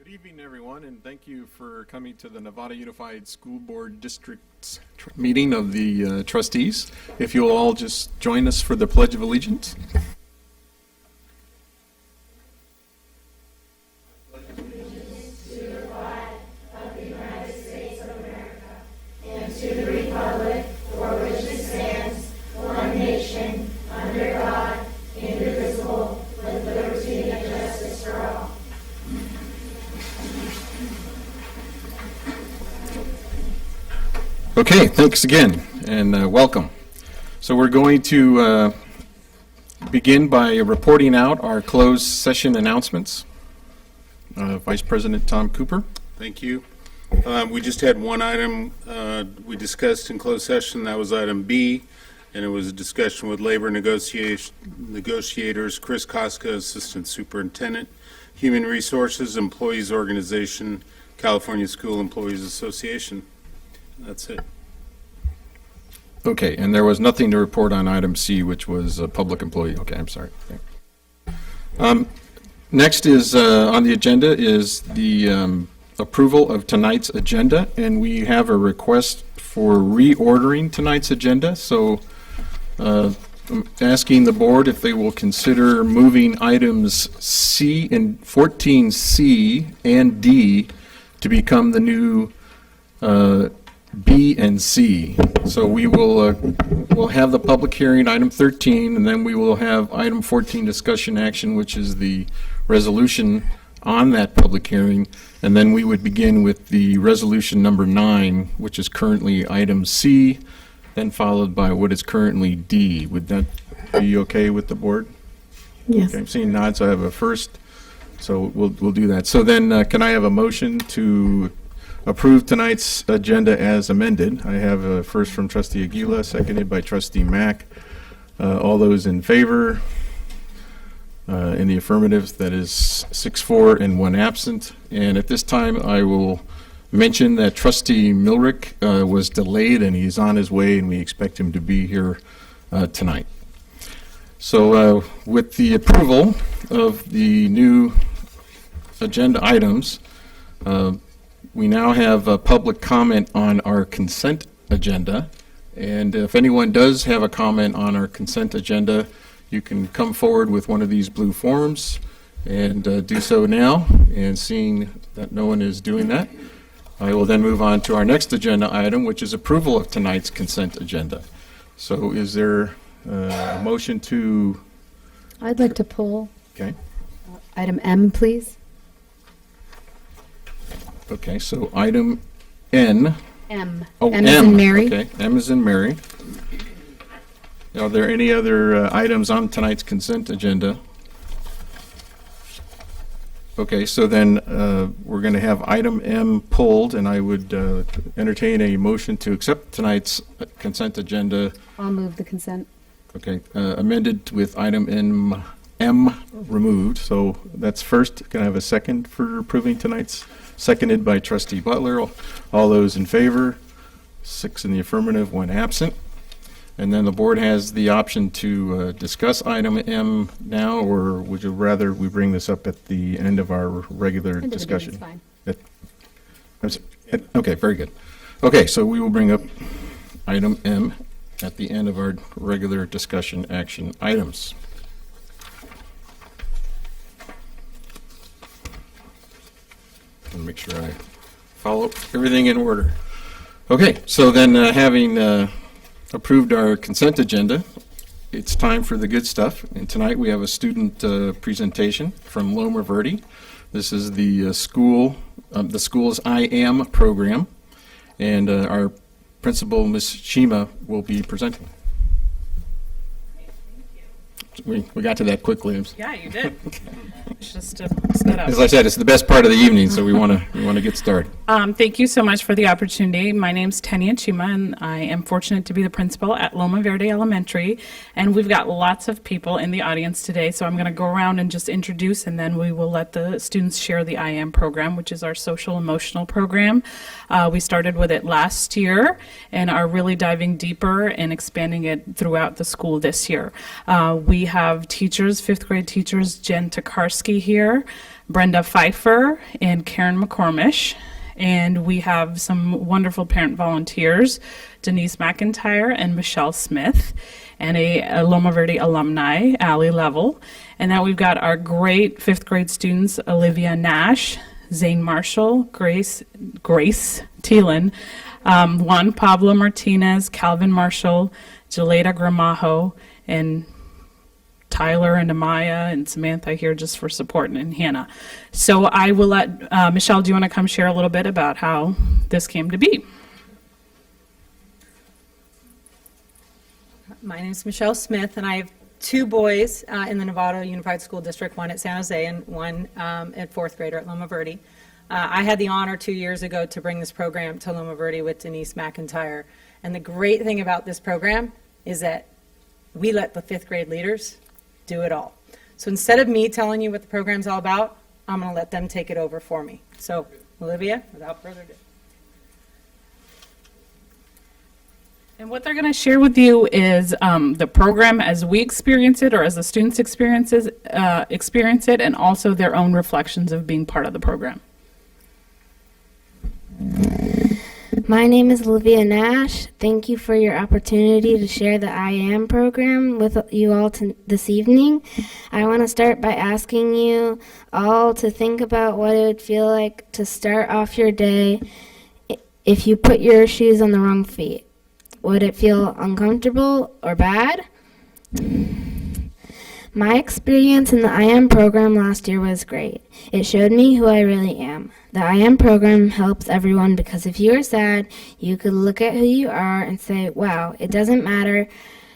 Good evening, everyone, and thank you for coming to the Novato Unified School Board District's meeting of the trustees. If you'll all just join us for the Pledge of Allegiance. Okay, thanks again, and welcome. So we're going to begin by reporting out our closed session announcements. Vice President Tom Cooper. Thank you. We just had one item we discussed in closed session. That was item B, and it was a discussion with labor negotiators Chris Koska, Assistant Superintendent, Human Resources, Employees Organization, California School Employees Association. That's it. Okay, and there was nothing to report on item C, which was a public employee. Okay, I'm sorry. Okay. Next is on the agenda is the approval of tonight's agenda, and we have a request for reordering tonight's agenda. So I'm asking the board if they will consider moving items C and 14C and D to become the new B and C. So we will we'll have the public hearing, item 13, and then we will have item 14, discussion action, which is the resolution on that public hearing, and then we would begin with the resolution number 9, which is currently item C, then followed by what is currently D. Would that be okay with the board? Yes. Okay, I'm seeing nods. I have a first, so we'll do that. So then can I have a motion to approve tonight's agenda as amended? I have a first from Trustee Aguila, seconded by Trustee Mack. All those in favor? In the affirmative, that is 6-4 and 1 absent. And at this time, I will mention that Trustee Milrick was delayed, and he's on his way, and we expect him to be here tonight. So with the approval of the new agenda items, we now have a public comment on our consent agenda, and if anyone does have a comment on our consent agenda, you can come forward with one of these blue forms and do so now. And seeing that no one is doing that, I will then move on to our next agenda item, which is approval of tonight's consent agenda. So is there a motion to... I'd like to pull Okay. item M, please. Okay, so item N. M. Oh, M as in Mary. Okay, M as in Mary. Are there any other items on tonight's consent agenda? Okay, so then we're going to have item M pulled, and I would entertain a motion to accept tonight's consent agenda. I'll move the consent. Okay, amended with item M removed. So that's first. Can I have a second for approving tonight's? Seconded by Trustee Butler. All those in favor? 6 in the affirmative, 1 absent. And then the board has the option to discuss item M now, or would you rather we bring this up at the end of our regular discussion? Fine. Okay, very good. Okay, so we will bring up item M at the end of our regular discussion action items. And make sure I follow everything in order. Okay, so then having approved our consent agenda, it's time for the good stuff. And tonight we have a student presentation from Loma Verde. This is the school's I Am program, and our principal, Ms. Shima, will be presenting. We got to that quickly. Yeah, you did. Just to set up. As I said, it's the best part of the evening, so we want to get started. Thank you so much for the opportunity. My name's Tanya Chima, and I am fortunate to be the principal at Loma Verde Elementary. And we've got lots of people in the audience today, so I'm going to go around and just introduce, and then we will let the students share the I Am program, which is our social emotional program. We started with it last year and are really diving deeper and expanding it throughout the school this year. We have teachers, 5th grade teachers, Jen Tokarski here, Brenda Pfeiffer, and Karen McCormish. And we have some wonderful parent volunteers, Denise McIntyre and Michelle Smith, and a Loma Verde alumni, Allie Level. And now we've got our great fifth grade students, Olivia Nash, Zane Marshall, Grace Thielen, Juan Pablo Martinez, Calvin Marshall, Jeleda Gramajo, and Tyler and Amaya and Samantha here just for support, and Hannah. So I will let, Michelle, do you want to come share a little bit about how this came to be? My name is Michelle Smith, and I have two boys in the Novato Unified School District, one at San Jose and one at fourth grader at Loma Verde. I had the honor 2 years ago to bring this program to Loma Verde with Denise McIntyre. And the great thing about this program is that we let the fifth grade leaders do it all. So instead of me telling you what the program's all about, I'm going to let them take it over for me. So, Olivia, without further ado. And what they're going to share with you is the program as we experience it, or as the students experience it, and also their own reflections of being part of the program. My name is Olivia Nash. Thank you for your opportunity to share the I Am program with you all this evening. I want to start by asking you all to think about what it would feel like to start off your day if you put your shoes on the wrong feet. Would it feel uncomfortable or bad? My experience in the I Am program last year was great. It showed me who I really am. The I Am program helps everyone because if you are sad, you could look at who you are and say, wow, it doesn't matter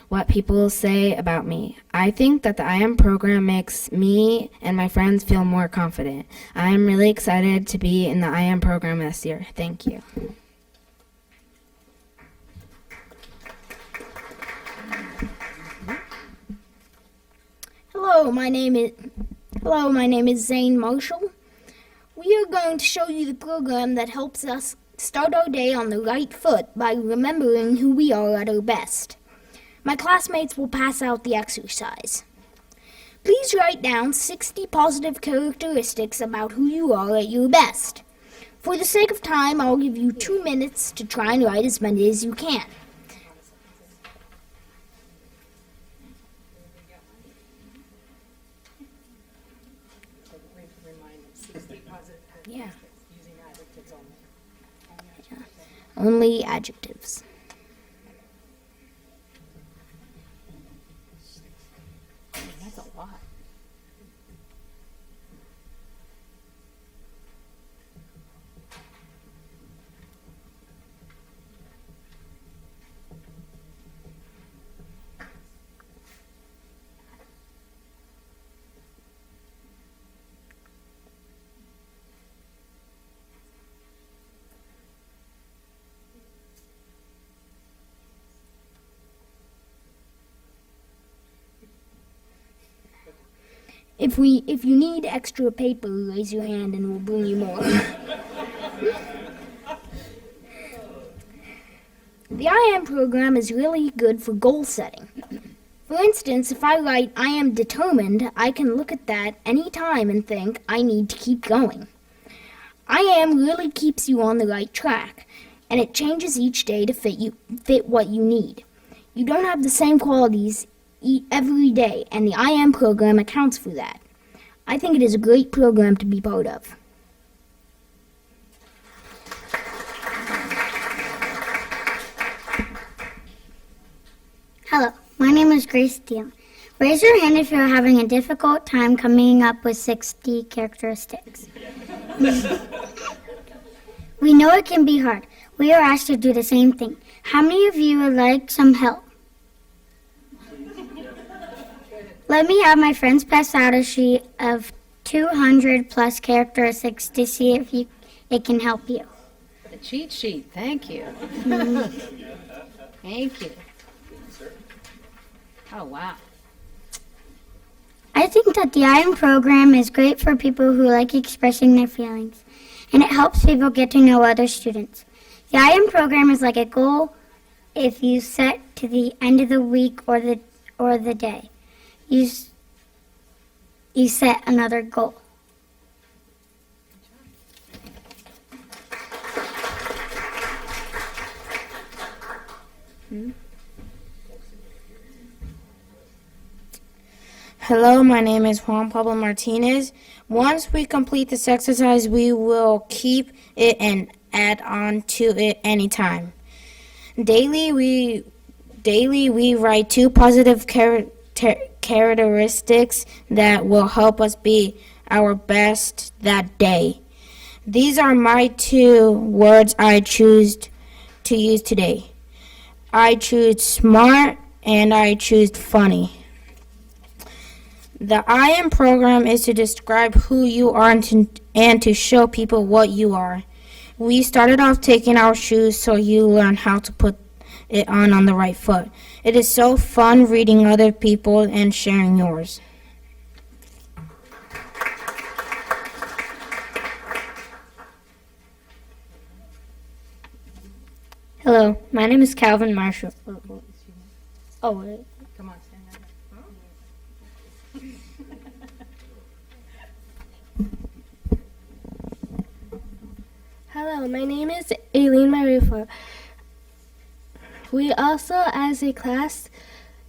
what people say about me. I think that the I Am program makes me and my friends feel more confident. I am really excited to be in the I Am program this year. Thank you. Hello, my name is Zane Marshall. We are going to show you the program that helps us start our day on the right foot by remembering who we are at our best. My classmates will pass out the exercise. Please write down 60 positive characteristics about who you are at your best. For the sake of time, I'll give you 2 minutes to try and write as many as you can. Yeah. Only adjectives. That's a lot. If you need extra paper, raise your hand and we'll bring you more. The I Am program is really good for goal setting. For instance, if I write I am determined, I can look at that any time and think I need to keep going. I Am really keeps you on the right track, and it changes each day to fit what you need. You don't have the same qualities every day, and the I Am program accounts for that. I think it is a great program to be part of. Hello, my name is Grace Thielen. Raise your hand if you're having a difficult time coming up with 60 characteristics. We know it can be hard. We are asked to do the same thing. How many of you would like some help? Let me have my friends pass out a sheet of 200 plus characteristics to see if it can help you. The cheat sheet, thank you. Thank you. Oh, wow. I think that the I Am program is great for people who like expressing their feelings, and it helps people get to know other students. The I Am program is like a goal if you set to the end of the week or the day. You set another goal. Hello, my name is Juan Pablo Martinez. Once we complete this exercise, we will keep it and add on to it anytime. Daily, we write 2 positive characteristics that will help us be our best that day. These are my 2 words I choose to use today. I choose smart and I choose funny. The I Am program is to describe who you are and to show people what you are. We started off taking our shoes so you learn how to put it on the right foot. It is so fun reading other people and sharing yours. Hello, my name is Calvin Marshall. Oh, wait. Come on, stand there. Hello, my name is Aileen Marifa. We also, as a class,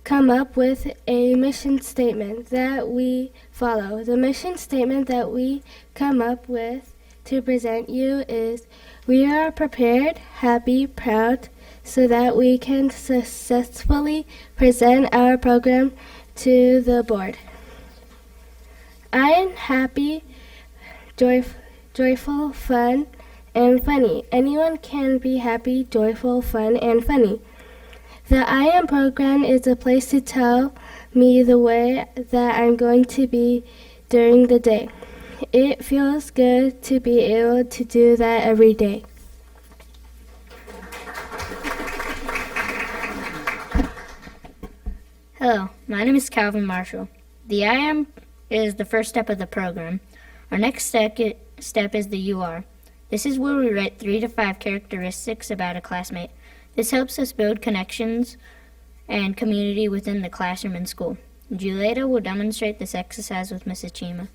come up with a mission statement that we follow. The mission statement that we come up with to present you is, we are prepared, happy, proud, so that we can successfully present our program to the board. I am happy, joyful, fun, and funny. Anyone can be happy, joyful, fun, and funny. The I Am program is a place to tell me the way that I'm going to be during the day. It feels good to be able to do that every day. Hello, my name is Calvin Marshall. The I Am is the first step of the program. Our next step is the You Are. This is where we write 3 to 5 characteristics about a classmate. This helps us build connections and community within the classroom and school. Julieta will demonstrate this exercise with Mrs. Chima.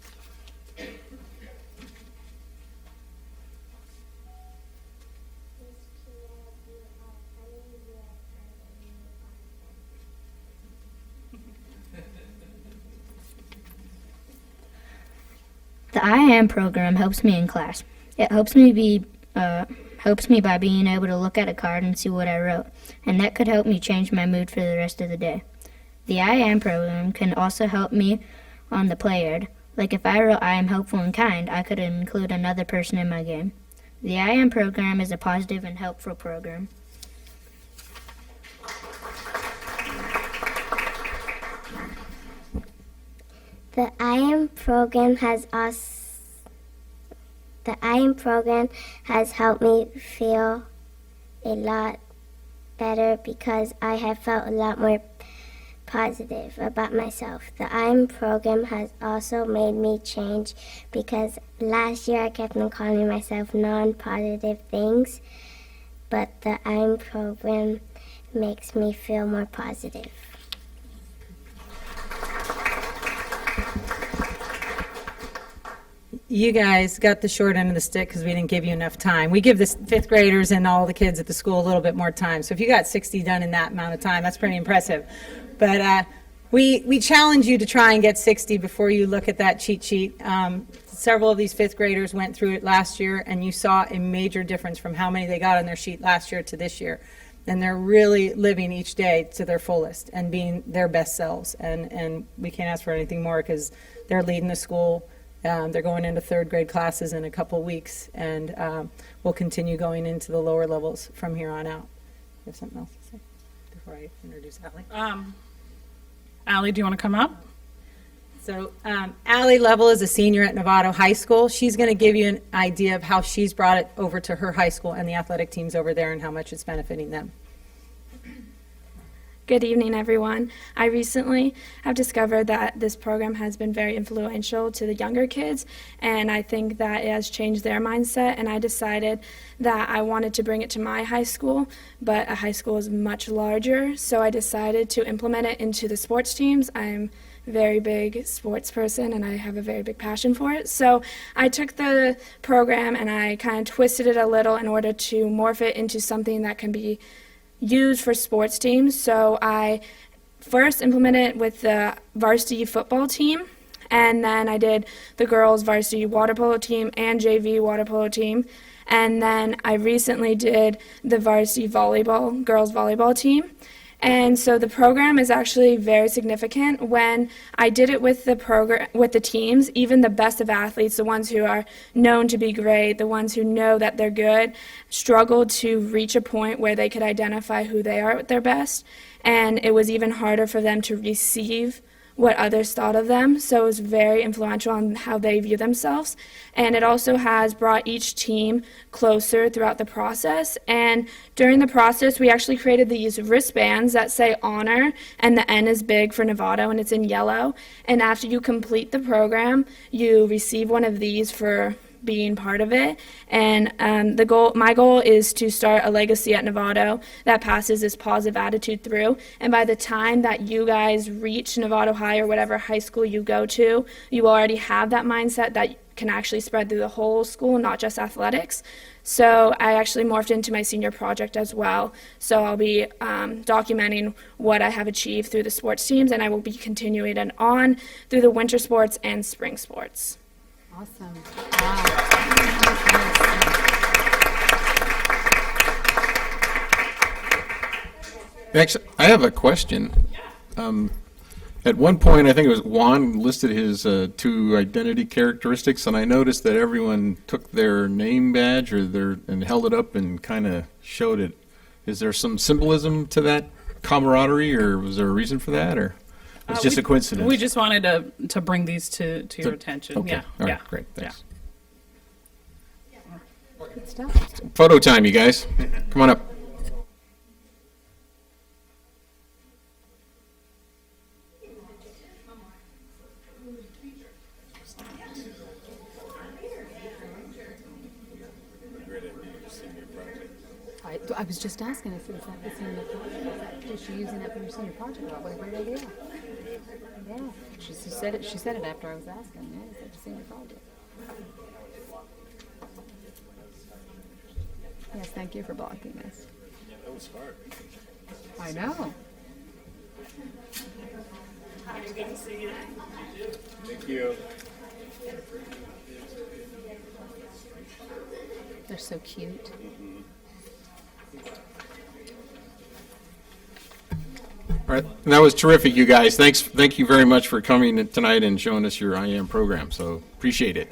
The I Am program helps me in class. It helps me by being able to look at a card and see what I wrote, and that could help me change my mood for the rest of the day. The I Am program can also help me on the play yard. Like if I wrote I am helpful and kind, I could include another person in my game. The I Am program is a positive and helpful program. The I Am program has helped me feel a lot better because I have felt a lot more positive about myself. The I Am program has also made me change because last year I kept on calling myself non-positive things, but the I Am program makes me feel more positive. You guys got the short end of the stick because we didn't give you enough time. We give the 5th graders and all the kids at the school a little bit more time. So if you got 60 done in that amount of time, that's pretty impressive. But we challenge you to try and get 60 before you look at that cheat sheet. Several of these 5th graders went through it last year, and you saw a major difference from how many they got on their sheet last year to this year. And they're really living each day to their fullest and being their best selves. And we can't ask for anything more because they're leading the school. They're going into 3rd grade classes in a couple weeks, and we'll continue going into the lower levels from here on out. You have something else to say before I introduce Allie? Allie, do you want to come up? So Allie Level is a senior at Novato High School. She's going to give you an idea of how she's brought it over to her high school and the athletic teams over there and how much it's benefiting them. Good evening, everyone. I recently have discovered that this program has been very influential to the younger kids, and I think that it has changed their mindset, and I decided that I wanted to bring it to my high school, but a high school is much larger, so I decided to implement it into the sports teams. I'm a very big sports person, and I have a very big passion for it. So I took the program and I kind of twisted it a little in order to morph it into something that can be use for sports teams. So I first implemented it with the varsity football team, and then I did the girls varsity water polo team and JV water polo team. And then I recently did the varsity volleyball, girls volleyball team. And so the program is actually very significant. When I did it with the program, with the teams, even the best of athletes, the ones who are known to be great, the ones who know that they're good, struggled to reach a point where they could identify who they are at their best. And it was even harder for them to receive what others thought of them, so it was very influential on how they view themselves. And it also has brought each team closer throughout the process. And during the process, we actually created these wristbands that say honor, and the N is big for Novato, and it's in yellow. And after you complete the program, you receive one of these for being part of it. And my goal is to start a legacy at Novato that passes this positive attitude through. And by the time that you guys reach Novato High or whatever high school you go to, you already have that mindset that can actually spread through the whole school, not just athletics. So I actually morphed into my senior project as well. So I'll be documenting what I have achieved through the sports teams, and I will be continuing it on through the winter sports and spring sports. Awesome. Actually, I have a question. At one point, I think it was Juan listed his two identity characteristics, and I noticed that everyone took their name badge and held it up and kind of showed it. Is there some symbolism to that camaraderie, or was there a reason for that, or it's just a coincidence? We just wanted to bring these to your attention. Okay. Yeah. All right. Yeah. Great. Thanks. Good stuff. Photo time, you guys. Come on up. I was just asking if that the senior project. Is she using that for her senior project? What a great idea. Yeah. She said it. She said it after I was asking. Yeah, is that the senior project? Yes, thank you for blocking this. Yeah, that was hard. I know. Thank you. They're so cute. All right, that was terrific, you guys. Thank you very much for coming tonight and showing us your IM program. So appreciate it.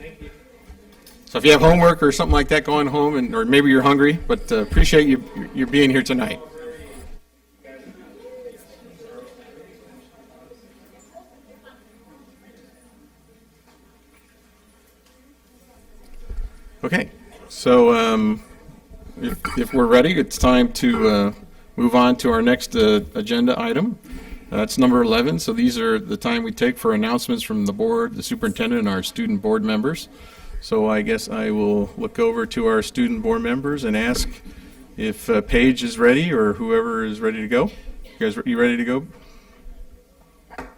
So if you have homework or something like that, going home, or maybe you're hungry, but appreciate you being here tonight. Okay, so if we're ready, it's time to move on to our next agenda item. That's number 11. So these are the time we take for announcements from the board, the superintendent, and our student board members. So I guess I will look over to our student board members and ask if Paige is ready, or whoever is ready to go. You ready to go? Going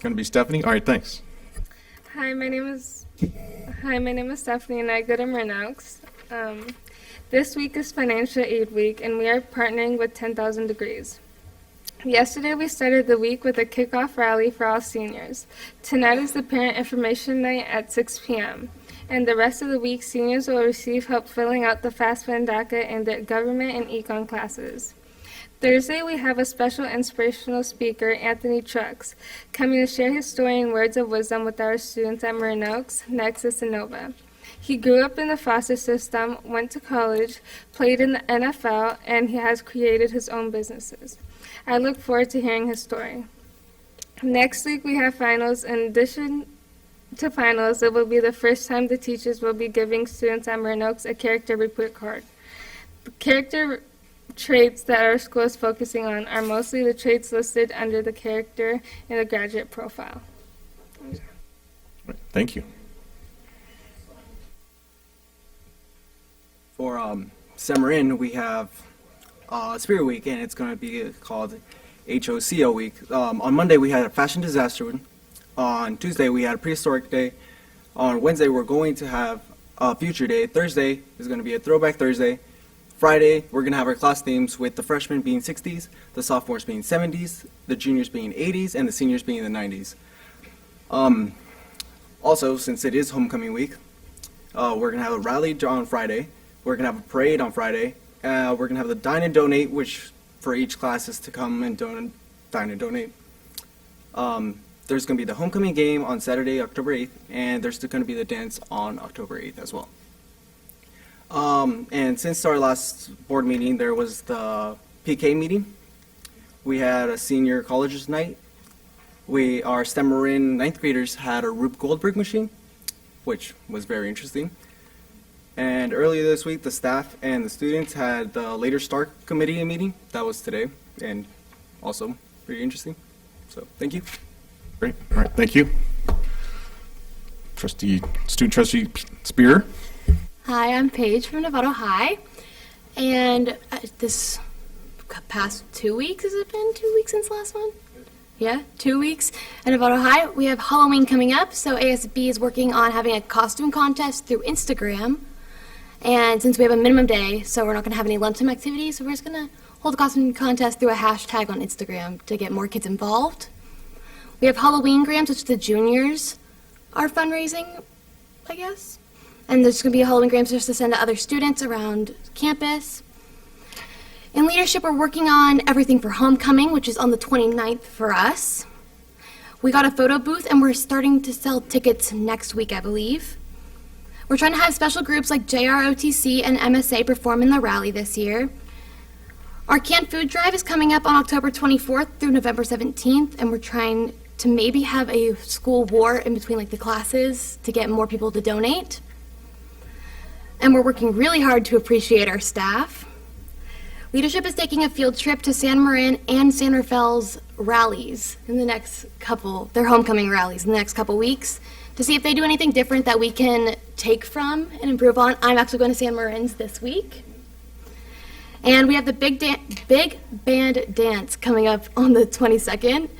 to be Stephanie? All right, thanks. Hi, my name is Stephanie, and I go to Murnox. This week is Financial Aid Week, and we are partnering with 10,000 Degrees. Yesterday, we started the week with a kickoff rally for all seniors. Tonight is the Parent Information Night at 6 p.m. And the rest of the week, seniors will receive help filling out the FAFSA DACA in their government and econ classes. Thursday, we have a special inspirational speaker, Anthony Trucks, coming to share his story and words of wisdom with our students at Marin Oaks, Nexus, and Nova. He grew up in the foster system, went to college, played in the NFL, and he has created his own businesses. I look forward to hearing his story. Next week, we have finals. In addition to finals, it will be the first time the teachers will be giving students at Marin Oaks a character report card. The character traits that our school is focusing on are mostly the traits listed under the character in the graduate profile. Thank you. For Summerin, we have Spirit Week, and it's going to be called HOCO Week. On Monday, we had a fashion disaster week. On Tuesday, we had a prehistoric day. On Wednesday, we're going to have a future day. Thursday is going to be a throwback Thursday. Friday, we're going to have our class themes with the freshmen being 60s, the sophomores being 70s, the juniors being 80s, and the seniors being the 90s. Also, since it is homecoming week, we're going to have a rally on Friday. We're going to have a parade on Friday. We're going to have the dine and donate, which for each class is to come and dine and donate. There's going to be the homecoming game on Saturday, October 8th, and there's going to be the dance on October 8th as well. And since our last board meeting, there was the PK meeting. We had a senior colleges night. Our STEM Marin 9th graders had a Rube Goldberg machine, which was very interesting. And earlier this week, the staff and the students had the Later Start Committee meeting. That was today, and also pretty interesting. So, thank you. Great. All right. Thank you. Student trustee Spear. Hi, I'm Paige from Novato High, and this past 2 weeks, has it been 2 weeks since last one? Yeah, 2 weeks at Novato High. We have Halloween coming up, so ASB is working on having a costume contest through Instagram, and since we have a minimum day, so we're not going to have any lunchtime activities, so we're just going to hold the costume contest through a hashtag on Instagram to get more kids involved. We have Halloween grams, which the juniors are fundraising, I guess. And there's going to be a Halloween grams just to send to other students around campus. In leadership, we're working on everything for homecoming, which is on the 29th for us. We got a photo booth, and we're starting to sell tickets next week, I believe. We're trying to have special groups like JROTC and MSA perform in the rally this year. Our canned food drive is coming up on October 24th through November 17th, and we're trying to maybe have a school war in between like the classes to get more people to donate. And we're working really hard to appreciate our staff. Leadership is taking a field trip to San Marin and San Rafael's rallies in the next couple, their homecoming rallies in the next couple weeks, to see if they do anything different that we can take from and improve on. I'm actually going to San Marin's this week. And we have the big band dance coming up on the 22nd.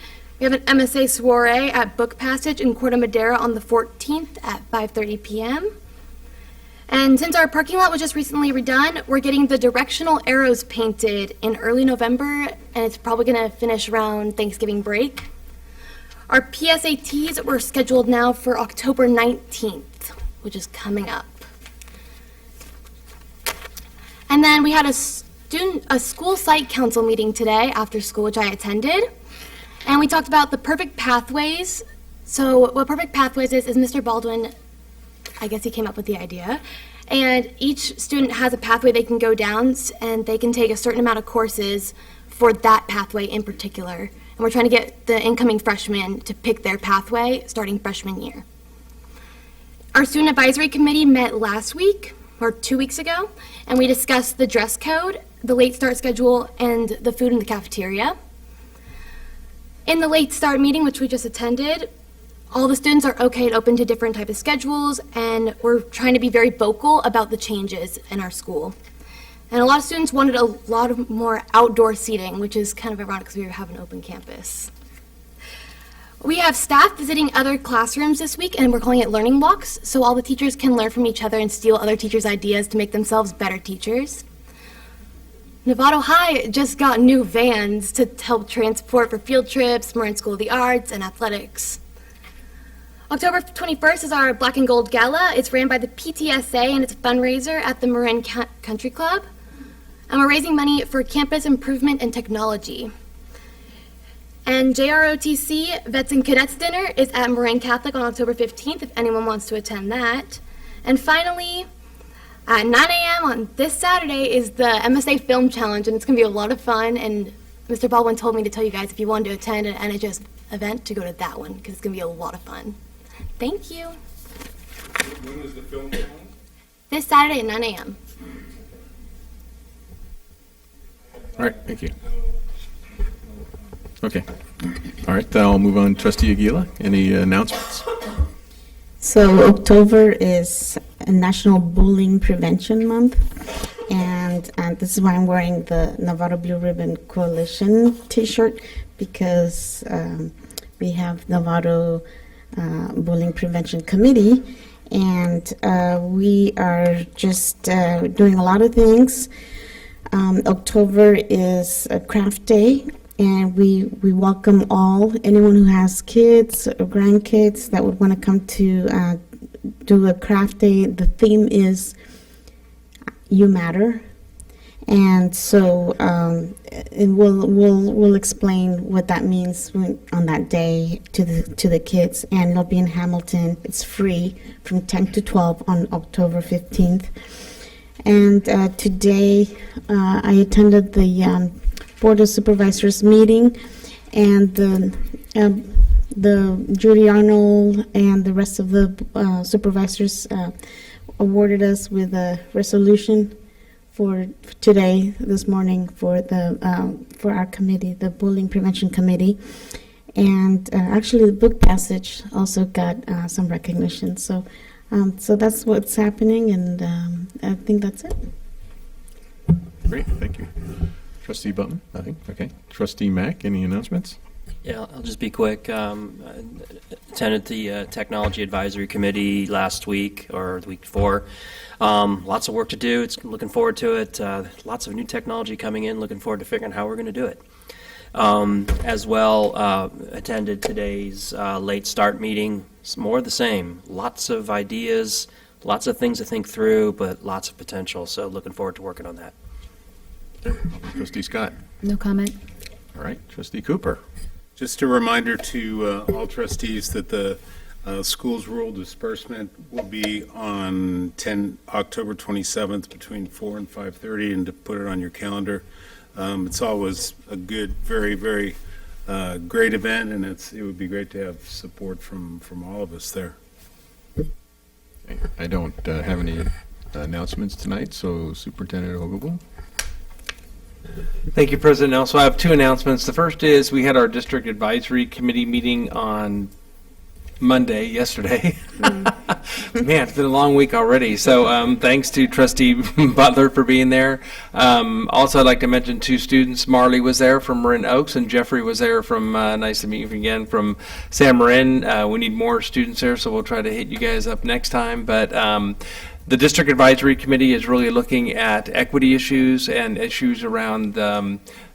We have an MSA soiree at Book Passage in Corte Madera on the 14th at 5:30 p.m. And since our parking lot was just recently redone, we're getting the directional arrows painted in early November, and it's probably going to finish around Thanksgiving break. Our PSATs were scheduled now for October 19th, which is coming up. And then we had a school site council meeting today after school, which I attended. And we talked about the perfect pathways. So what perfect pathways is Mr. Baldwin, I guess he came up with the idea. And each student has a pathway they can go down, and they can take a certain amount of courses for that pathway in particular. And we're trying to get the incoming freshmen to pick their pathway starting freshman year. Our student advisory committee met last week, or 2 weeks ago, and we discussed the dress code, the late start schedule, and the food in the cafeteria. In the late start meeting, which we just attended, all the students are okay and open to different types of schedules, and we're trying to be very vocal about the changes in our school. And a lot of students wanted a lot of more outdoor seating, which is kind of ironic because we have an open campus. We have staff visiting other classrooms this week, and we're calling it learning walks, so all the teachers can learn from each other and steal other teachers' ideas to make themselves better teachers. Novato High just got new vans to help transport for field trips, Marin School of the Arts, and athletics. October 21st is our Black and Gold Gala. It's ran by the PTSA, and it's a fundraiser at the Marin Country Club. And we're raising money for campus improvement and technology. And JROTC Vets and Cadets Dinner is at Marin Catholic on October 15th, if anyone wants to attend that. And finally, at 9 a.m. on this Saturday is the MSA Film Challenge, and it's going to be a lot of fun. And Mr. Baldwin told me to tell you guys if you wanted to attend an NHS event to go to that one, because it's going to be a lot of fun. Thank you. When is the film challenge? This Saturday at 9 a.m. All right, thank you. Okay. All right, then I'll move on. Trustee Aguila, any announcements? So October is a National Bullying Prevention Month, and this is why I'm wearing the Novato Blue Ribbon Coalition t-shirt, because we have Novato Bullying Prevention Committee, and we are just doing a lot of things October is a craft day, and we welcome anyone who has kids or grandkids that would want to come to do a craft day. The theme is "You Matter," and so and we'll explain what that means on that day to the kids, and it'll be in Hamilton. It's free from 10 to 12 on October 15th. And today I attended the Board of Supervisors meeting, and the Judy Arnold and the rest of the supervisors awarded us with a resolution for today, this morning, for our committee, the Bullying Prevention Committee. And actually, the book passage also got some recognition. So that's what's happening, and I think that's it. Great, thank you. Trustee Button, nothing? Okay. Trustee Mack, any announcements? Yeah, I'll just be quick. Attended the Technology Advisory Committee last week or the week before. Lots of work to do. Looking forward to it. Lots of new technology coming in. Looking forward to figuring out how we're going to do it. As well, attended today's late start meeting. It's more of the same. Lots of ideas, lots of things to think through, but lots of potential. So looking forward to working on that. Trustee Scott? No comment. All right. Trustee Cooper? Just a reminder to all trustees that the school's rule disbursement will be on October 27th between 4 and 5:30, and to put it on your calendar. It's always a good, very, very great event, and it would be great to have support from all of us there. I don't have any announcements tonight, so Superintendent Ogable. Thank you, President Nelson. I have two announcements. The first is we had our District Advisory Committee meeting on yesterday. Man, it's been a long week already. So thanks to Trustee Butler for being there. Also, I'd like to mention two students. Marley was there from Marin Oaks, and Jeffrey was there from, nice to meet you again, from San Marin. We need more students there, so we'll try to hit you guys up next time. But the District Advisory Committee is really looking at equity issues and issues around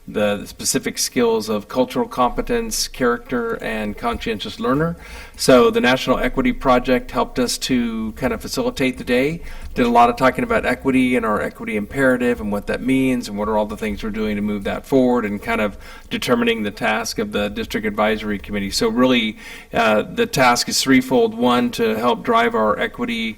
the specific skills of cultural competence, character, and conscientious learner. So the National Equity Project helped us to kind of facilitate the day. Did a lot of talking about equity and our equity imperative and what that means and what are all the things we're doing to move that forward, and kind of determining the task of the District Advisory Committee. So really the task is threefold. One, to help drive our equity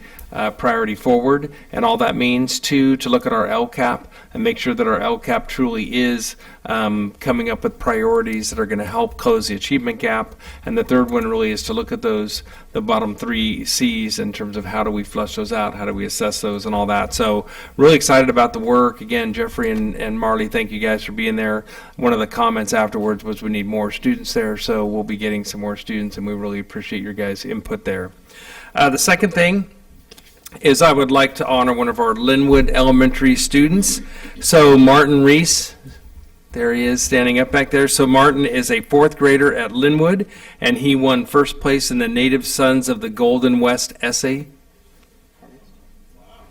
priority forward, and all that means. Two, to look at our LCAP and make sure that our LCAP truly is coming up with priorities that are going to help close the achievement gap. And the third one really is to look at the bottom three C's in terms of how do we flush those out, how do we assess those, and all that. So really excited about the work. Again, Jeffrey and Marley, thank you guys for being there. One of the comments afterwards was we need more students there, so we'll be getting some more students, and we really appreciate your guys' input there. The second thing is I would like to honor one of our Linwood Elementary students. So Martin Reese, there he is standing up back there. So Martin is a fourth grader at Linwood, and he won first place in the Native Sons of the Golden West essay.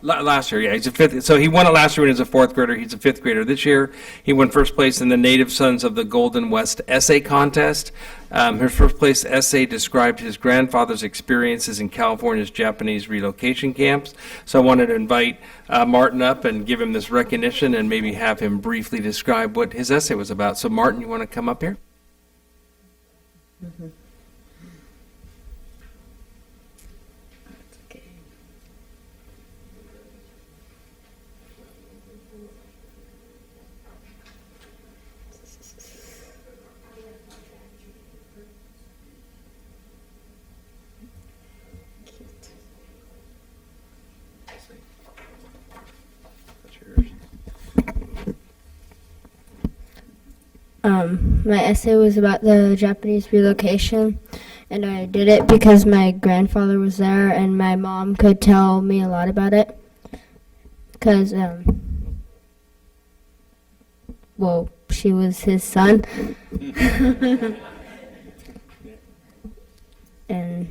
Last year, yeah, he's a fifth. So he won it last year when he was a fourth grader. He's a fifth grader this year. He won first place in the Native Sons of the Golden West essay contest. His first place essay described his grandfather's experiences in California's Japanese relocation camps. So I wanted to invite Martin up and give him this recognition, and maybe have him briefly describe what his essay was about. So Martin, you want to come up here? Mm-hmm. My essay was about the Japanese relocation, and I did it because my grandfather was there and my mom could tell me a lot about it. Because, well, she was his son. And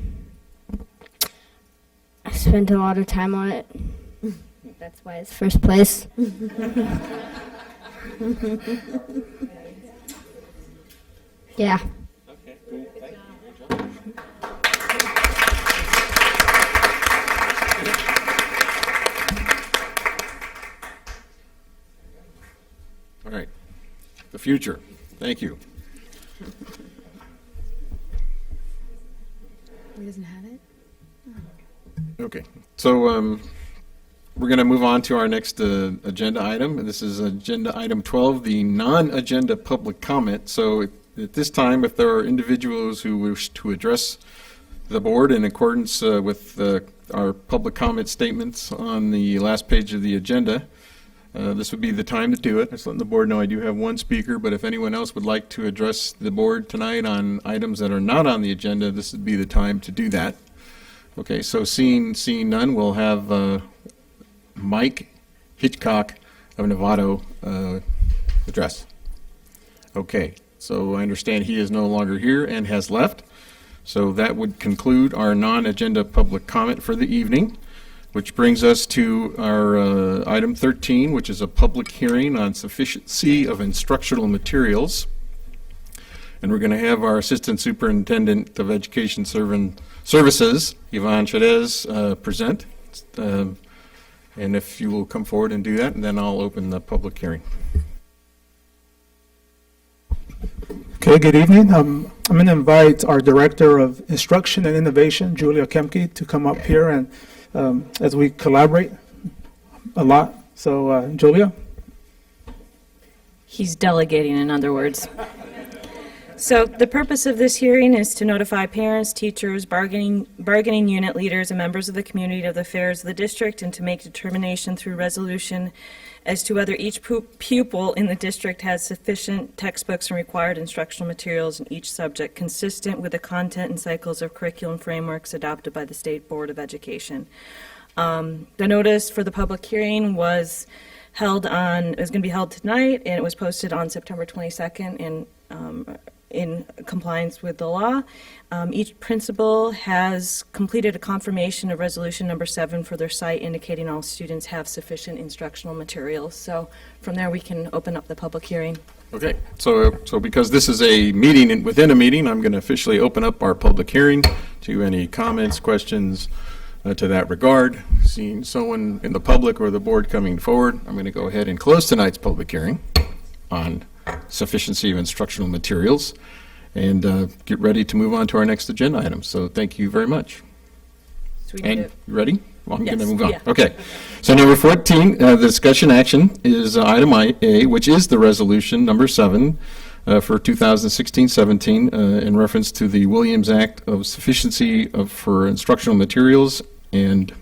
I spent a lot of time on it. That's why it's first place. Yeah. Okay, cool. Thank you. All right. The future. Thank you. He doesn't have it? Okay. So we're going to move on to our next agenda item. And this is agenda item 12, the non-agenda public comment. So at this time, if there are individuals who wish to address the board in accordance with our public comment statements on the last page of the agenda, this would be the time to do it. Just letting the board know I do have one speaker, but if anyone else would like to address the board tonight on items that are not on the agenda, this would be the time to do that. Okay, so seeing none, we'll have Mike Hitchcock of Novato address. Okay, so I understand he is no longer here and has left. So that would conclude our non-agenda public comment for the evening, which brings us to our item 13, which is a public hearing on sufficiency of instructional materials. And we're going to have our Assistant Superintendent of Education Services, Yvonne Chedez, present. And if you will come forward and do that, and then I'll open the public hearing. Okay, good evening. I'm going to invite our Director of Instruction and Innovation, Julia Kemke, to come up here and as we collaborate a lot. So, Julia? He's delegating, in other words. So the purpose of this hearing is to notify parents, teachers, bargaining unit leaders, and members of the community of the affairs of the district, and to make determination through resolution as to whether each pupil in the district has sufficient textbooks and required instructional materials in each subject consistent with the content and cycles of curriculum frameworks adopted by the State Board of Education. The notice for the public hearing was going to be held tonight, and it was posted on September 22nd in compliance with the law. Each principal has completed a confirmation of resolution number 7 for their site, indicating all students have sufficient instructional materials. So from there, we can open up the public hearing. Okay, so because this is a meeting within a meeting, I'm going to officially open up our public hearing to any comments, questions to that regard. Seeing someone in the public or the board coming forward, I'm going to go ahead and close tonight's public hearing on sufficiency of instructional materials and get ready to move on to our next agenda item. So thank you very much. And you ready? Well, I'm going to move on. Yeah. Okay. So number 14, the discussion action is item A, which is the resolution number 7 for 2016-17 in reference to the Williams Act of sufficiency for instructional materials. And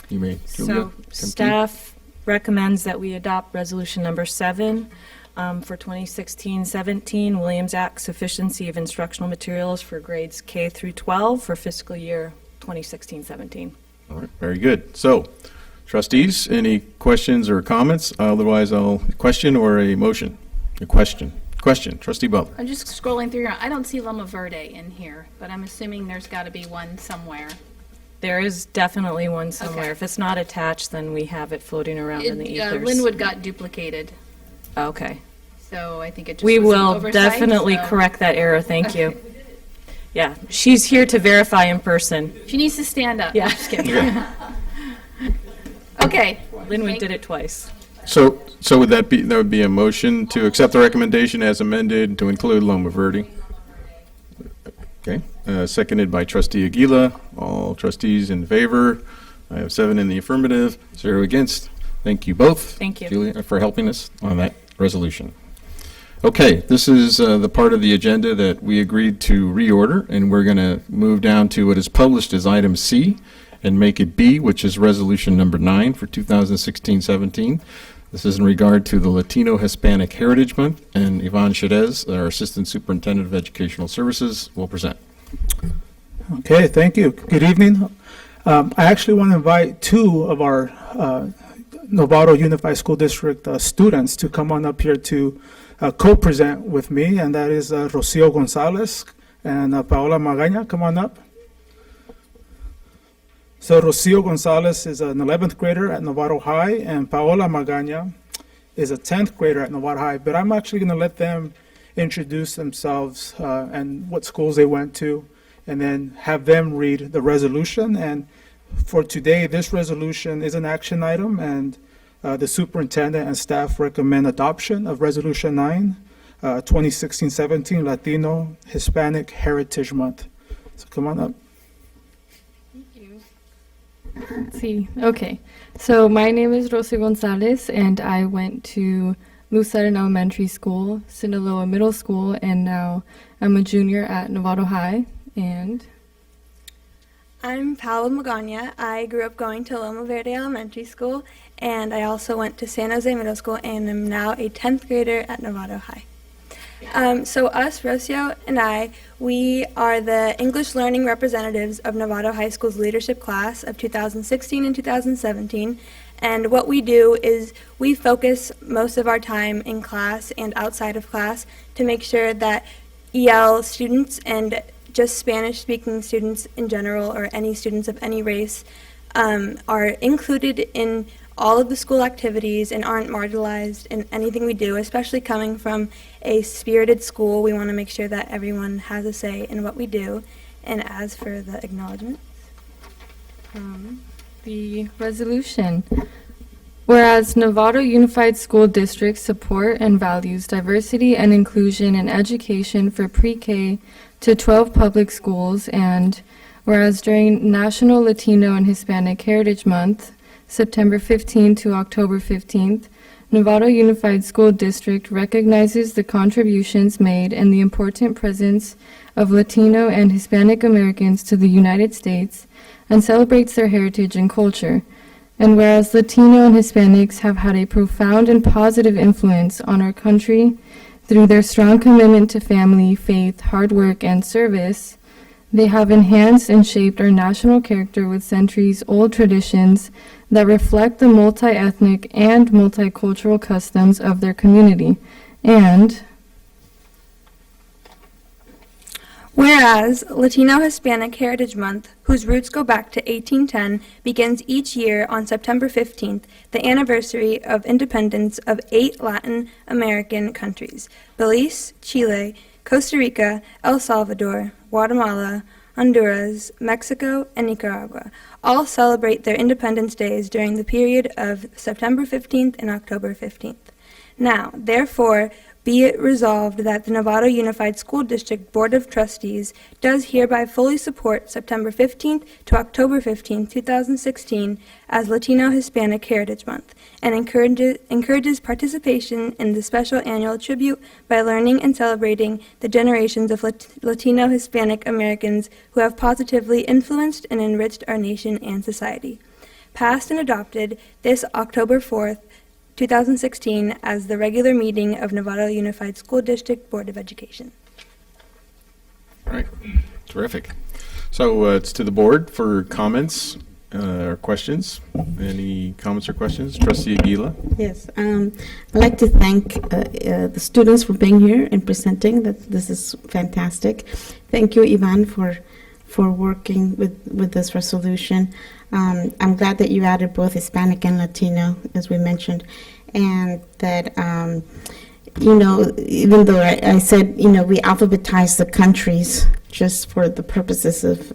you may, Julia, So staff recommends that we adopt resolution number 7 for 2016-17, Williams Act sufficiency of instructional materials for grades K through 12 for fiscal year 2016-17. All right, very good. So, trustees, any questions or comments? Otherwise, I'll question or a motion. A question. Question. Trustee Butler. I'm just scrolling through. I don't see Loma Verde in here, but I'm assuming there's got to be one somewhere. There is definitely one somewhere. Okay. If it's not attached, then we have it floating around in the ethers. Linwood got duplicated, Okay. so I think it just We was an will oversight, definitely so- correct that error. Thank you. Yeah, she's here to verify in person. She needs to stand up. Yeah. I'm just kidding. Okay. Linwood did it twice. So would that would be a motion to accept the recommendation as amended to include Loma Verde? Okay, seconded by Trustee Aguila. All trustees in favor. I have 7 in the affirmative, 0 against. Thank you both. Thank you. Julia, for helping us on that resolution. Okay, this is the part of the agenda that we agreed to reorder, and we're going to move down to what is published as item C and make it B, which is resolution number 9 for 2016-17. This is in regard to the Latino Hispanic Heritage Month, and Yvonne Chedez, our Assistant Superintendent of Educational Services, will present. Okay, thank you. Good evening. I actually want to invite 2 of our Novato Unified School District students to come on up here to co-present with me, and that is Rocio Gonzalez and Paola Magaña. Come on up. So Rocio Gonzalez is an 11th grader at Novato High, and Paola Magaña is a 10th grader at Novato High, but I'm actually going to let them introduce themselves and what schools they went to, and then have them read the resolution. And for today, this resolution is an action item, and the superintendent and staff recommend adoption of Resolution 9, 2016-17, Latino Hispanic Heritage Month. So come on up. Let's see. Okay. So my name is Rosie Gonzalez, and I went to Lucerne Elementary School, Sinaloa Middle School, and now I'm a junior at Novato High. And I'm Paola Magana. I grew up going to Loma Verde Elementary School, and I also went to San Jose Middle School, and am now a 10th grader at Novato High. So us, Rocio and I, we are the English learning representatives of Novato High School's leadership class of 2016 and 2017. And what we do is we focus most of our time in class and outside of class to make sure that EL students and just Spanish-speaking students in general, or any students of any race, are included in all of the school activities and aren't marginalized in anything we do, especially coming from a spirited school. We want to make sure that everyone has a say in what we do. And as for the acknowledgement, the resolution. Whereas Novato Unified School District support and values diversity and inclusion in education for pre-K to 12 public schools, and whereas during National Latino and Hispanic Heritage Month, September 15 to October 15th, Novato Unified School District recognizes the contributions made and the important presence of Latino and Hispanic Americans to the United States and celebrates their heritage and culture. And whereas Latino and Hispanics have had a profound and positive influence on our country through their strong commitment to family, faith, hard work, and service, they have enhanced and shaped our national character with centuries-old traditions that reflect the multi-ethnic and multicultural customs of their community. And whereas Latino Hispanic Heritage Month, whose roots go back to 1810, begins each year on September 15th, the anniversary of independence of 8 Latin American countries: Belize, Chile, Costa Rica, El Salvador, Guatemala, Honduras, Mexico, and Nicaragua all celebrate their Independence Days during the period of September 15th and October 15th. Now, therefore, be it resolved that the Novato Unified School District Board of Trustees does hereby fully support September 15th to October 15th, 2016 as Latino Hispanic Heritage Month, and encourages participation in the special annual tribute by learning and celebrating the generations of Latino Hispanic Americans who have positively influenced and enriched our nation and society. Passed and adopted this October 4th, 2016 as the regular meeting of Novato Unified School District Board of Education. All right, terrific. So it's to the board for comments or questions. Any comments or questions? Trustee Aguila? Yes, I'd like to thank the students for being here and presenting. That this is fantastic. Thank you, Ivan, for working with this resolution. I'm glad that you added both Hispanic and Latino, as we mentioned, and that, even though I said, we alphabetize the countries just for the purposes of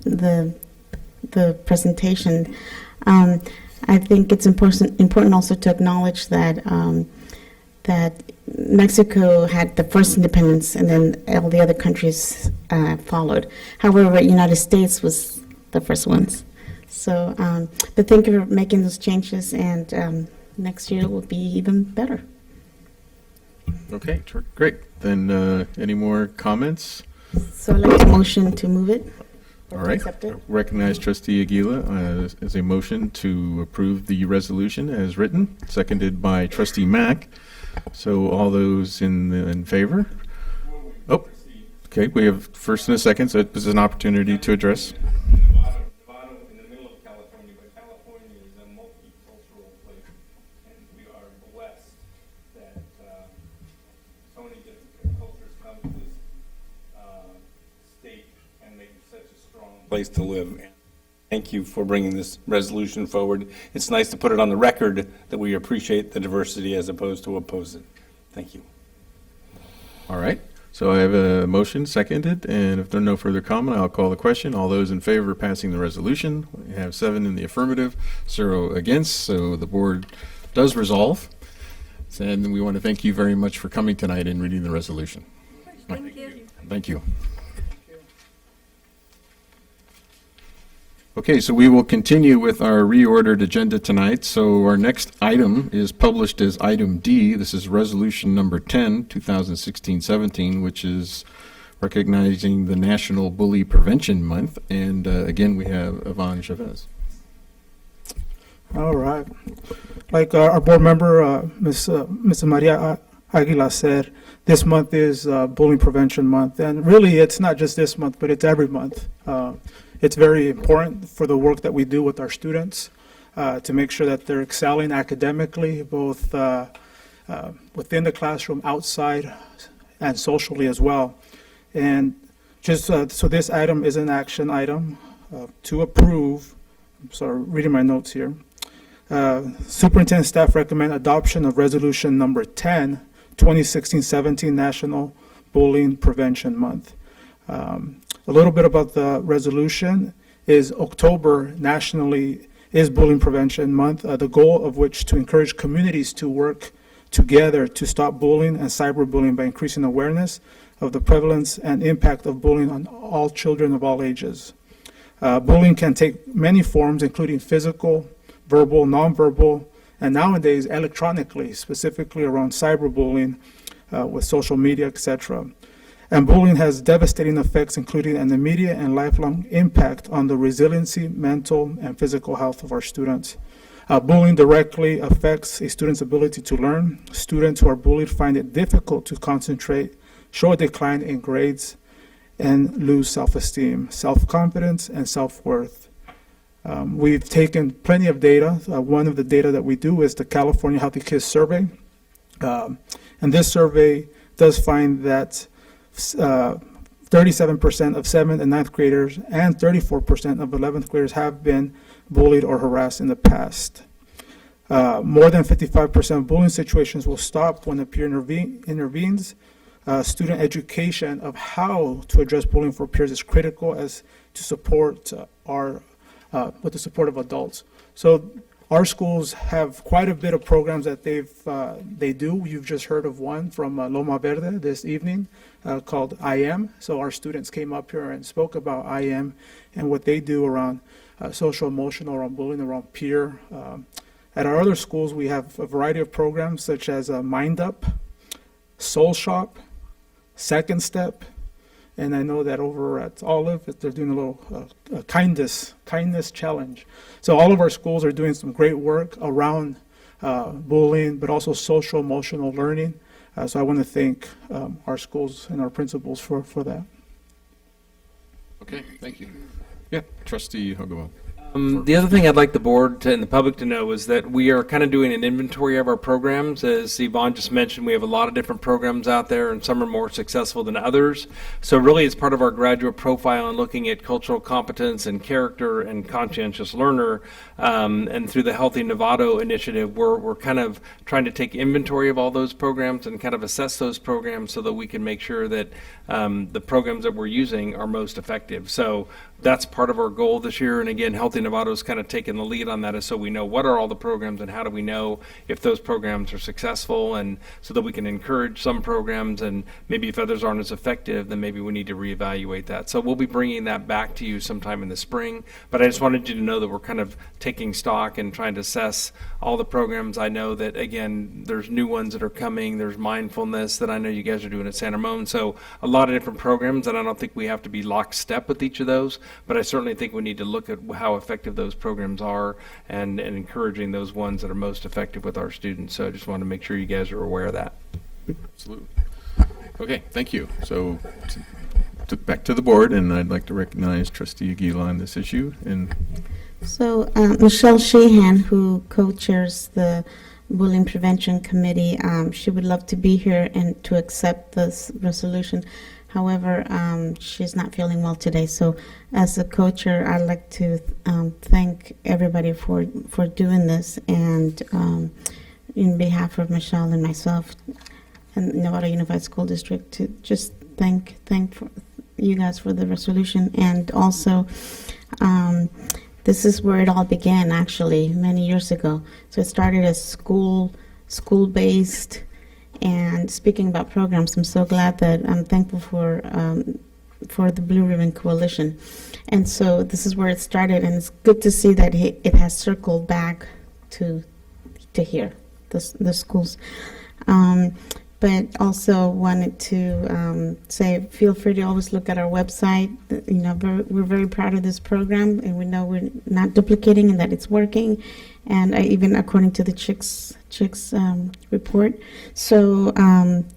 the presentation, I think it's important also to acknowledge that that Mexico had the first independence, and then all the other countries followed. However, United States was the first ones. So, but thank you for making those changes, and next year will be even better. Okay, great. Then any more comments? So I'd like a motion to move it. All right. Recognize Trustee Aguila as a motion to approve the resolution as written, seconded by Trustee Mack. So all those in favor? Oh, okay. We have first and a second, so this is an opportunity to address. Place to live. Thank you for bringing this resolution forward. It's nice to put it on the record that we appreciate the diversity as opposed to oppose it. Thank you. All right, so I have a motion seconded, and if there are no further comment, I'll call the question. All those in favor of passing the resolution, we have 7 in the affirmative, 0 against, so the board does resolve. And we want to thank you very much for coming tonight and reading the resolution. Thank you. Thank you. Okay, so we will continue with our reordered agenda tonight. So our next item is published as item D. This is resolution number 10, 2016-17, which is recognizing the National Bully Prevention Month. And again, we have Yvonne Chavez. All right. Like our board member, Ms. Maria Aguila said, this month is Bullying Prevention Month. And really, it's not just this month, but it's every month. It's very important for the work that we do with our students to make sure that they're excelling academically, both within the classroom, outside, and socially as well. And just so this item is an action item to approve. I'm sorry, reading my notes here. Superintendent staff recommend adoption of resolution number 10, 2016-17 National Bullying Prevention Month. A little bit about the resolution is October nationally is Bullying Prevention Month, the goal of which to encourage communities to work together to stop bullying and cyberbullying by increasing awareness of the prevalence and impact of bullying on all children of all ages. Bullying can take many forms, including physical, verbal, nonverbal, and nowadays electronically, specifically around cyberbullying with social media, etc. And bullying has devastating effects, including an immediate and lifelong impact on the resiliency, mental, and physical health of our students. Bullying directly affects a student's ability to learn. Students who are bullied find it difficult to concentrate, show a decline in grades, and lose self-esteem, self-confidence, and self-worth. We've taken plenty of data. One of the data that we do is the California Healthy Kids Survey. And this survey does find that 37% of 7th and 9th graders and 34% of 11th graders have been bullied or harassed in the past. More than 55% of bullying situations will stop when a peer intervenes. Student education of how to address bullying for peers is critical as to support with the support of adults. So our schools have quite a bit of programs that they do. You've just heard of one from Loma Verde this evening called I Am. So our students came up here and spoke about I Am and what they do around social, emotional, around bullying, around peer. At our other schools, we have a variety of programs such as Mind Up, Soul Shop, Second Step, and I know that over at Olive, they're doing a little kindness challenge. So all of our schools are doing some great work around bullying, but also social, emotional learning. So I want to thank our schools and our principals for that. Okay, thank you. Yeah, Trustee Hogawa. The other thing I'd like the board and the public to know is that we are kind of doing an inventory of our programs. As Yvonne just mentioned, we have a lot of different programs out there, and some are more successful than others. So really, it's part of our graduate profile and looking at cultural competence and character and conscientious learner. And through the Healthy Novato initiative, we're kind of trying to take inventory of all those programs and kind of assess those programs so that we can make sure that the programs that we're using are most effective. So that's part of our goal this year. And again, Healthy Novato's kind of taken the lead on that, is so we know what are all the programs and how do we know if those programs are successful, and so that we can encourage some programs, and maybe if others aren't as effective, then maybe we need to reevaluate that. So we'll be bringing that back to you sometime in the spring. But I just wanted you to know that we're kind of taking stock and trying to assess all the programs. I know that, again, there's new ones that are coming. There's mindfulness that I know you guys are doing at Santa Ramon. So a lot of different programs, and I don't think we have to be lockstep with each of those. But I certainly think we need to look at how effective those programs are and encouraging those ones that are most effective with our students. So I just want to make sure you guys are aware of that. Absolutely. Okay, thank you. So back to the board, and I'd like to recognize Trustee Aguila on this issue. And So Michelle Sheehan, who co-chairs the Bullying Prevention Committee, she would love to be here and to accept this resolution. However, she's not feeling well today. So as a co-chair, I'd like to thank everybody for doing this. And in behalf of Michelle and myself and Novato Unified School District, to just thank you guys for the resolution. And also, this is where it all began, actually, many years ago. So it started as school-based. And speaking about programs, I'm so glad that I'm thankful for the Blue Ribbon Coalition. And so this is where it started, and it's good to see that it has circled back to here, the schools. But also wanted to say, feel free to always look at our website. We're very proud of this program, and we know we're not duplicating and that it's working, and even according to the Chicks report. So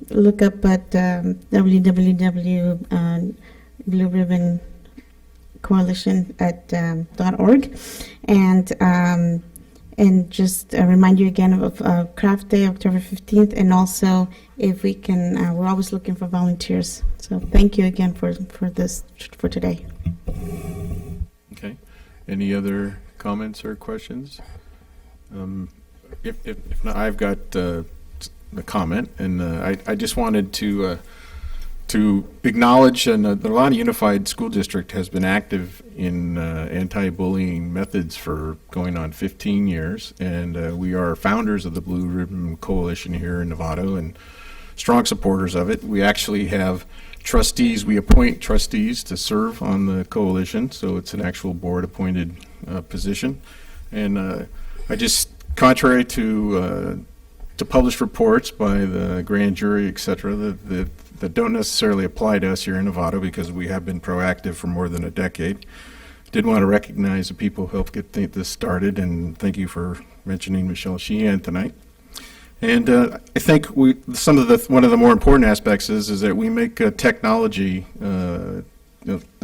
look up at www.blueribboncoalition.org, and just remind you again of Craft Day, October 15th, and also if we can, we're always looking for volunteers. So thank you again for today. Okay. Any other comments or questions? If not, I've got a comment, and I just wanted to acknowledge, and the Novato Unified School District has been active in anti-bullying methods for going on 15 years, and we are founders of the Blue Ribbon Coalition here in Novato and strong supporters of it. We actually have trustees. We appoint trustees to serve on the coalition, so it's an actual board-appointed position. And I just, contrary to published reports by the grand jury, et cetera, that don't necessarily apply to us here in Novato, because we have been proactive for more than a decade. Did want to recognize the people who helped get this started, and thank you for mentioning Michelle Sheehan tonight. And I think one of the more important aspects is that we make technology, the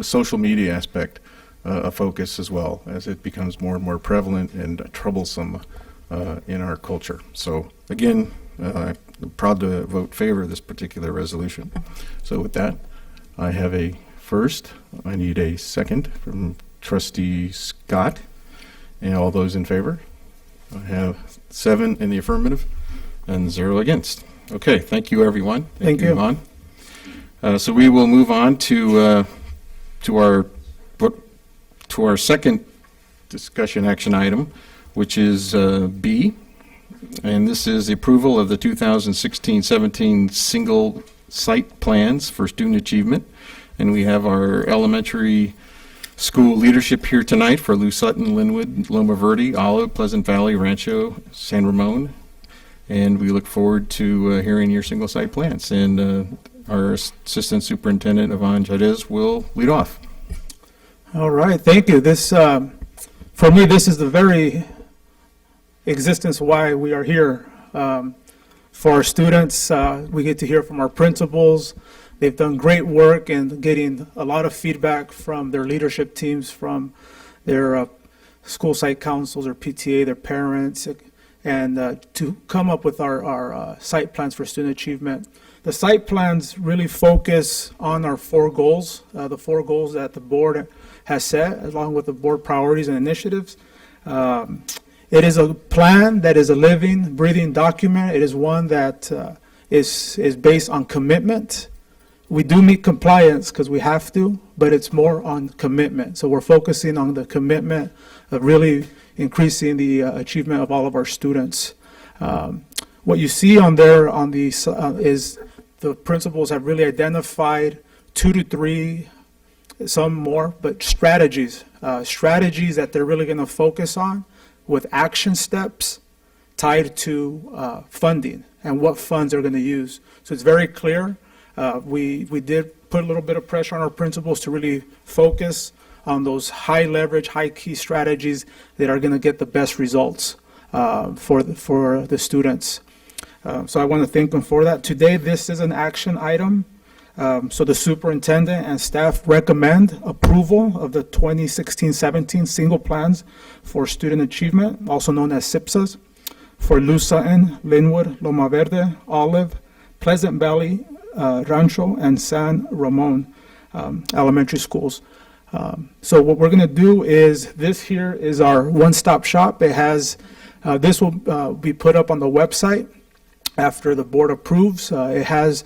social media aspect, a focus as well, as it becomes more and more prevalent and troublesome in our culture. So again, I'm proud to vote favor of this particular resolution. So with that, I have a first. I need a second from Trustee Scott. And all those in favor? I have 7 in the affirmative and 0 against. Okay, thank you, everyone. Thank you. Yvonne. So we will move on to our second discussion action item, which is B, and this is the approval of the 2016-17 single site plans for student achievement. And we have our elementary school leadership here tonight for Lou Sutton, Linwood, Loma Verde, Olive, Pleasant Valley, Rancho, San Ramon. And we look forward to hearing your single site plans. And our Assistant Superintendent, Yvonne Jadez, will lead off. All right, thank you. This, for me, this is the very existence why we are here. For our students, we get to hear from our principals. They've done great work in getting a lot of feedback from their leadership teams, from their school site councils, their PTA, their parents, and to come up with our site plans for student achievement. The site plans really focus on our 4 goals, the 4 goals that the board has set, along with the board priorities and initiatives. It is a plan that is a living, breathing document. It is one that is based on commitment. We do meet compliance because we have to, but it's more on commitment. So we're focusing on the commitment of really increasing the achievement of all of our students. What you see on there is the principals have really identified 2 to 3, some more, but strategies that they're really going to focus on, with action steps tied to funding and what funds they're going to use. So it's very clear. We did put a little bit of pressure on our principals to really focus on those high leverage, high key strategies that are going to get the best results for the students. So I want to thank them for that. Today, this is an action item. So the superintendent and staff recommend approval of the 2016-17 single plans for student achievement, also known as SIPSAs, for Lou Sutton, Linwood, Loma Verde, Olive, Pleasant Valley, Rancho and San Ramon elementary schools. So what we're going to do is, this here is our one-stop shop. It has, this will be put up on the website after the board approves. It has,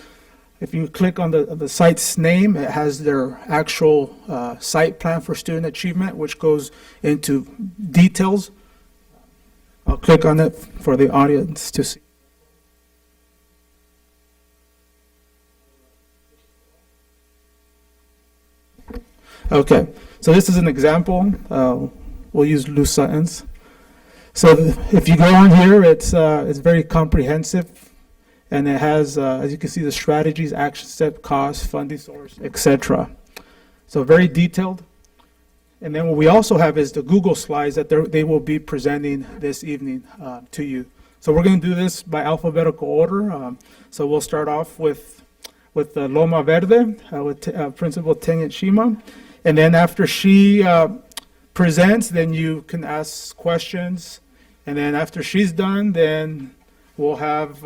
if you click on the site's name, it has their actual site plan for student achievement, which goes into details. I'll click on it for the audience to see. Okay, so this is an example. We'll use loose sentence. So if you go on here, it's very comprehensive, and it has, as you can see, the strategies, action step, cost, funding source, etc. So very detailed. And then what we also have is the Google slides that they will be presenting this evening to you. So we're going to do this by alphabetical order. So we'll start off with Loma Verde, with Principal Tenya Shima. And then after she presents, then you can ask questions. And then after she's done, then we'll have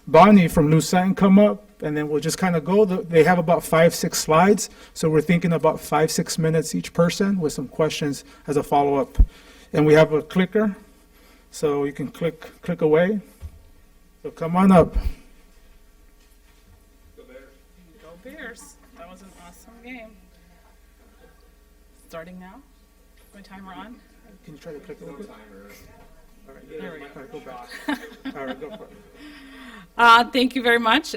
Bonnie from Lucent come up, and then we'll just kind of go. They have about 5-6 slides, so we're thinking about 5-6 minutes each person with some questions as a follow-up. And we have a clicker, so you can click away. So come on up. Go Bears. That was an awesome game. Starting now? My timer on? Can you try to click a little bit? All right, There we go. All right, go back. All right, go for it. Thank you very much.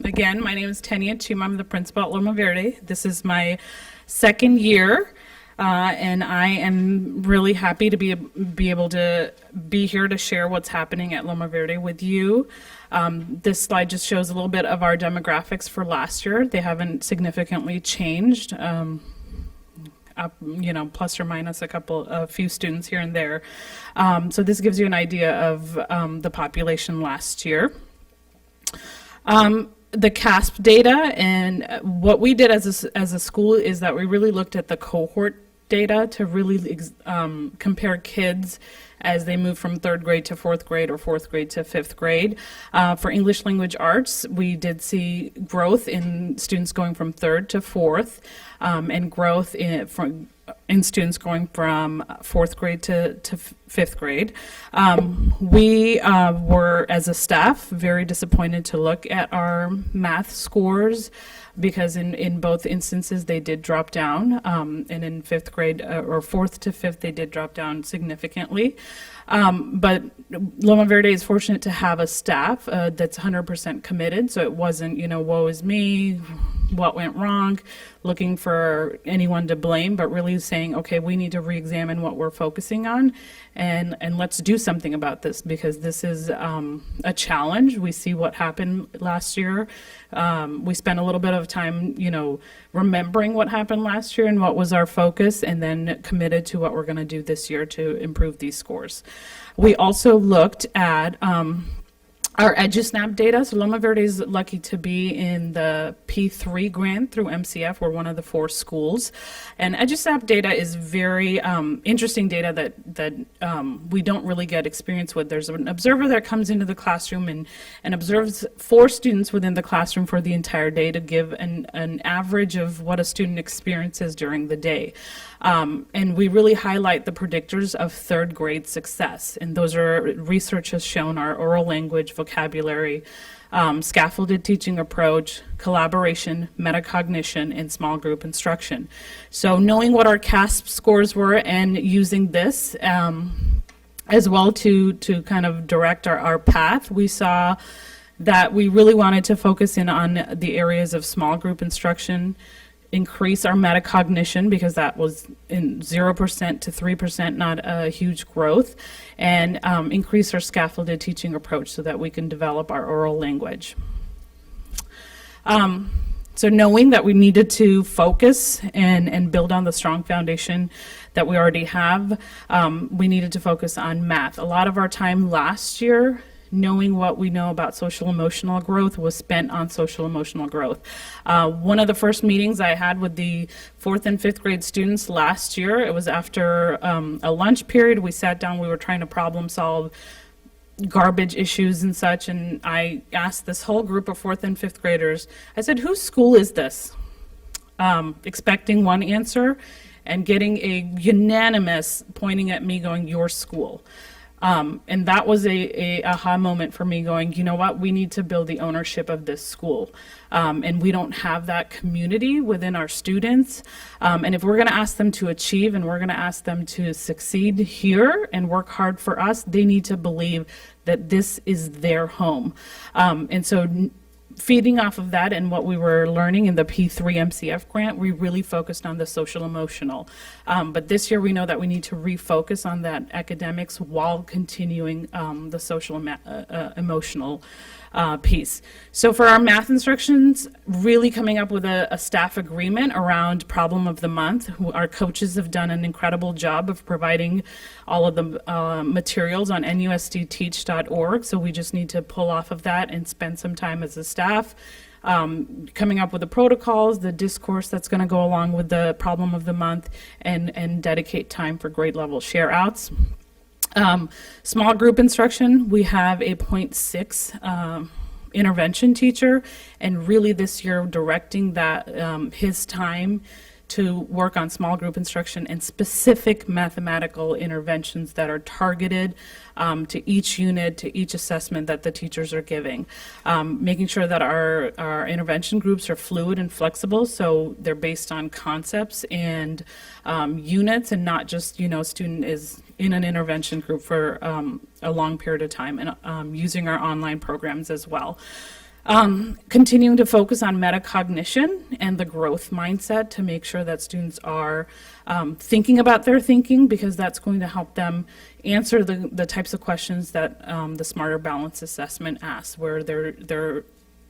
Again, my name is Tenya Chima. I'm the principal at Loma Verde. This is my second year, and I am really happy to be able to be here to share what's happening at Loma Verde with you. This slide just shows a little bit of our demographics for last year. They haven't significantly changed. Up, plus or minus a few students here and there. So this gives you an idea of the population last year. The CASP data, and what we did as a school is that we really looked at the cohort data to really compare kids as they move from 3rd grade to 4th grade or 4th grade to 5th grade. For English language arts, we did see growth in students going from 3rd to 4th, and growth in students going from 4th grade to 5th grade. We were, as a staff, very disappointed to look at our math scores, because in both instances they did drop down, and in 5th grade or 4th to 5th they did drop down significantly. But Loma Verde is fortunate to have a staff that's 100% committed, so it wasn't, woe is me, what went wrong, looking for anyone to blame, but really saying, okay, we need to re-examine what we're focusing on, and let's do something about this, because this is a challenge. We see what happened last year. We spent a little bit of time, remembering what happened last year and what was our focus, and then committed to what we're going to do this year to improve these scores. We also looked at our EduSnap data. So Loma Verde is lucky to be in the P3 grant through MCF. We're one of the 4 schools. And EduSnap data is very interesting data that we don't really get experience with. There's an observer that comes into the classroom and observes 4 students within the classroom for the entire day to give an average of what a student experiences during the day. And we really highlight the predictors of 3rd grade success. And those are, research has shown, our oral language, vocabulary, scaffolded teaching approach, collaboration, metacognition, and small group instruction. So knowing what our CASP scores were and using this as well to kind of direct our path, we saw that we really wanted to focus in on the areas of small group instruction, increase our metacognition, because that was in 0% to 3%, not a huge growth, and increase our scaffolded teaching approach so that we can develop our oral language. So knowing that we needed to focus and build on the strong foundation that we already have, we needed to focus on math. A lot of our time last year, knowing what we know about social emotional growth, was spent on social emotional growth. One of the first meetings I had with the 4th and 5th grade students last year, it was after a lunch period. We sat down, we were trying to problem solve garbage issues and such, and I asked this whole group of 4th and 5th graders, I said, whose school is this? Expecting one answer and getting a unanimous pointing at me going, your school. And that was a aha moment for me going, you know what, we need to build the ownership of this school. And we don't have that community within our students. And if we're going to ask them to achieve and we're going to ask them to succeed here and work hard for us, they need to believe that this is their home. And so feeding off of that and what we were learning in the P3 MCF grant, we really focused on the social emotional. But this year we know that we need to refocus on that academics while continuing the social emotional piece. So for our math instructions, really coming up with a staff agreement around problem of the month. Our coaches have done an incredible job of providing all of the materials on NUSDteach.org. So we just need to pull off of that and spend some time as a staff coming up with the protocols, the discourse that's going to go along with the problem of the month, and dedicate time for grade level share outs. Small group instruction, we have a 0.6 intervention teacher, and really this year directing that his time to work on small group instruction and specific mathematical interventions that are targeted to each unit, to each assessment that the teachers are giving. Making sure that our intervention groups are fluid and flexible, so they're based on concepts and units, and not just, student is in an intervention group for a long period of time, and using our online programs as well. Continuing to focus on metacognition and the growth mindset to make sure that students are thinking about their thinking, because that's going to help them answer the types of questions that the Smarter Balance Assessment asks, where they're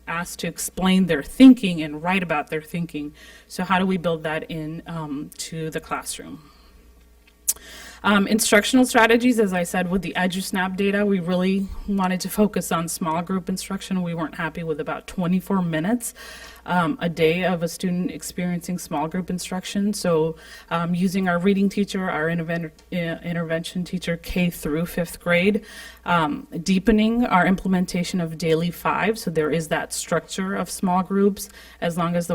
asked to explain their thinking and write about their thinking. So how do we build that in to the classroom? Instructional strategies, as I said, with the EduSnap data, we really wanted to focus on small group instruction. We weren't happy with about 24 minutes a day of a student experiencing small group instruction. So using our reading teacher, our intervention teacher, K through 5th grade, deepening our implementation of daily 5. So there is that structure of small groups, as long as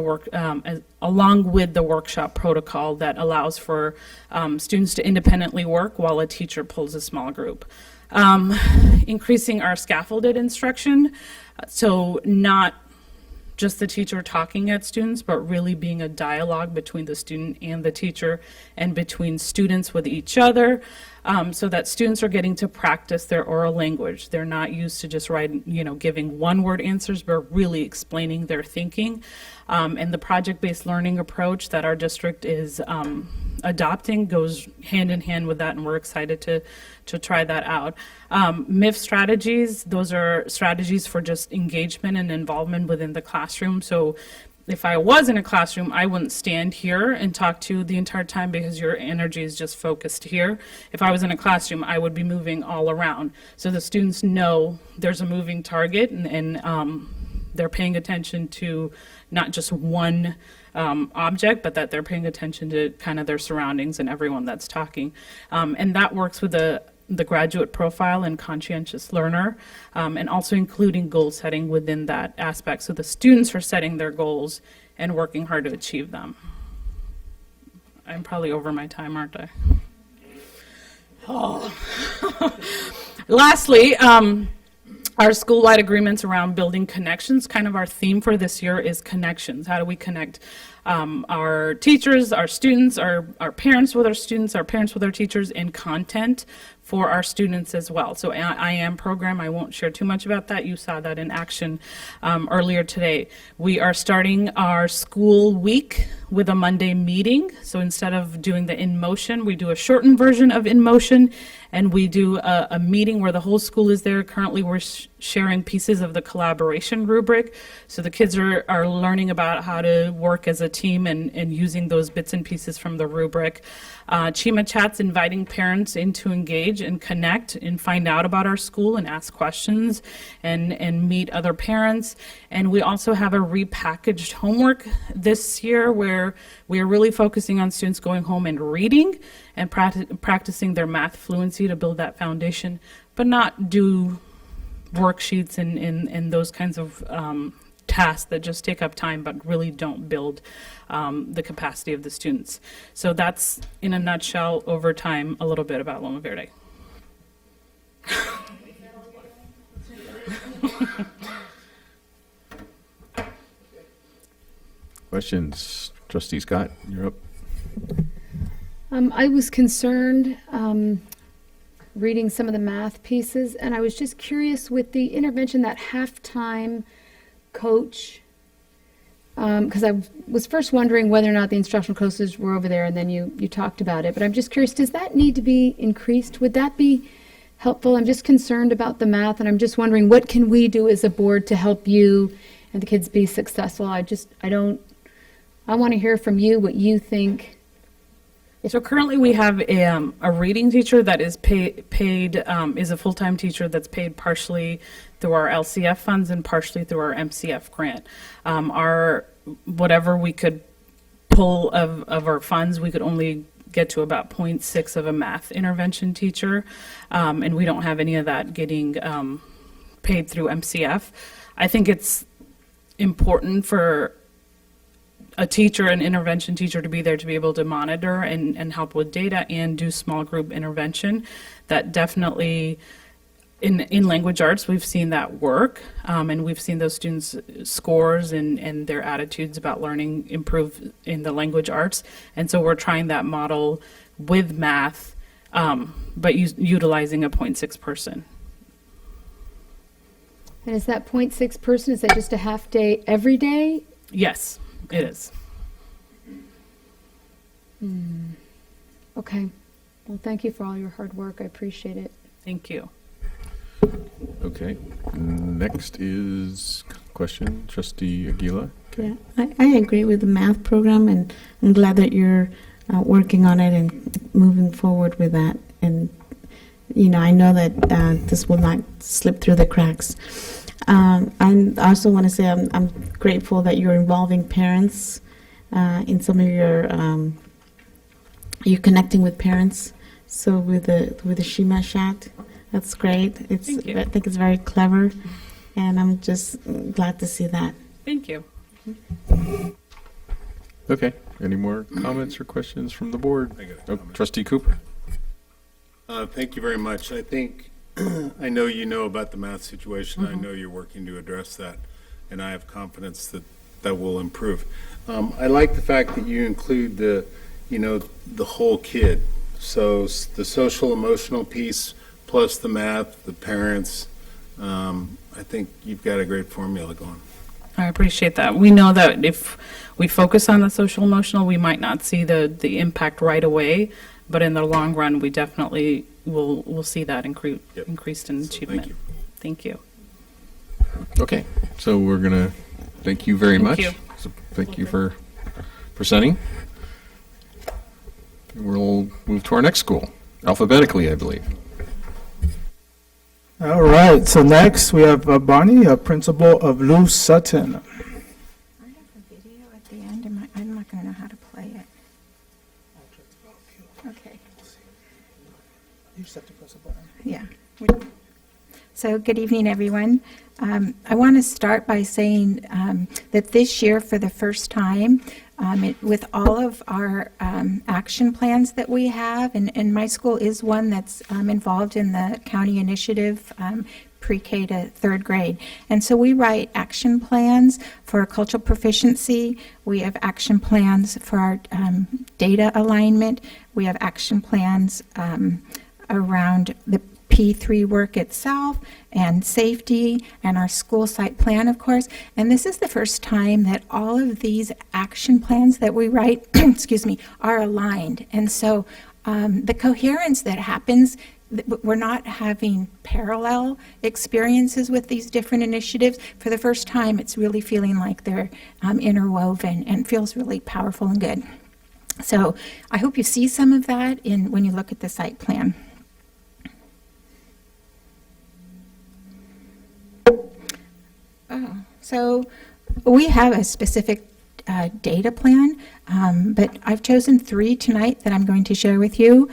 along with the workshop protocol that allows for students to independently work while a teacher pulls a small group. Increasing our scaffolded instruction, so not just the teacher talking at students, but really being a dialogue between the student and the teacher, and between students with each other, so that students are getting to practice their oral language. They're not used to just giving one-word answers, but really explaining their thinking. And the project-based learning approach that our district is adopting goes hand in hand with that, and we're excited to try that out. MIF strategies, those are strategies for just engagement and involvement within the classroom. So if I was in a classroom, I wouldn't stand here and talk to you the entire time, because your energy is just focused here. If I was in a classroom, I would be moving all around. So the students know there's a moving target, and they're paying attention to not just one object, but that they're paying attention to kind of their surroundings and everyone that's talking. And that works with the graduate profile and conscientious learner, and also including goal setting within that aspect. So the students are setting their goals and working hard to achieve them. I'm probably over my time, aren't I? Oh. Lastly, our school-wide agreements around building connections. Kind of our theme for this year is connections. How do we connect our teachers, our students, our parents with our students, our parents with our teachers, and content for our students as well. So I Am program, I won't share too much about that. You saw that in action earlier today. We are starting our school week with a Monday meeting. So instead of doing the In Motion, we do a shortened version of In Motion, and we do a meeting where the whole school is there. Currently, we're sharing pieces of the collaboration rubric. So the kids are learning about how to work as a team and using those bits and pieces from the rubric. Chima Chat's inviting parents in to engage and connect and find out about our school and ask questions and meet other parents. And we also have a repackaged homework this year where we are really focusing on students going home and reading and practicing their math fluency to build that foundation, but not do worksheets and those kinds of tasks that just take up time but really don't build the capacity of the students. So that's, in a nutshell, over time, a little bit about Loma Verde. Questions? Trustee Scott, you're up. I was concerned reading some of the math pieces, and I was just curious with the intervention, that halftime coach, because I was first wondering whether or not the instructional coaches were over there, and then you talked about it. But I'm just curious, does that need to be increased? Would that be helpful? I'm just concerned about the math, and I'm just wondering, what can we do as a board to help you and the kids be successful? I want to hear from you what you think. So currently we have a reading teacher that is paid is a full-time teacher that's paid partially through our LCF funds and partially through our MCF grant. Whatever we could pull of our funds, we could only get to about 0.6 of a math intervention teacher, and we don't have any of that getting paid through MCF. I think it's important for a teacher, an intervention teacher, to be there to be able to monitor and help with data and do small group intervention. That definitely, in language arts, we've seen that work, and we've seen those students' scores and their attitudes about learning improve in the language arts. And so we're trying that model with math, but utilizing a 0.6 person. And is that 0.6 person, is that just a half day every day? Yes, it is. Okay. Well, thank you for all your hard work. I appreciate it. Thank you. Okay. Next is question, Trustee Aguila. Yeah, I agree with the math program, and I'm glad that you're working on it and moving forward with that. And, I know that this will not slip through the cracks. I also want to say I'm grateful that you're involving parents in some of you're connecting with parents. So with the Shima Chat, that's great. I think it's very clever, and I'm just glad to see that. Thank you. Okay. Any more comments or questions from the board? Trustee Cooper. Thank you very much. I think I know you know about the math situation. I know you're working to address that, and I have confidence that will improve. I like the fact that you include the whole kid. So the social emotional piece plus the math, the parents. I think you've got a great formula going. I appreciate that. We know that if we focus on the social emotional, we might not see the impact right away, but in the long run, we definitely will see that increased in achievement. Thank you. Okay. So we're going to thank you very much. You. So thank you for presenting. We'll move to our next school, alphabetically, I believe. All right, so next we have Bonnie, a principal of Lou Sutton. I have a video at the end. I'm not going to know how to play it. Okay. You just have to press a button. Yeah. So good evening, everyone. I want to start by saying that this year, for the first time, with all of our action plans that we have, and my school is one that's involved in the county initiative pre-K to third grade. And so we write action plans for cultural proficiency. We have action plans for our data alignment. We have action plans around the P3 work itself and safety and our school site plan, of course. And this is the first time that all of these action plans that we write, excuse me, are aligned. And so the coherence that happens, we're not having parallel experiences with these different initiatives. For the first time, it's really feeling like they're interwoven and feels really powerful and good. So I hope you see some of that when you look at the site plan. So we have a specific data plan, but I've chosen 3 tonight that I'm going to share with you.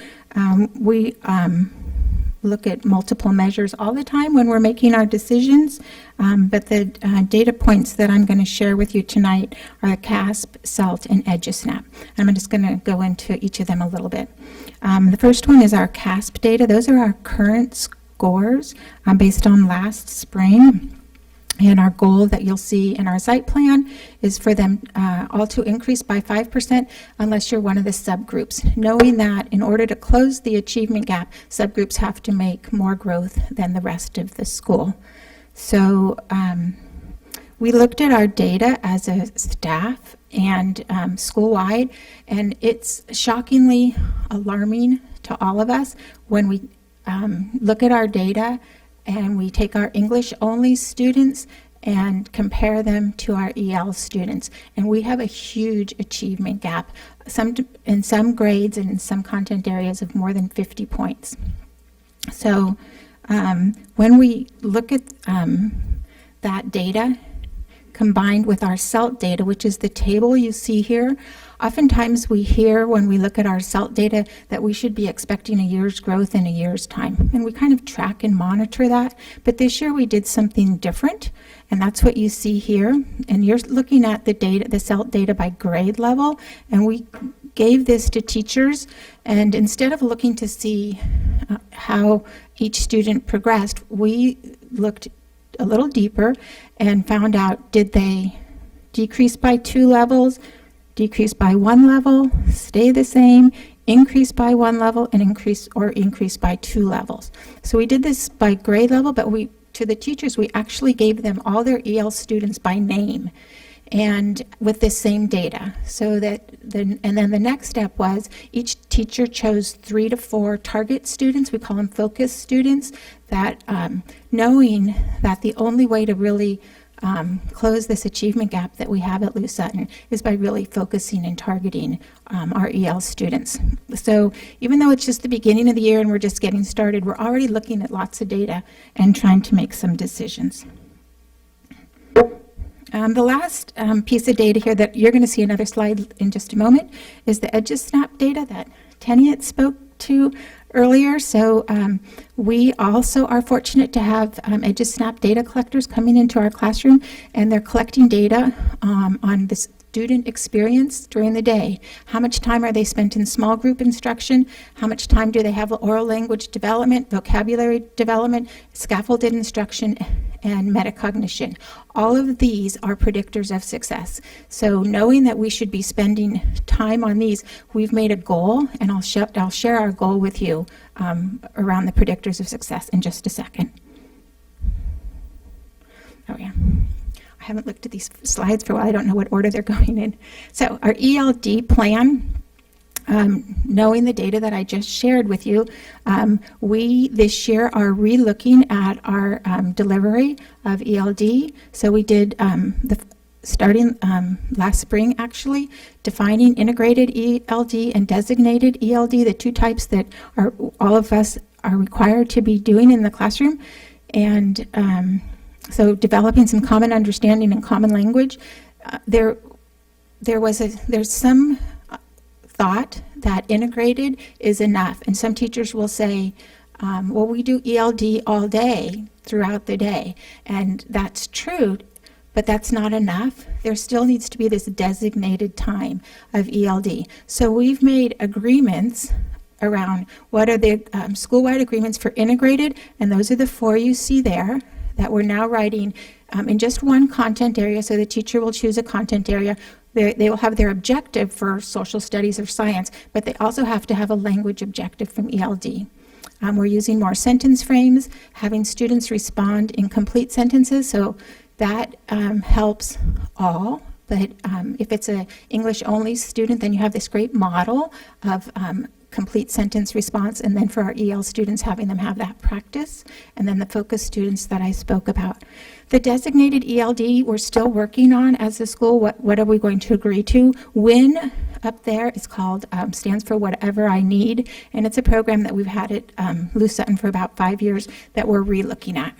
look at multiple measures all the time when we're making our decisions, but the data points that I'm going to share with you tonight are CASP, SELT, and EduSnap. I'm just going to go into each of them a little bit. The first one is our CASP data. Those are our current scores based on last spring. And our goal that you'll see in our site plan is for them all to increase by 5% unless you're one of the subgroups, knowing that in order to close the achievement gap, subgroups have to make more growth than the rest of the school. So we looked at our data as a staff and school-wide, and it's shockingly alarming to all of us when we look at our data and we take our English-only students and compare them to our EL students. And we have a huge achievement gap, in some grades and in some content areas of more than 50 points. So when we look at that data combined with our SELT data, which is the table you see here, oftentimes we hear when we look at our SELT data that we should be expecting a year's growth in a year's time. And we kind of track and monitor that. But this year we did something different, and that's what you see here. And you're looking at the data, the SELT data by grade level, and we gave this to teachers. And instead of looking to see how each student progressed, we looked a little deeper and found out, did they decrease by 2 levels, decrease by 1 level, stay the same, increase by 1 level, and increase by 2 levels. So we did this by grade level, but to the teachers, we actually gave them all their EL students by name and with this same data. So that and then the next step was each teacher chose 3 to 4 target students, we call them focus students, that knowing that the only way to really close this achievement gap that we have at Lou Sutton is by really focusing and targeting our EL students. So even though it's just the beginning of the year and we're just getting started, we're already looking at lots of data and trying to make some decisions. The last piece of data here that you're going to see another slide in just a moment is the EduSnap data that Tanya spoke to earlier. So we also are fortunate to have EduSnap data collectors coming into our classroom, and they're collecting data on the student experience during the day. How much time are they spent in small group instruction? How much time do they have oral language development, vocabulary development, scaffolded instruction, and metacognition? All of these are predictors of success. So knowing that we should be spending time on these, we've made a goal, and I'll share our goal with you around the predictors of success in just a second. Oh yeah. I haven't looked at these slides for a while. I don't know what order they're going in. So our ELD plan, knowing the data that I just shared with you, we this year are re-looking at our delivery of ELD. So we did starting last spring, actually, defining integrated ELD and designated ELD, the 2 types that all of us are required to be doing in the classroom. And so developing some common understanding and common language. There's some thought that integrated is enough. And some teachers will say, well, we do ELD all day throughout the day. And that's true, but that's not enough. There still needs to be this designated time of ELD. So we've made agreements around what are the school-wide agreements for integrated, and those are the 4 you see there, that we're now writing in just one content area. So the teacher will choose a content area. They will have their objective for social studies or science, but they also have to have a language objective from ELD. We're using more sentence frames, having students respond in complete sentences, so that helps all. But if it's an English-only student, then you have this great model of complete sentence response, and then for our EL students, having them have that practice, and then the focus students that I spoke about. The designated ELD, we're still working on as a school. What are we going to agree to? WIN up there is called, stands for Whatever I Need, and it's a program that we've had at Lou Sutton for about 5 years that we're re-looking at.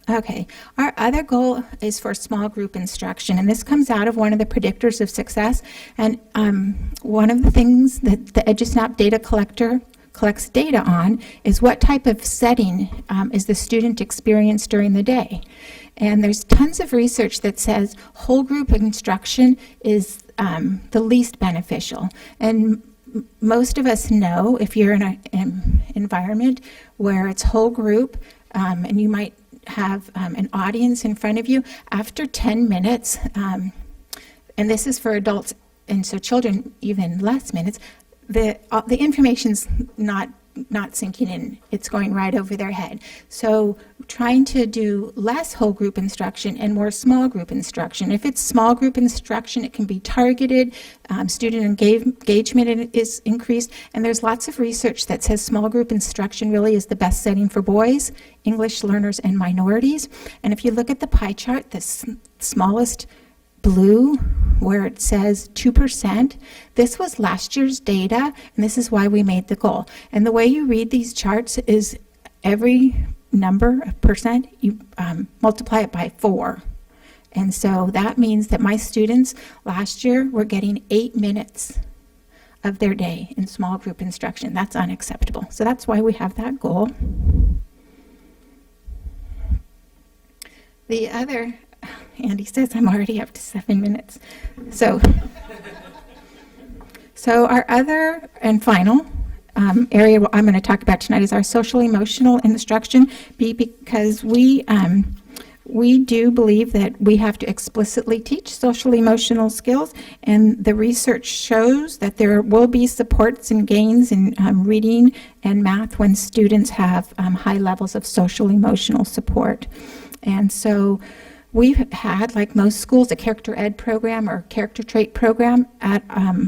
Okay. Our other goal is for small group instruction, and this comes out of one of the predictors of success. And one of the things that the EduSnap data collector collects data on is what type of setting is the student experience during the day. And there's tons of research that says whole group instruction is the least beneficial. And most of us know if you're in an environment where it's whole group and you might have an audience in front of you, after 10 minutes, and this is for adults, and so children even less minutes, the information's not sinking in. It's going right over their head. So trying to do less whole group instruction and more small group instruction. If it's small group instruction, it can be targeted, student engagement is increased, and there's lots of research that says small group instruction really is the best setting for boys, English learners, and minorities. And if you look at the pie chart, the smallest blue, where it says 2%, this was last year's data, and this is why we made the goal. And the way you read these charts is every number of percent, you multiply it by 4. And so that means that my students last year were getting 8 minutes of their day in small group instruction. That's unacceptable. So that's why we have that goal. The other, Andy says I'm already up to 7 minutes. So our other and final area I'm going to talk about tonight is our social emotional instruction, because we do believe that we have to explicitly teach social emotional skills, and the research shows that there will be supports and gains in reading and math when students have high levels of social emotional support. And so we've had, like most schools, a character ed program or character trait program at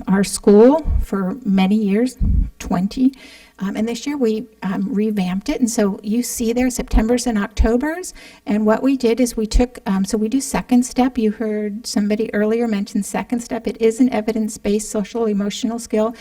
our school for many years, 20. And this year we revamped it. And so you see there Septembers and Octobers. And what we did is we took, so we do Second Step. You heard somebody earlier mention Second Step. It is an evidence-based social emotional skill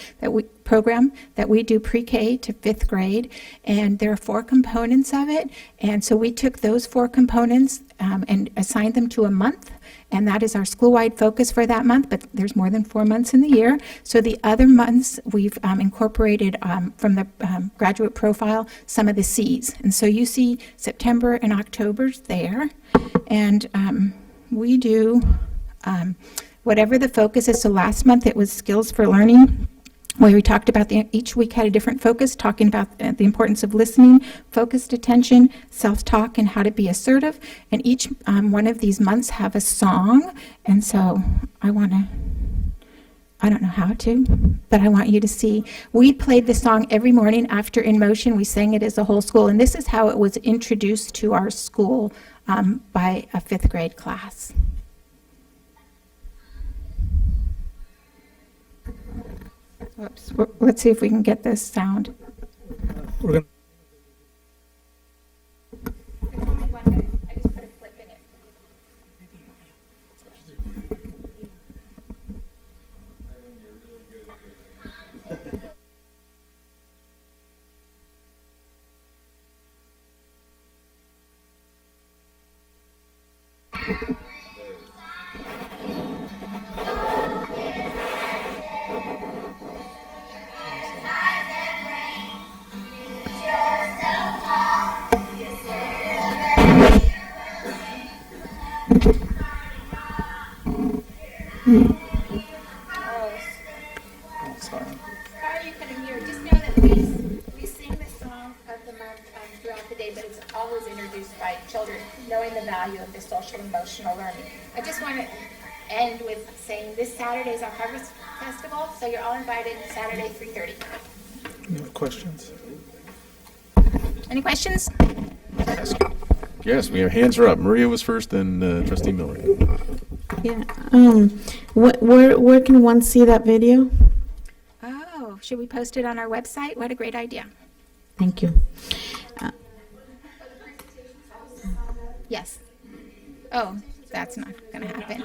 program that we do pre-K to 5th grade. And there are 4 components of it. And so we took those 4 components and assigned them to a month. And that is our school-wide focus for that month, but there's more than 4 months in the year. So the other months, we've incorporated from the graduate profile some of the C's. And so you see September and October's there. And we do whatever the focus is. So last month it was skills for learning, where we talked about each week had a different focus, talking about the importance of listening, focused attention, self-talk, and how to be assertive. And each one of these months have a song. And so I don't know how to, but I want you to see. We played the song every morning after In Motion. We sang it as a whole school. And this is how it was introduced to our school by a 5th grade class. Oops. Let's see if we can get this sound. We're gonna I just put a clip in it. Sorry you couldn't hear. Just know that we sing the song of the month throughout the day, but it's always introduced by children knowing the value of the social emotional learning. I just want to end with saying this Saturday is our Harvest Festival, so you're all invited Saturday 3:30. any questions? Any questions? Yes, we have hands are up. Maria was first, then Trustee Miller. Yeah. Where can one see that video? Oh, should we post it on our website? What a great idea. Thank you. Yes. Oh, that's not going to happen.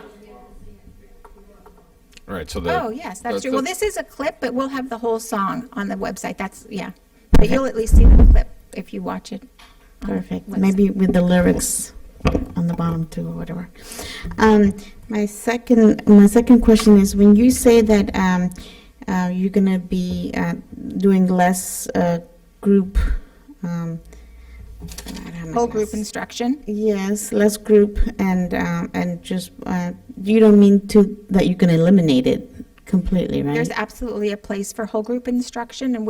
All right, so Oh, yes, that's true. Well, this is a clip, but we'll have the whole song on the website. That's, yeah. But you'll at least see the clip if you watch it. Perfect. Maybe with the lyrics on the bottom too, or whatever. My second question is, when you say that you're going to be doing less group, Whole group instruction. yes, less group, and just you don't mean that you can eliminate it completely, right? There's absolutely a place for whole group instruction, and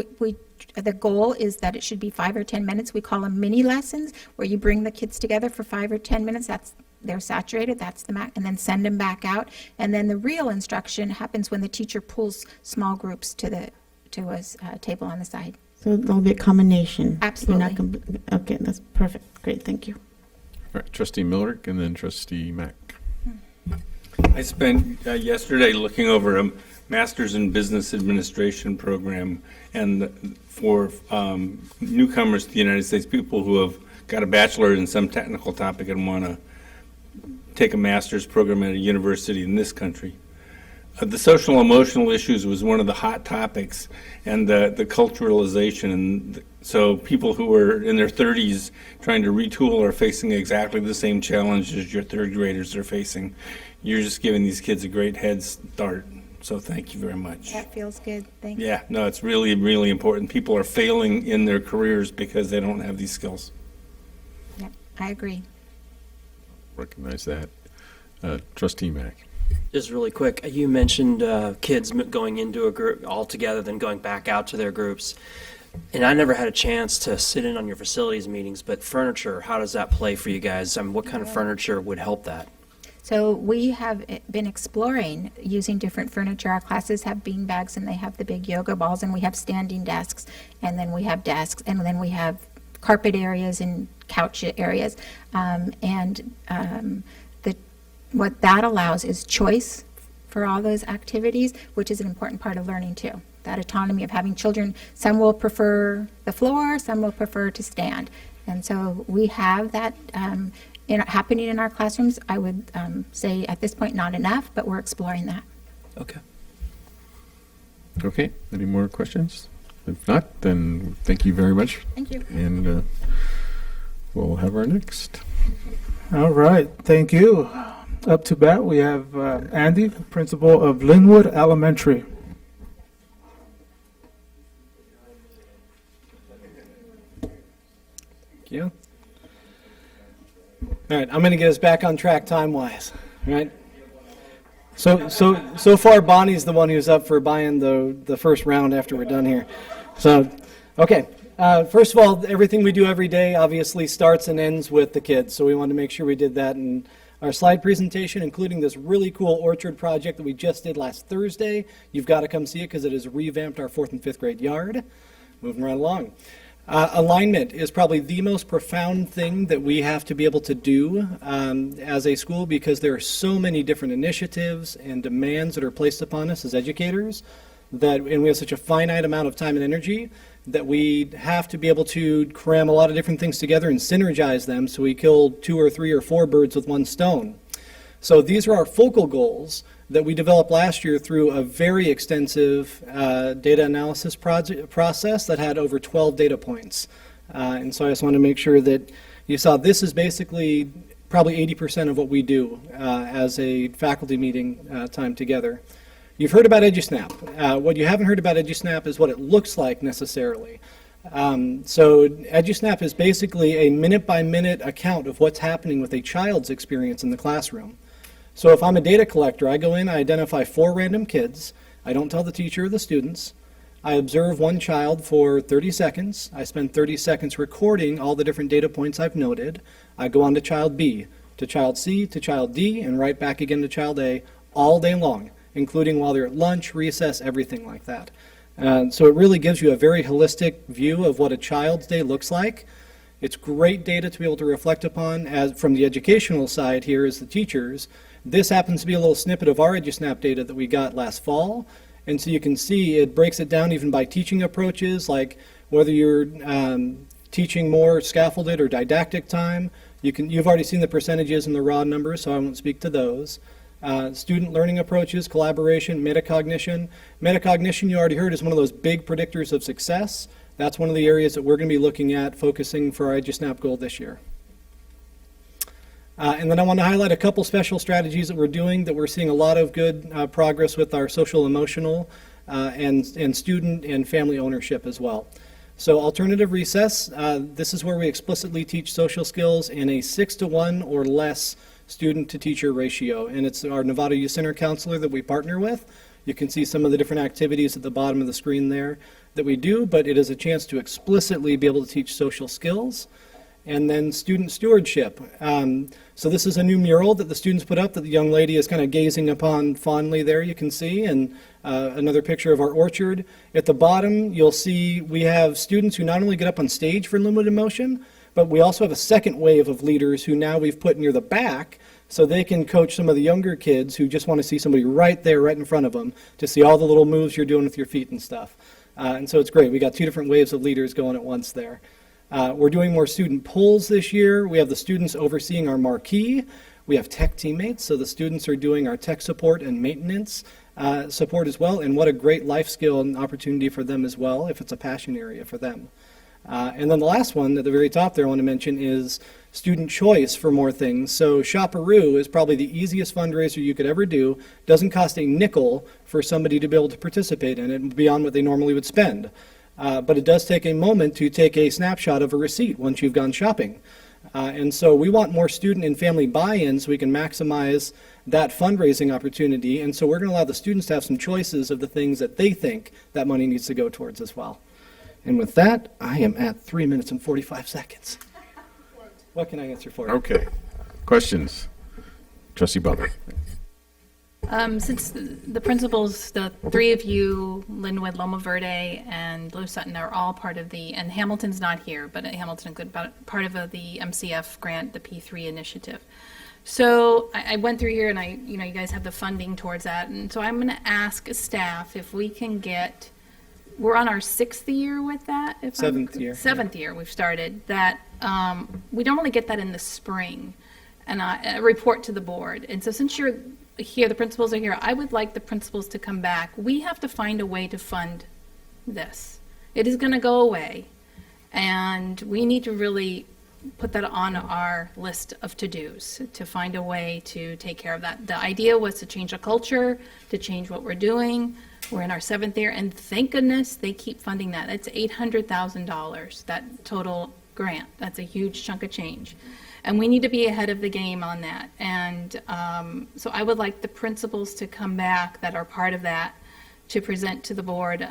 the goal is that it should be 5 or 10 minutes. We call them mini lessons, where you bring the kids together for 5 or 10 minutes. They're saturated, that's the max, and then send them back out. And then the real instruction happens when the teacher pulls small groups to a table on the side. So there'll be a combination. Absolutely. You're not okay, that's perfect. Great, thank you. All right, Trustee Miller and then Trustee Mack. I spent yesterday looking over a Master's in Business Administration program, and for newcomers to the United States, people who have got a bachelor's in some technical topic and want to take a master's program at a university in this country. The social emotional issues was one of the hot topics, and the culturalization, and so people who are in their 30s trying to retool are facing exactly the same challenges your third graders are facing. You're just giving these kids a great head start, so thank you very much. That feels good, thank you. Yeah, no, it's really, really important. People are failing in their careers because they don't have these skills. Yeah, I agree. Recognize that. Trustee Mack. Just really quick, you mentioned kids going into a group all together, then going back out to their groups. And I never had a chance to sit in on your facilities meetings, but furniture, how does that play for you guys? I mean, what kind of furniture would help that? So we have been exploring using different furniture. Our classes have bean bags, and they have the big yoga balls, and we have standing desks, and then we have desks, and then we have carpet areas and couch areas. What that allows is choice for all those activities, which is an important part of learning too. That autonomy of having children, some will prefer the floor, some will prefer to stand. And so we have that happening in our classrooms. I would say at this point not enough, but we're exploring that. Okay. Okay, any more questions? If not, then thank you very much. Thank you. And we'll have our next. All right, thank you. Up to bat, we have Andy, principal of Linwood Elementary. Thank you. All right, I'm going to get us back on track time-wise, right? So far, Bonnie's the one who's up for buying the first round after we're done here. So, okay. First of all, everything we do every day obviously starts and ends with the kids, so we wanted to make sure we did that in our slide presentation, including this really cool orchard project that we just did last Thursday. You've got to come see it because it has revamped our 4th and 5th grade yard. Moving right along. Alignment is probably the most profound thing that we have to be able to do as a school, because there are so many different initiatives and demands that are placed upon us as educators, and we have such a finite amount of time and energy that we have to be able to cram a lot of different things together and synergize them so we kill 2 or 3 or 4 birds with one stone. So these are our focal goals that we developed last year through a very extensive data analysis process that had over 12 data points. And so I just want to make sure that you saw this is basically probably 80% of what we do as a faculty meeting time together. You've heard about EduSnap. What you haven't heard about EduSnap is what it looks like necessarily. So EduSnap is basically a minute-by-minute account of what's happening with a child's experience in the classroom. So if I'm a data collector, I go in, I identify 4 random kids. I don't tell the teacher or the students. I observe one child for 30 seconds. I spend 30 seconds recording all the different data points I've noted. I go on to child B, to child C, to child D, and right back again to child A all day long, including while they're at lunch, recess, everything like that. So it really gives you a very holistic view of what a child's day looks like. It's great data to be able to reflect upon as from the educational side here as the teachers. This happens to be a little snippet of our EduSnap data that we got last fall. And so you can see it breaks it down even by teaching approaches, like whether you're teaching more scaffolded or didactic time. You've already seen the percentages and the raw numbers, so I won't speak to those. Student learning approaches, collaboration, metacognition. Metacognition, you already heard, is one of those big predictors of success. That's one of the areas that we're going to be looking at focusing for our EduSnap goal this year. And then I want to highlight a couple special strategies that we're doing that we're seeing a lot of good progress with our social emotional and student and family ownership as well. So alternative recess, this is where we explicitly teach social skills in a 6-to-1 or less student to teacher ratio. And it's our Novato Youth Center counselor that we partner with. You can see some of the different activities at the bottom of the screen there that we do, but it is a chance to explicitly be able to teach social skills. And then student stewardship. So this is a new mural that the students put up that the young lady is kind of gazing upon fondly there, you can see, and another picture of our orchard. At the bottom, you'll see we have students who not only get up on stage for limited motion, but we also have a second wave of leaders who now we've put near the back so they can coach some of the younger kids who just want to see somebody right there, right in front of them, to see all the little moves you're doing with your feet and stuff. And so it's great. We got two different waves of leaders going at once there. We're doing more student polls this year. We have the students overseeing our marquee. We have tech teammates, so the students are doing our tech support and maintenance support as well, and what a great life skill and opportunity for them as well, if it's a passion area for them. And then the last one at the very top there I want to mention is student choice for more things. So Shopperoo is probably the easiest fundraiser you could ever do. Doesn't cost a nickel for somebody to be able to participate in it beyond what they normally would spend. But it does take a moment to take a snapshot of a receipt once you've gone shopping. And so we want more student and family buy-in so we can maximize that fundraising opportunity. And so we're going to allow the students to have some choices of the things that they think that money needs to go towards as well. And with that, I am at 3 minutes and 45 seconds. What can I answer for you? Okay. Questions? Trustee Butler. Since the principals, the three of you, Linwood, Loma Verde, and Blue Sutton are all part of the, and Hamilton's not here, but Hamilton is good, part of the MCF grant, the P3 initiative. So I went through here and you guys have the funding towards that. And so I'm going to ask staff if we can get, we're on our 6th year with that? Seventh year. 7th year we've started that. We normally get that in the spring and a report to the board. And so since you're here, the principals are here, I would like the principals to come back. We have to find a way to fund this. It is going to go away, and we need to really put that on our list of to-dos to find a way to take care of that. The idea was to change the culture, to change what we're doing. We're in our 7th year, and thank goodness they keep funding that. It's $800,000, that total grant. That's a huge chunk of change. And we need to be ahead of the game on that. And so I would like the principals to come back that are part of that to present to the board,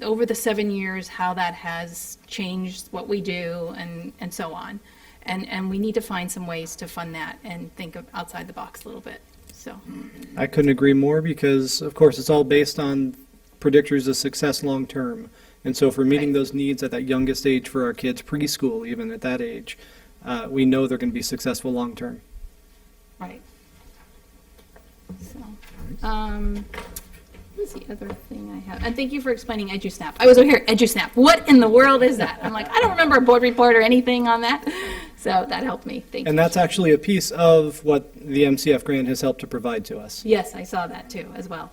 over the 7 years, how that has changed what we do and so on. And we need to find some ways to fund that and think of outside the box a little bit. So I couldn't agree more because, of course, it's all based on predictors of success long term. And so if we're meeting those needs at that youngest age for our kids, preschool, even at that age, we know they're going to be successful long term. Right. So, what's the other thing I have? And thank you for explaining EduSnap. I was over here, EduSnap. What in the world is that? I'm like, I don't remember a board report or anything on that. So that helped me. Thank you. And that's actually a piece of what the MCF grant has helped to provide to us. Yes, I saw that too, as well.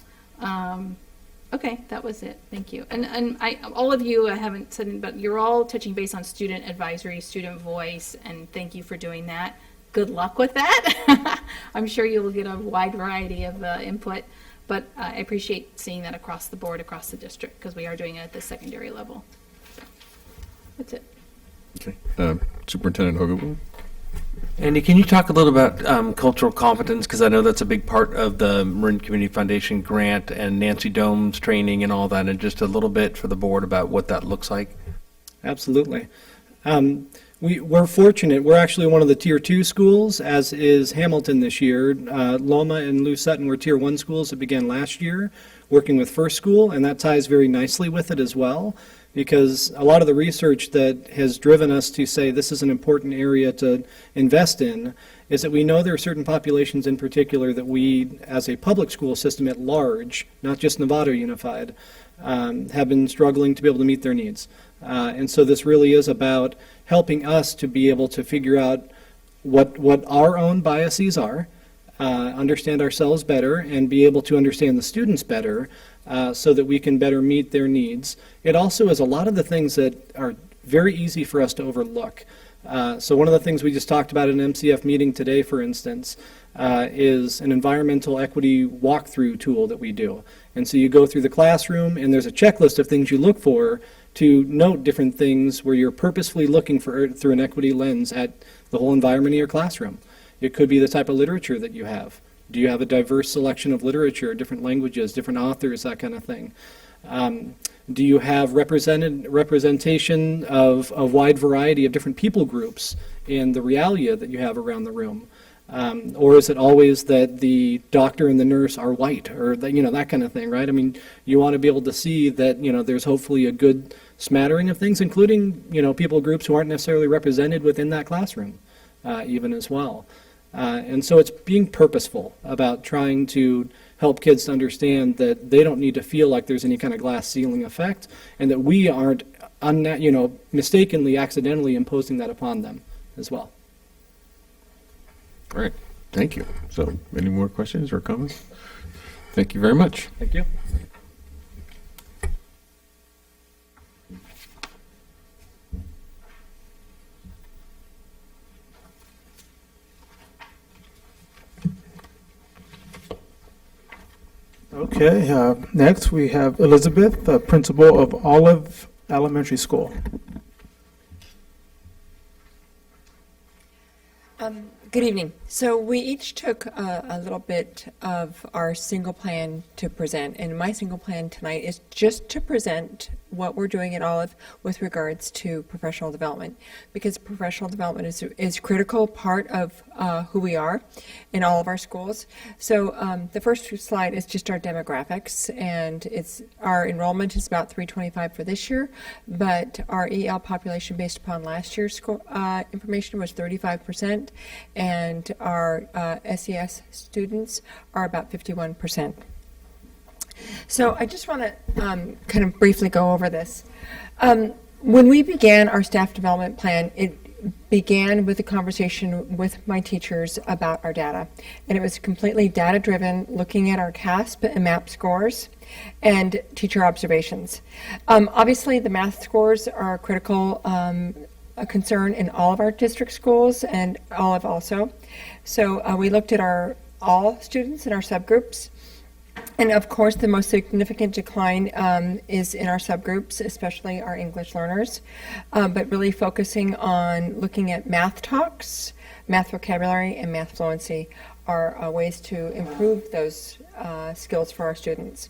Okay, that was it. Thank you. And all of you, I haven't said, but you're all touching base on student advisory, student voice, and thank you for doing that. Good luck with that. I'm sure you will get a wide variety of input, but I appreciate seeing that across the board, across the district, because we are doing it at the secondary level. That's it. Okay. Superintendent Hogan. Andy, can you talk a little about cultural competence? Because I know that's a big part of the Marin Community Foundation grant and Nancy Dome's training and all that, and just a little bit for the board about what that looks like. Absolutely. We're fortunate. We're actually one of the Tier 2 schools, as is Hamilton this year. Loma and Lou Sutton were Tier 1 schools that began last year, working with First School, and that ties very nicely with it as well, because a lot of the research that has driven us to say this is an important area to invest in is that we know there are certain populations in particular that we, as a public school system at large, not just Novato Unified, have been struggling to be able to meet their needs. And so this really is about helping us to be able to figure out what our own biases are, understand ourselves better, and be able to understand the students better so that we can better meet their needs. It also is a lot of the things that are very easy for us to overlook. So one of the things we just talked about in an MCF meeting today, for instance, is an environmental equity walkthrough tool that we do. And so you go through the classroom, and there's a checklist of things you look for to note different things where you're purposefully looking for through an equity lens at the whole environment of your classroom. It could be the type of literature that you have. Do you have a diverse selection of literature, different languages, different authors, that kind of thing? Do you have representation of a wide variety of different people groups in the realia that you have around the room? Or is it always that the doctor and the nurse are white, or that, that kind of thing, right? I mean, you want to be able to see that, there's hopefully a good smattering of things, including, people groups who aren't necessarily represented within that classroom, even as well. And so it's being purposeful about trying to help kids to understand that they don't need to feel like there's any kind of glass ceiling effect, and that we aren't, mistakenly, accidentally imposing that upon them as well. All right, thank you. So, any more questions or comments? Thank you very much. Thank you. Okay, next we have Elizabeth, the principal of Olive Elementary School. Good evening. So we each took a little bit of our single plan to present, and my single plan tonight is just to present what we're doing at Olive with regards to professional development, because professional development is a critical part of who we are in all of our schools. So the first slide is just our demographics, and our enrollment is about 325 for this year, but our EL population based upon last year's school, information was 35%, and our SES students are about 51%. So I just want to kind of briefly go over this. When we began our staff development plan, it began with a conversation with my teachers about our data. And it was completely data-driven, looking at our CASP and MAP scores and teacher observations. Obviously, the math scores are a critical a concern in all of our district schools, and Olive also. So we looked at all students in our subgroups. And of course, the most significant decline is in our subgroups, especially our English learners, but really focusing on looking at math talks, math vocabulary, and math fluency are ways to improve those skills for our students.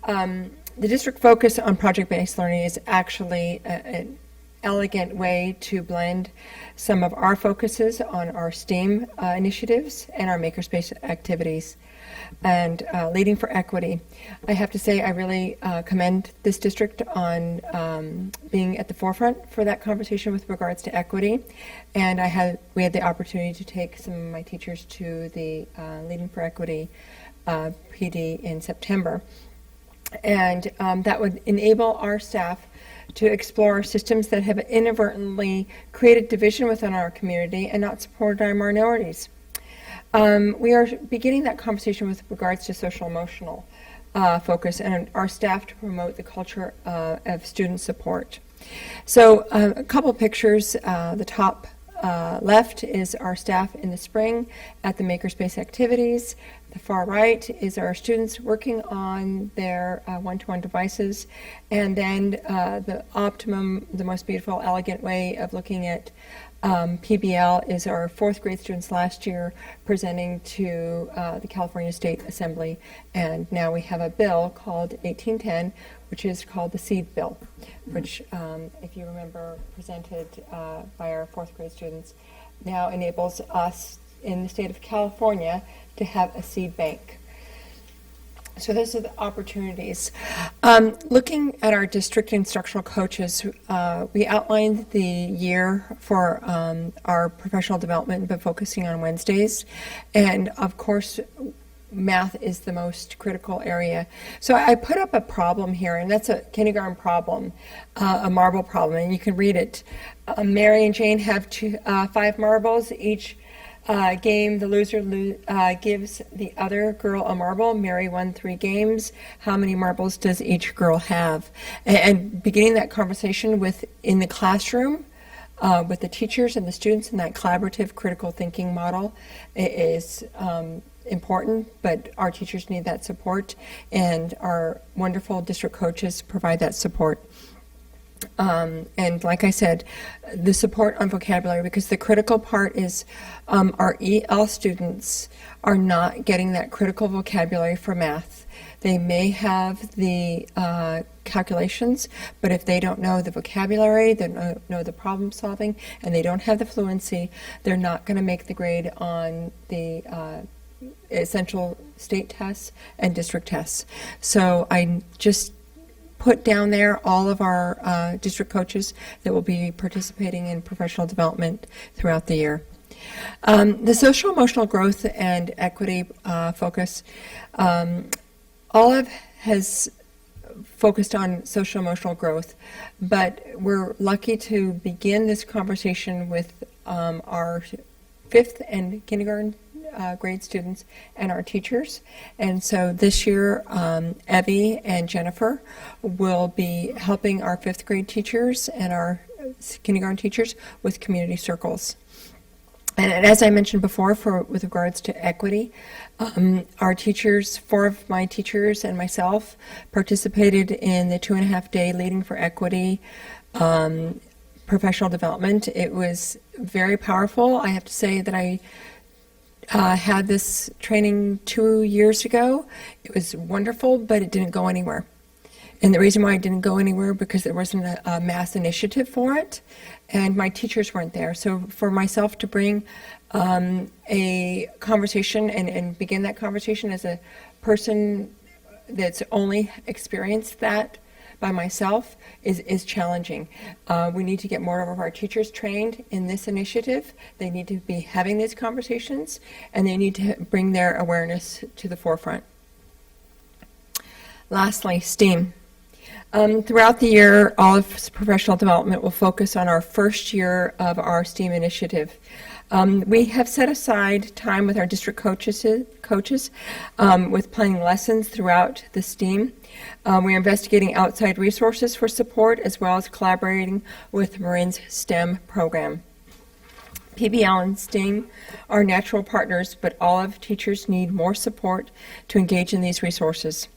The district focus on project-based learning is actually an elegant way to blend some of our focuses on our STEAM initiatives and our makerspace activities. And leading for equity. I have to say I really commend this district on being at the forefront for that conversation with regards to equity. And we had the opportunity to take some of my teachers to the Leading for Equity PD in September. And that would enable our staff to explore systems that have inadvertently created division within our community and not supported our minorities. We are beginning that conversation with regards to social emotional focus and our staff to promote the culture of student support. So a couple pictures. The top left is our staff in the spring at the Makerspace activities. The far right is our students working on their one-to-one devices. And then the optimum, the most beautiful, elegant way of looking at PBL is our fourth grade students last year presenting to the California State Assembly, and now we have a bill called 1810, which is called the SEED bill, which, if you remember, presented by our fourth grade students, now enables us in the state of California to have a seed bank. So those are the opportunities. Looking at our district instructional coaches, we outlined the year for our professional development, but focusing on Wednesdays. And of course, math is the most critical area. So I put up a problem here, and that's a kindergarten problem, a marble problem, and you can read it. Mary and Jane have 5 marbles. Each game, the loser gives the other girl a marble. Mary won 3 games. How many marbles does each girl have? And beginning that conversation in the classroom with the teachers and the students, and that collaborative critical thinking model is important, but our teachers need that support, and our wonderful district coaches provide that support. And like I said, the support on vocabulary, because the critical part is our EL students are not getting that critical vocabulary for math. They may have the calculations, but if they don't know the vocabulary, they don't know the problem solving, and they don't have the fluency, they're not going to make the grade on the essential state tests and district tests. So I just put down there all of our district coaches that will be participating in professional development throughout the year. The social emotional growth and equity focus, Olive has focused on social emotional growth, but we're lucky to begin this conversation with our 5th and kindergarten grade students and our teachers. And so this year, Evie and Jennifer will be helping our 5th grade teachers and our kindergarten teachers with community circles. And as I mentioned before, with regards to equity, our teachers, 4 of my teachers and myself participated in the 2.5-day Leading for Equity professional development. It was very powerful. I have to say that I had this training 2 years ago. It was wonderful, but it didn't go anywhere. And the reason why it didn't go anywhere, because there wasn't a mass initiative for it, and my teachers weren't there. So for myself to bring a conversation and begin that conversation as a person that's only experienced that by myself is challenging. We need to get more of our teachers trained in this initiative. They need to be having these conversations, and they need to bring their awareness to the forefront. Lastly, STEAM. Throughout the year, Olive's professional development will focus on our first year of our STEAM initiative. We have set aside time with our district coaches with planning lessons throughout the STEAM. We are investigating outside resources for support, as well as collaborating with Marin's STEM program. PBL and STEAM are natural partners, but Olive teachers need more support to engage in these resources.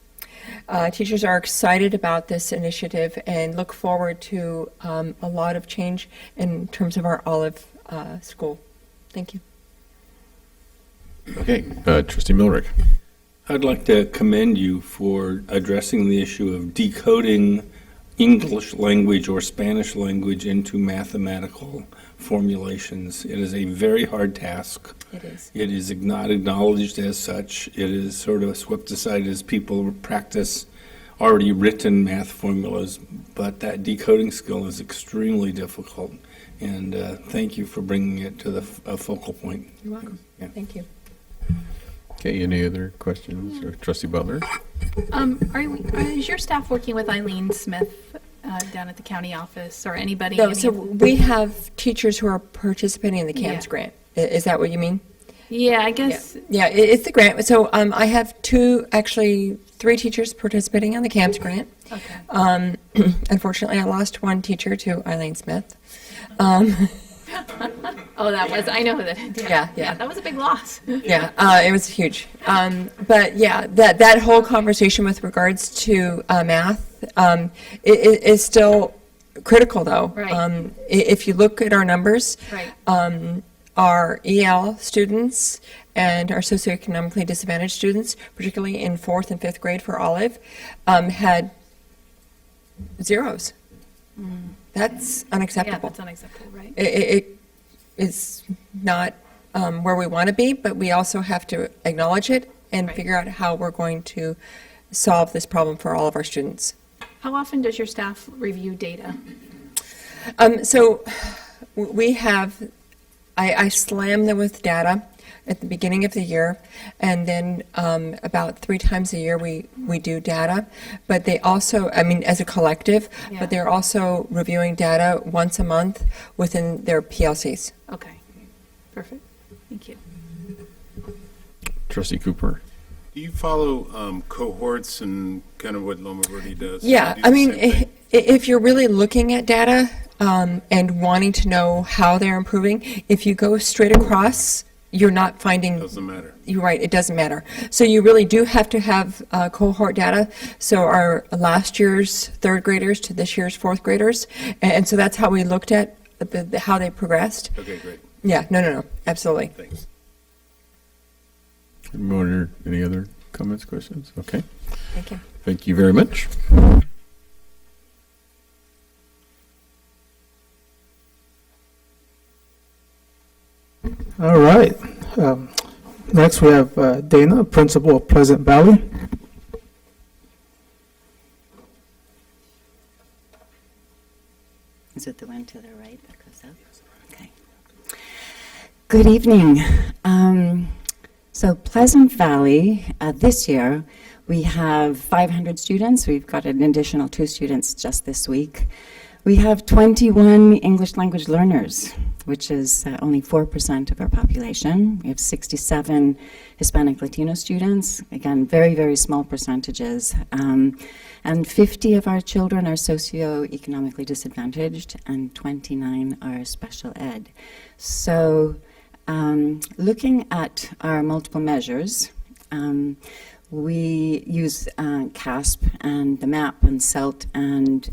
Teachers are excited about this initiative and look forward to a lot of change in terms of our Olive school. Thank you. Okay, Trustee Milrick. I'd like to commend you for addressing the issue of decoding English language or Spanish language into mathematical formulations. It is a very hard task. It is. It is not acknowledged as such. It is sort of swept aside as people practice already written math formulas, but that decoding skill is extremely difficult. And thank you for bringing it to the focal point. You're welcome. Yeah. Thank you. Okay, any other questions? Or Trustee Butler? Is your staff working with Eileen Smith down at the county office, or anybody? No, so we have teachers who are participating in the CAMS grant. Is that what you mean? Yeah, I guess. Yeah, it's the grant. So I have 3 teachers participating in the CAMS grant. Okay. Unfortunately, I lost 1 teacher to Eileen Smith. Oh, I know who that is. Yeah. That was a big loss. Yeah, it was huge. But yeah, that whole conversation with regards to math is still critical, though. Right. If you look at our numbers, Right. Our EL students and our socioeconomically disadvantaged students, particularly in 4th and 5th grade for Olive, had zeros. That's unacceptable. Yeah, that's unacceptable, right? It is not where we want to be, but we also have to acknowledge it and figure out how we're going to solve this problem for all of our students. How often does your staff review data? So we have, I slam them with data at the beginning of the year, and then about 3 times a year we do data. But they also, as a collective, Yeah. but they're also reviewing data once a month within their PLCs. Okay, perfect. Thank you. Trustee Cooper. Do you follow cohorts and kind of what Loma Verde does? Yeah, Do you do the same thing? if you're really looking at data, and wanting to know how they're improving. If you go straight across, you're not finding. Doesn't matter. You're right, it doesn't matter. So you really do have to have cohort data. So our last year's third graders to this year's fourth graders. And so that's how we looked at how they progressed. Okay, great. Yeah, no, absolutely. Thanks. Any other comments, questions? Okay. Thank you. Thank you very much. All right. Next, we have Dana, Principal of Pleasant Valley. Is it the one to the right that goes up? Okay. Good evening. So Pleasant Valley, this year, we have 500 students. We've got an additional 2 students just this week. We have 21 English language learners, which is only 4% of our population. We have 67 Hispanic Latino students, again, very, very small percentages. And 50 of our children are socioeconomically disadvantaged, and 29 are special ed. So looking at our multiple measures, we use CASP and the MAP and CELT and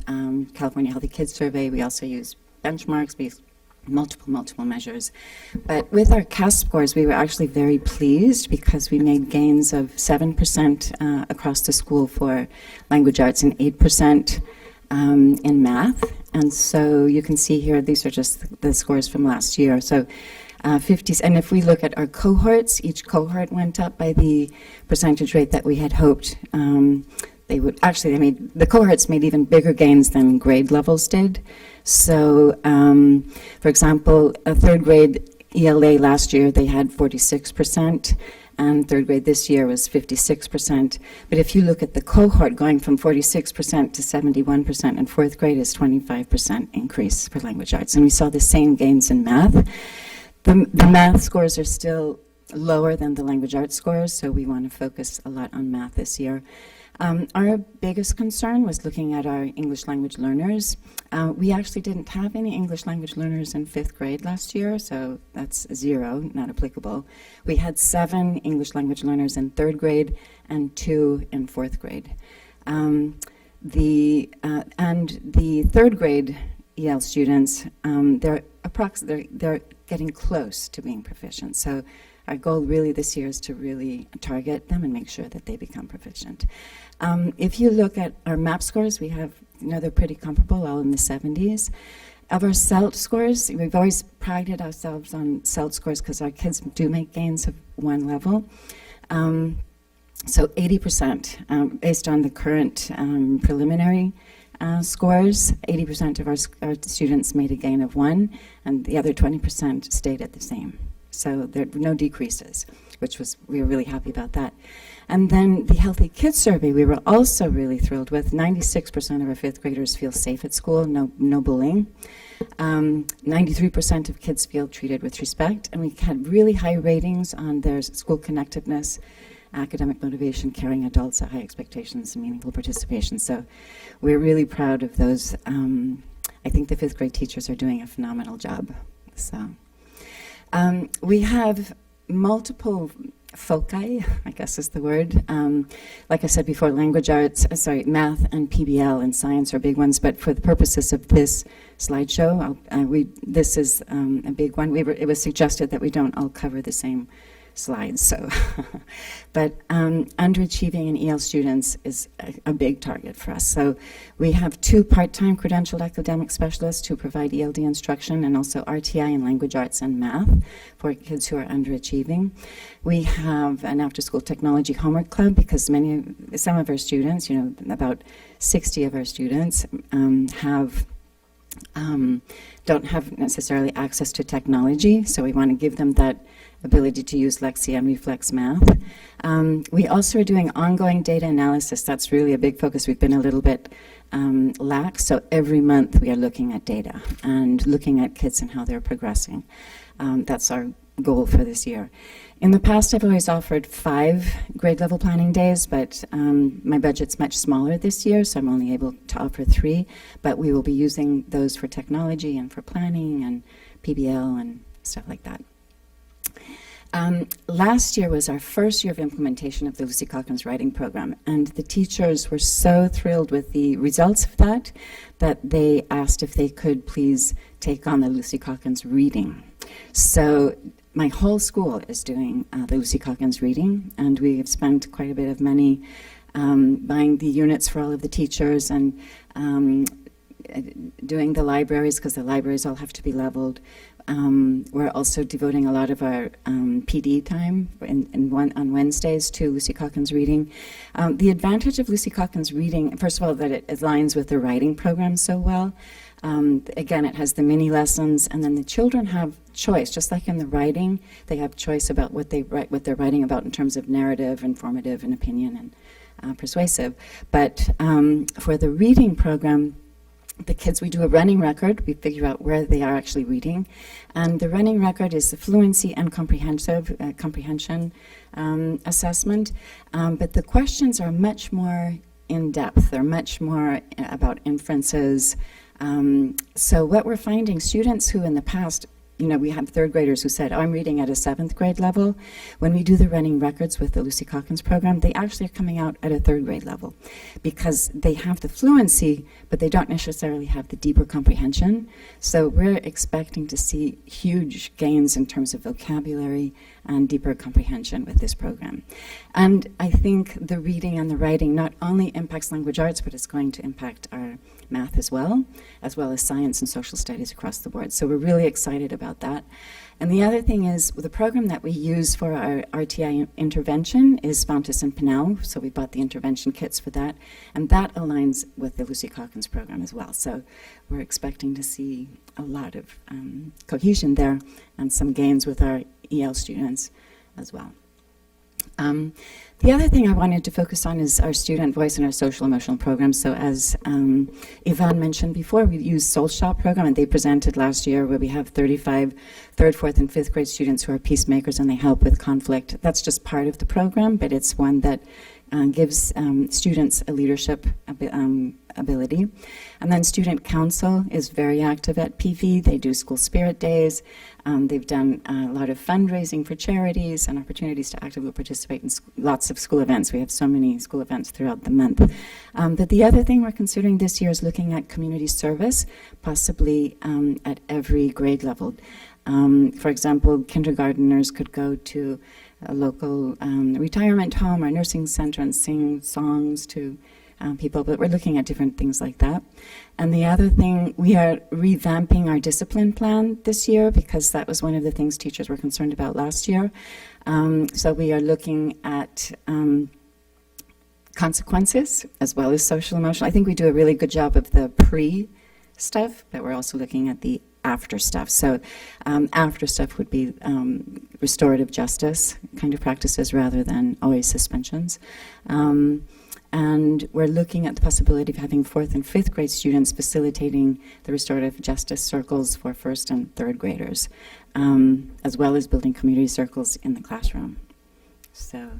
California Healthy Kids Survey. We also use benchmarks. We use multiple measures. But with our CASP scores, we were actually very pleased because we made gains of 7% across the school for language arts and 8% in math. And so you can see here, these are just the scores from last year. So 50s, and if we look at our cohorts, each cohort went up by the percentage rate that we had hoped. They would actually, the cohorts made even bigger gains than grade levels did. So, for example, a third grade ELA last year, they had 46%, and third grade this year was 56%. But if you look at the cohort going from 46% to 71%, and fourth grade is 25% increase for language arts. And we saw the same gains in math. The math scores are still lower than the language arts scores, so we want to focus a lot on math this year. Our biggest concern was looking at our English language learners. We actually didn't have any English language learners in 5th grade last year, so that's 0, not applicable. We had 7 English language learners in 3rd grade and 2 in 4th grade. The 3rd grade EL students, they're getting close to being proficient. So our goal really this year is to really target them and make sure that they become proficient. If you look at our MAP scores, we have, they're pretty comparable, all in the 70s. Of our CELT scores, we've always prided ourselves on CELT scores because our kids do make gains of 1 level. So 80%, based on the current preliminary scores, 80% of our students made a gain of 1, and the other 20% stayed at the same. So there were no decreases, we were really happy about that. And then the Healthy Kids Survey, we were also really thrilled with. 96% of our 5th graders feel safe at school, no bullying. 93% of kids feel treated with respect, and we had really high ratings on their school connectiveness, academic motivation, caring adults, high expectations, and meaningful participation. So we're really proud of those. I think the 5th grade teachers are doing a phenomenal job. So we have multiple foci, I guess is the word. Like I said before, language arts, math and PBL and science are big ones, but for the purposes of this slideshow, this is a big one. It was suggested that we don't all cover the same slides, so. But underachieving in EL students is a big target for us. So we have 2 part-time credentialed academic specialists who provide ELD instruction, and also RTI in language arts and math for kids who are underachieving. We have an after-school technology homework club because some of our students, about 60 of our students don't have necessarily access to technology, so we want to give them that ability to use Lexia and Reflex Math. We also are doing ongoing data analysis. That's really a big focus. We've been a little bit lax, so every month we are looking at data and looking at kids and how they're progressing. That's our goal for this year. In the past, I've always offered 5 grade level planning days, but my budget's much smaller this year, so I'm only able to offer 3. But we will be using those for technology and for planning and PBL and stuff like that. Last year was our first year of implementation of the Lucy Calkins writing program, and the teachers were so thrilled with the results of that they asked if they could please take on the Lucy Calkins reading. So my whole school is doing the Lucy Calkins reading, and we have spent quite a bit of money buying the units for all of the teachers and doing the libraries, because the libraries all have to be leveled. We're also devoting a lot of our PD time on Wednesdays to Lucy Calkins reading. The advantage of Lucy Calkins reading, first of all, that it aligns with the writing program so well. Again, it has the mini lessons, and then the children have choice, just like in the writing. They have choice about what they write, what they're writing about in terms of narrative, informative, and opinion, and persuasive. But for the reading program, the kids, we do a running record. We figure out where they are actually reading. And the running record is the fluency and comprehension assessment. But the questions are much more in depth. They're much more about inferences. So what we're finding, students who in the past, we have 3rd graders who said, I'm reading at a 7th grade level. When we do the running records with the Lucy Calkins program, they actually are coming out at a 3rd grade level because they have the fluency, but they don't necessarily have the deeper comprehension. So we're expecting to see huge gains in terms of vocabulary and deeper comprehension with this program. And I think the reading and the writing not only impacts language arts, but it's going to impact our math as well as science and social studies across the board. So we're really excited about that. And the other thing is the program that we use for our RTI intervention is Fountas and Pinnell. So we bought the intervention kits for that. And that aligns with the Lucy Calkins program as well. So we're expecting to see a lot of cohesion there and some gains with our EL students as well. The other thing I wanted to focus on is our student voice and our social emotional programs. So as Yvonne mentioned before, we use Soul Shop program, and they presented last year where we have 35 3rd, 4th, and 5th grade students who are peacemakers, and they help with conflict. That's just part of the program, but it's one that gives students a leadership ability. And then Student Council is very active at PV. They do school spirit days. They've done a lot of fundraising for charities and opportunities to actively participate in lots of school events. We have so many school events throughout the month. But the other thing we're considering this year is looking at community service, possibly at every grade level. For example, kindergarteners could go to a local retirement home or nursing center and sing songs to people, but we're looking at different things like that. And the other thing, we are revamping our discipline plan this year because that was one of the things teachers were concerned about last year. So we are looking at consequences as well as social emotional. I think we do a really good job of the pre stuff, but we're also looking at the after stuff. So after stuff would be restorative justice kind of practices rather than always suspensions. And we're looking at the possibility of having 4th and 5th grade students facilitating the restorative justice circles for 1st and 3rd graders, as well as building community circles in the classroom. So,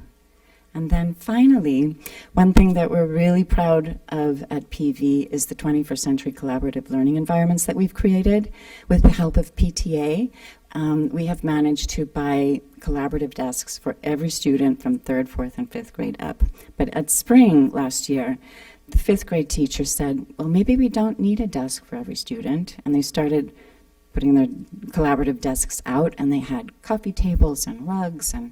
and then finally, one thing that we're really proud of at PV is the 21st century collaborative learning environments that we've created with the help of PTA. We have managed to buy collaborative desks for every student from 3rd, 4th, and 5th grade up. But at spring last year, the 5th grade teacher said, well, maybe we don't need a desk for every student. And they started putting their collaborative desks out, and they had coffee tables and rugs and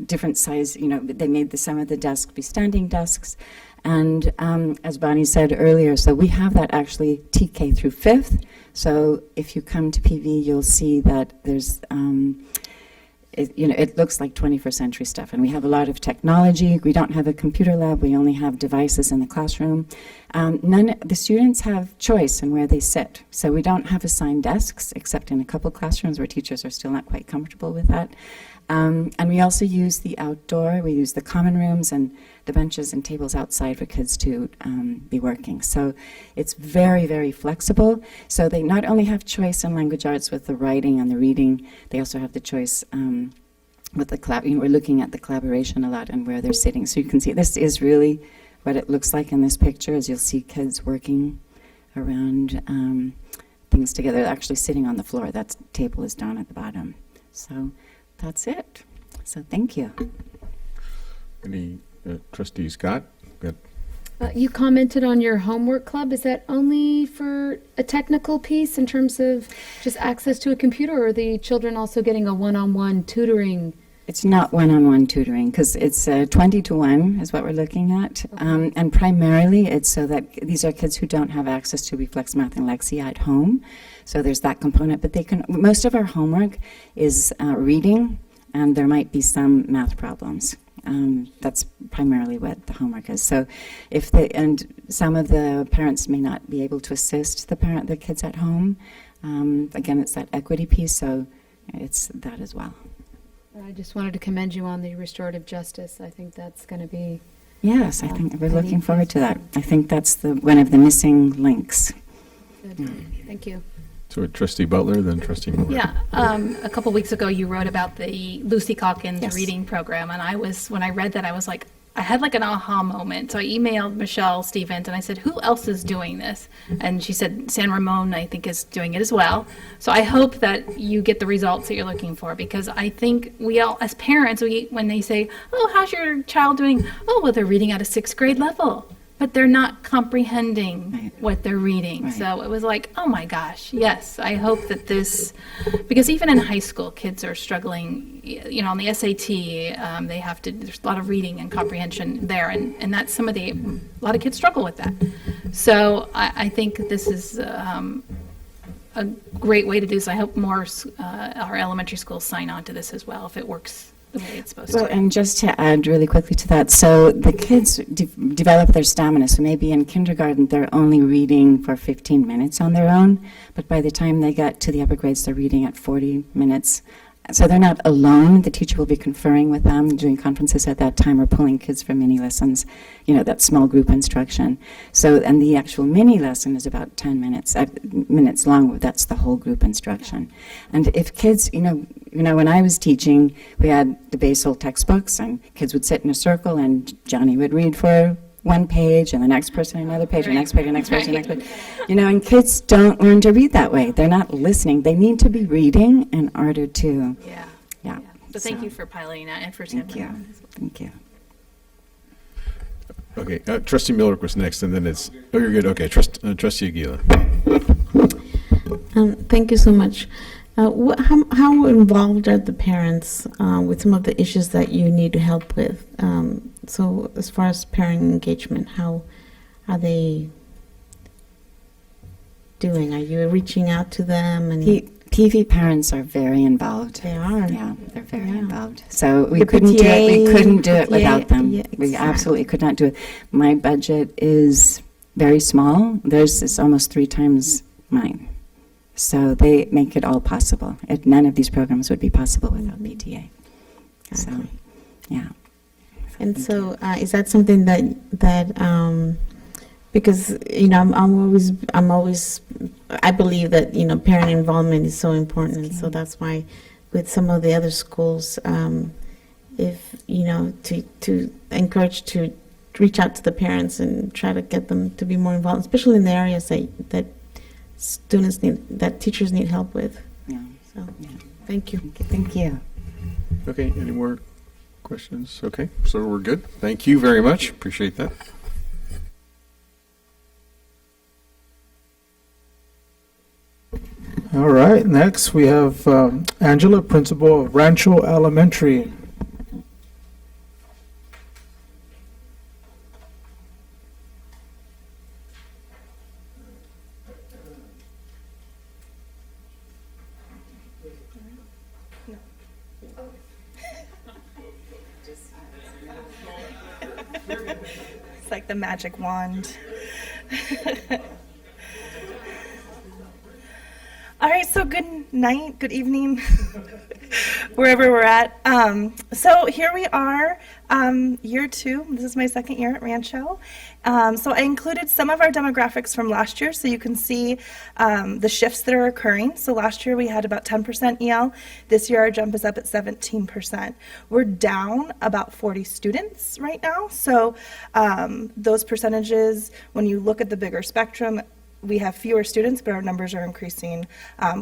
different size, they made some of the desks be standing desks. And as Bonnie said earlier, so we have that actually TK through 5th. So if you come to PV, you'll see that there's, it looks like 21st century stuff. And we have a lot of technology. We don't have a computer lab. We only have devices in the classroom. The students have choice in where they sit. So we don't have assigned desks, except in a couple classrooms where teachers are still not quite comfortable with that. And we also use the outdoor, we use the common rooms and the benches and tables outside for kids to be working. So it's very, very flexible. So they not only have choice in language arts with the writing and the reading, they also have the choice with the we're looking at the collaboration a lot and where they're sitting. So you can see this is really what it looks like in this picture, is you'll see kids working around things together, actually sitting on the floor. That table is down at the bottom. So that's it. So thank you. Any Trustee Scott? Good. You commented on your homework club. Is that only for a technical piece in terms of just access to a computer, or are the children also getting a one-on-one tutoring? It's not one-on-one tutoring, because it's 20-to-1 is what we're looking at. And primarily it's so that these are kids who don't have access to Reflex Math and Lexia at home. So there's that component. But most of our homework is reading, and there might be some math problems. That's primarily what the homework is. So and some of the parents may not be able to assist the kids at home. Again, it's that equity piece, so it's that as well. I just wanted to commend you on the restorative justice. I think that's going to be... Yes, I think we're looking forward to that. I think that's one of the missing links. Good. Thank you. So Trustee Butler, then Trustee Moore. Yeah, a couple weeks ago you wrote about the Lucy Calkins Yes. reading program, and when I read that, I was like, I had like an aha moment. So I emailed Michelle Stevens and I said, who else is doing this? And she said, San Ramon, I think, is doing it as well. So I hope that you get the results that you're looking for, because I think we all, as parents, when they say, oh, how's your child doing? Oh, well, they're reading at a 6th grade level, but they're not comprehending what they're reading. Right. So it was like, oh my gosh, yes, I hope that because even in high school, kids are struggling, on the SAT, they have to, there's a lot of reading and comprehension there, and that's a lot of kids struggle with that. So I think this is a great way to do this. I hope more our elementary schools sign on to this as well, if it works the way it's supposed Well, to. and just to add really quickly to that, so the kids develop their stamina. So maybe in kindergarten, they're only reading for 15 minutes on their own, but by the time they get to the upper grades, they're reading at 40 minutes. So they're not alone. The teacher will be conferring with them, doing conferences at that time, or pulling kids for mini lessons, that small group instruction. So, and the actual mini lesson is about 10 minutes long. That's the whole group instruction. And if kids, when I was teaching, we had the basal textbooks, and kids would sit in a circle, and Johnny would read for one page, and the next person another page, and next page, and next page, and next page. And kids don't learn to read that way. They're not listening. They need to be reading in order to. Yeah. So thank you for piloting that and for Thank you. San as well. Thank you. Okay, Trustee Miller was next, and then it's, oh, you're good, okay, Trustee Aguila. Thank you so much. How involved are the parents with some of the issues that you need help with? So as far as parent engagement, how are they doing? Are you reaching out to them? And PV parents are very involved. They are. Yeah, they're very involved. So we The couldn't do it. We PTA couldn't do it without them. yeah, We exactly. absolutely could not do it. My budget is very small. Theirs is almost 3 times mine. So they make it all possible. None of these programs would be possible without PTA. So, yeah. And so, is that something that because I'm always I believe that parent involvement is so important, and so that's why with some of the other schools, if to encourage to reach out to the parents and try to get them to be more involved, especially in the areas that students need, that teachers need help with. Yeah. So, thank you. Thank you. Okay, any more questions? Okay, so we're good. Thank you very much. Appreciate that. All right, next we have Angela, principal of Rancho Elementary. It's like the magic wand. All right, so good night, good evening, wherever we're at. So here we are, year 2. This is my second year at Rancho. So I included some of our demographics from last year so you can see the shifts that are occurring. So last year we had about 10% EL. This year our jump is up at 17%. We're down about 40 students right now. So those percentages, when you look at the bigger spectrum, we have fewer students, but our numbers are increasing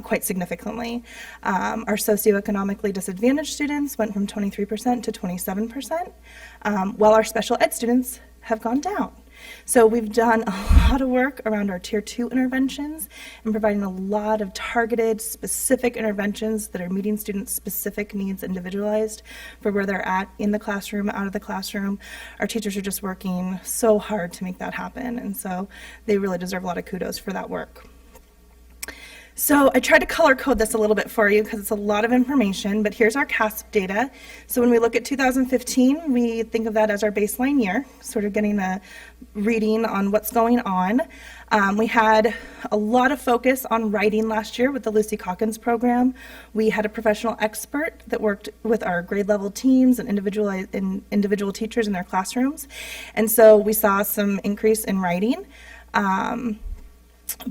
quite significantly. Our socioeconomically disadvantaged students went from 23% to 27%, while our special ed students have gone down. So we've done a lot of work around our Tier 2 interventions and providing a lot of targeted, specific interventions that are meeting students' specific needs individualized for where they're at in the classroom, out of the classroom. Our teachers are just working so hard to make that happen, and so they really deserve a lot of kudos for that work. So I tried to color code this a little bit for you because it's a lot of information, but here's our CASP data. So when we look at 2015, we think of that as our baseline year, sort of getting a reading on what's going on. We had a lot of focus on writing last year with the Lucy Calkins program. We had a professional expert that worked with our grade level teams and individual teachers in their classrooms. And so we saw some increase in writing.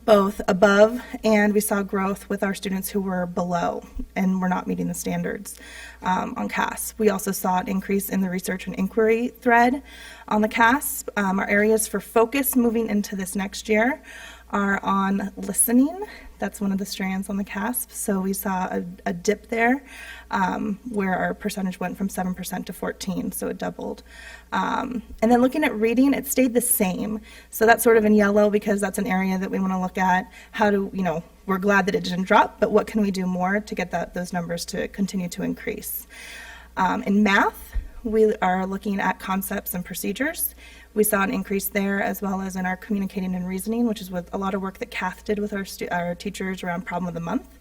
Both above, and we saw growth with our students who were below and were not meeting the standards on CASP. We also saw an increase in the research and inquiry thread on the CASP. Our areas for focus moving into this next year are on listening. That's one of the strands on the CASP. So we saw a dip there where our percentage went from 7% to 14%, so it doubled. And then looking at reading, it stayed the same. So that's sort of in yellow because that's an area that we want to look at. How do, we're glad that it didn't drop, but what can we do more to get those numbers to continue to increase? In math, we are looking at concepts and procedures. We saw an increase there as well as in our communicating and reasoning, which is with a lot of work that Kath did with our teachers around problem of the month.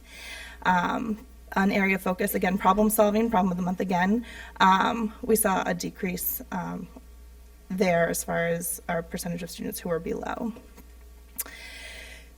An area of focus, again, problem solving, problem of the month again. We saw a decrease there as far as our percentage of students who are below.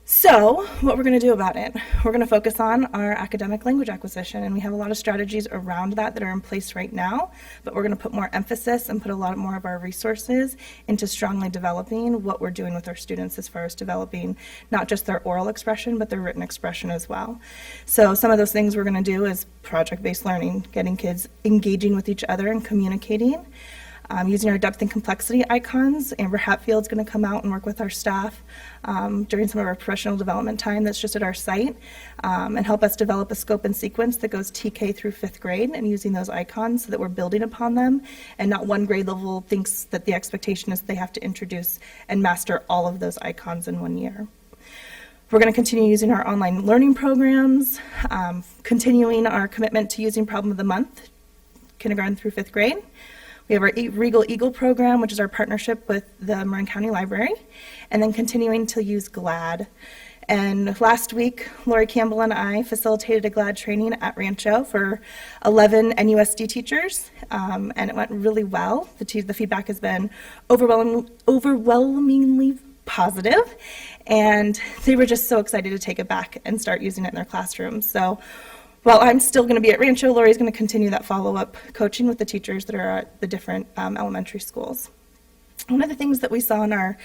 So what we're going to do about it, we're going to focus on our academic language acquisition, and we have a lot of strategies around that are in place right now, but we're going to put more emphasis and put a lot more of our resources into strongly developing what we're doing with our students as far as developing not just their oral expression, but their written expression as well. So some of those things we're going to do is project-based learning, getting kids engaging with each other and communicating. Using our depth and complexity icons. Amber Hatfield's going to come out and work with our staff during some of our professional development time that's just at our site and help us develop a scope and sequence that goes TK through 5th grade and using those icons so that we're building upon them and not one grade level thinks that the expectation is that they have to introduce and master all of those icons in 1 year. We're going to continue using our online learning programs, continuing our commitment to using Problem of the Month, kindergarten through 5th grade. We have our Regal Eagle program, which is our partnership with the Marin County Library, and then continuing to use GLAD. And last week, Lori Campbell and I facilitated a GLAD training at Rancho for 11 NUSD teachers, and it went really well. The feedback has been overwhelmingly positive, and they were just so excited to take it back and start using it in their classrooms. So while I'm still going to be at Rancho, Lori's going to continue that follow-up coaching with the teachers that are at the different elementary schools. One of the things that we saw in our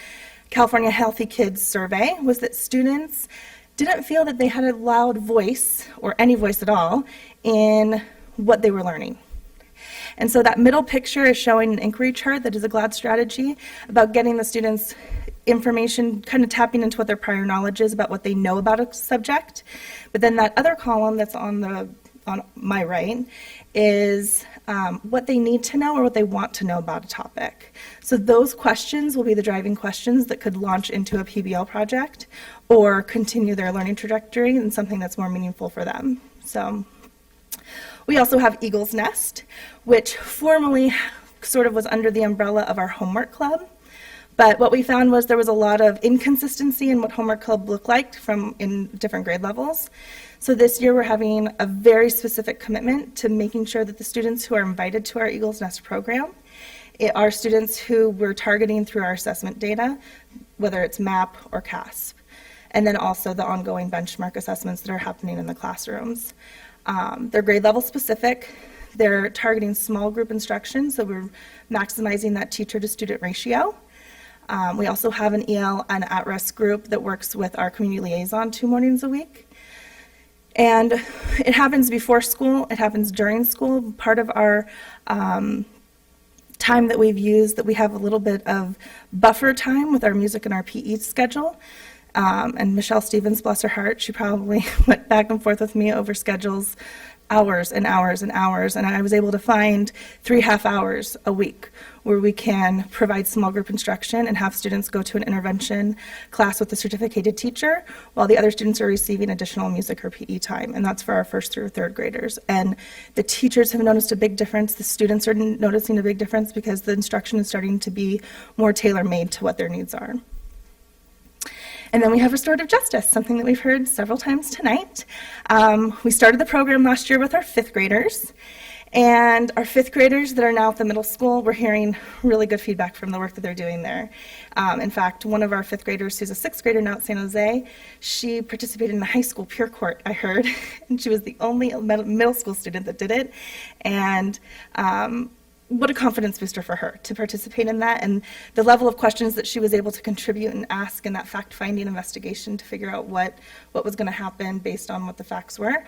California Healthy Kids survey was that students didn't feel that they had a loud voice, or any voice at all, in what they were learning. And so that middle picture is showing an inquiry chart that is a GLAD strategy about getting the students information, kind of tapping into what their prior knowledge is about what they know about a subject. But then that other column that's on my right is what they need to know or what they want to know about a topic. So those questions will be the driving questions that could launch into a PBL project or continue their learning trajectory in something that's more meaningful for them. So we also have Eagle's Nest, which formerly sort of was under the umbrella of our homework club. But what we found was there was a lot of inconsistency in what homework club looked like in different grade levels. So this year we're having a very specific commitment to making sure that the students who are invited to our Eagle's Nest program are students who we're targeting through our assessment data whether it's MAP or CASP. And then also the ongoing benchmark assessments that are happening in the classrooms. They're grade level specific. They're targeting small group instruction, so we're maximizing that teacher to student ratio. We also have an EL and at-risk group that works with our community liaison 2 mornings a week. And it happens before school, it happens during school. Part of our time that we've used, that we have a little bit of buffer time with our music and our PE schedule. And Michelle Stevens, bless her heart, she probably went back and forth with me over schedules, hours and hours and hours, and I was able to find 3 half hours a week where we can provide small group instruction and have students go to an intervention class with a certificated teacher while the other students are receiving additional music or PE time, and that's for our 1st through 3rd graders. And the teachers have noticed a big difference, the students are noticing a big difference because the instruction is starting to be more tailor-made to what their needs are. And then we have restorative justice, something that we've heard several times tonight. We started the program last year with our 5th graders. And our 5th graders that are now at the middle school, we're hearing really good feedback from the work that they're doing there. In fact, one of our 5th graders, who's a 6th grader now at San Jose, she participated in the high school peer court, I heard. And she was the only middle school student that did it. And what a confidence booster for her to participate in that, and the level of questions that she was able to contribute and ask in that fact-finding investigation to figure out what was going to happen based on what the facts were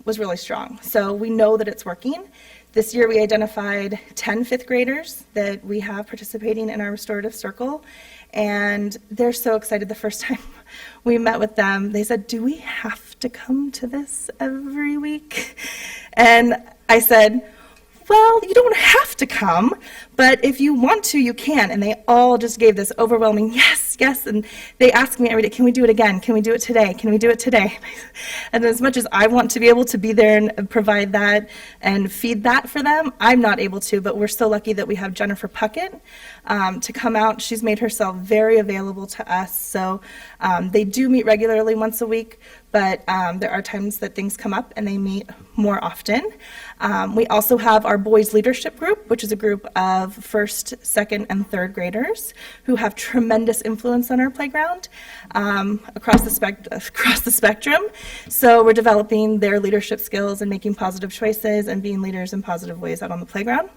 was really strong. So we know that it's working. This year we identified 10 5th graders that we have participating in our restorative circle, and they're so excited. The first time we met with them, they said, "Do we have to come to this every week?" And I said, "Well, you don't have to come, but if you want to, you can." And they all just gave this overwhelming yes, yes. And they ask me every day, "Can we do it again? Can we do it today? Can we do it today?" And as much as I want to be able to be there and provide that and feed that for them, I'm not able to, but we're so lucky that we have Jennifer Puckett to come out. She's made herself very available to us. So they do meet regularly once a week, but there are times that things come up and they meet more often. We also have our boys leadership group, which is a group of 1st, 2nd, and 3rd graders who have tremendous influence on our playground across the spectrum. So we're developing their leadership skills and making positive choices and being leaders in positive ways out on the playground.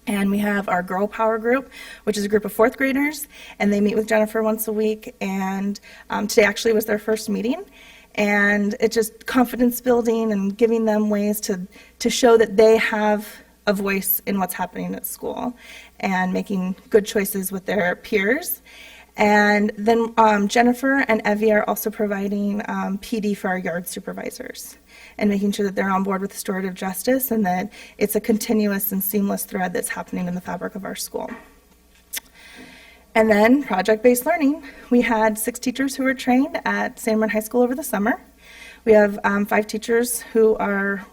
And we have our Girl Power group, which is a group of 4th graders, and they meet with Jennifer once a week. And today actually was their first meeting. And it's just confidence building and giving them ways to show that they have a voice in what's happening at school and making good choices with their peers. And then Jennifer and Evie are also providing PD for our yard supervisors and making sure that they're on board with restorative justice and that it's a continuous and seamless thread that's happening in the fabric of our school. And then project-based learning. We had 6 teachers who were trained at San Marin High School over the summer. We have 5 teachers who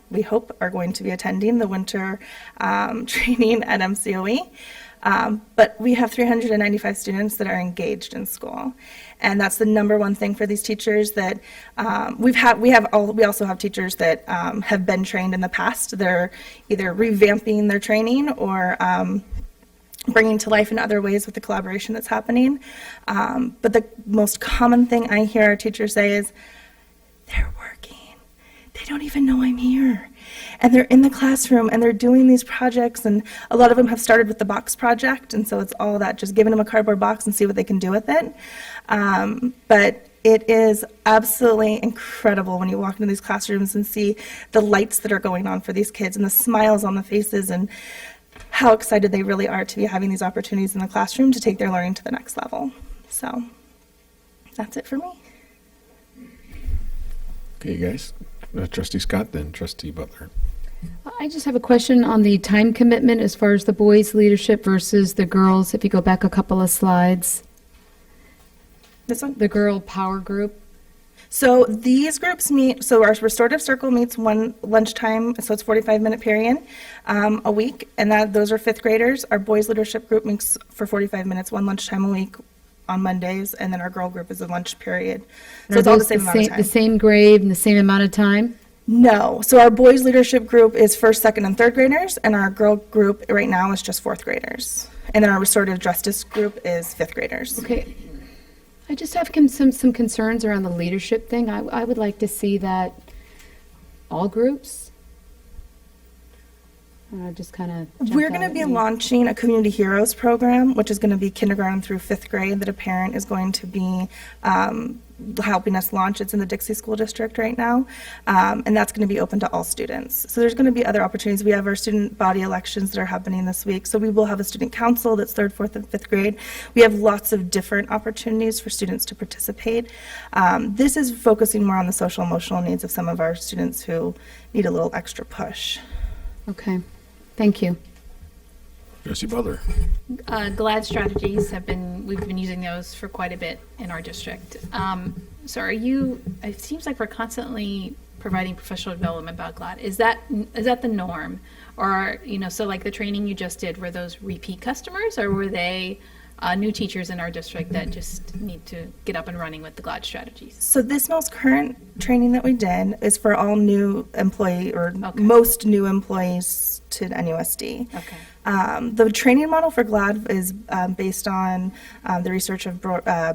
we hope, are going to be attending the winter training at MCOE. But we have 395 students that are engaged in school. And that's the number one thing for these teachers that we also have teachers that have been trained in the past. They're either revamping their training or bringing to life in other ways with the collaboration that's happening. But the most common thing I hear our teachers say is, "They're working. They don't even know I'm here." And they're in the classroom and they're doing these projects, and a lot of them have started with the box project, and so it's all that, just giving them a cardboard box and see what they can do with it. But it is absolutely incredible when you walk into these classrooms and see the lights that are going on for these kids and the smiles on the faces and how excited they really are to be having these opportunities in the classroom to take their learning to the next level. So that's it for me. Okay, guys. Trustee Scott, then Trustee Butler. I just have a question on the time commitment as far as the boys' leadership versus the girls. If you go back a couple of slides. This one? The Girl Power Group. So these groups meet, so our restorative circle meets one lunchtime, so it's 45-minute period a week, and those are 5th graders. Our boys leadership group meets for 45 minutes, one lunchtime a week on Mondays, and then our girl group is a lunch period. So Are it's all the those same amount of time. the same grade and the same amount of time? No. So our boys leadership group is first, second, and third graders, and our girl group right now is just fourth graders. And then our restorative justice group is fifth graders. Okay. I just have some concerns around the leadership thing. I would like to see that all groups. Just kind of. We're going to be launching a Community Heroes program, which is going to be kindergarten through fifth grade, that a parent is going to be helping us launch. It's in the Dixie School District right now, and that's going to be open to all students. So there's going to be other opportunities. We have our student body elections that are happening this week, so we will have a student council that's third, fourth, and fifth grade. We have lots of different opportunities for students to participate. This is focusing more on the social emotional needs of some of our students who need a little extra push. Okay. Thank you. Trustee Butler. GLAD strategies we've been using those for quite a bit in our district. So it seems like we're constantly providing professional development about GLAD. Is that the norm? Or, so like the training you just did, were those repeat customers, or were they new teachers in our district that just need to get up and running with the GLAD strategies? So this most current training that we did is for all new employee or most new employees to NUSD. Okay. The training model for GLAD is based on the research of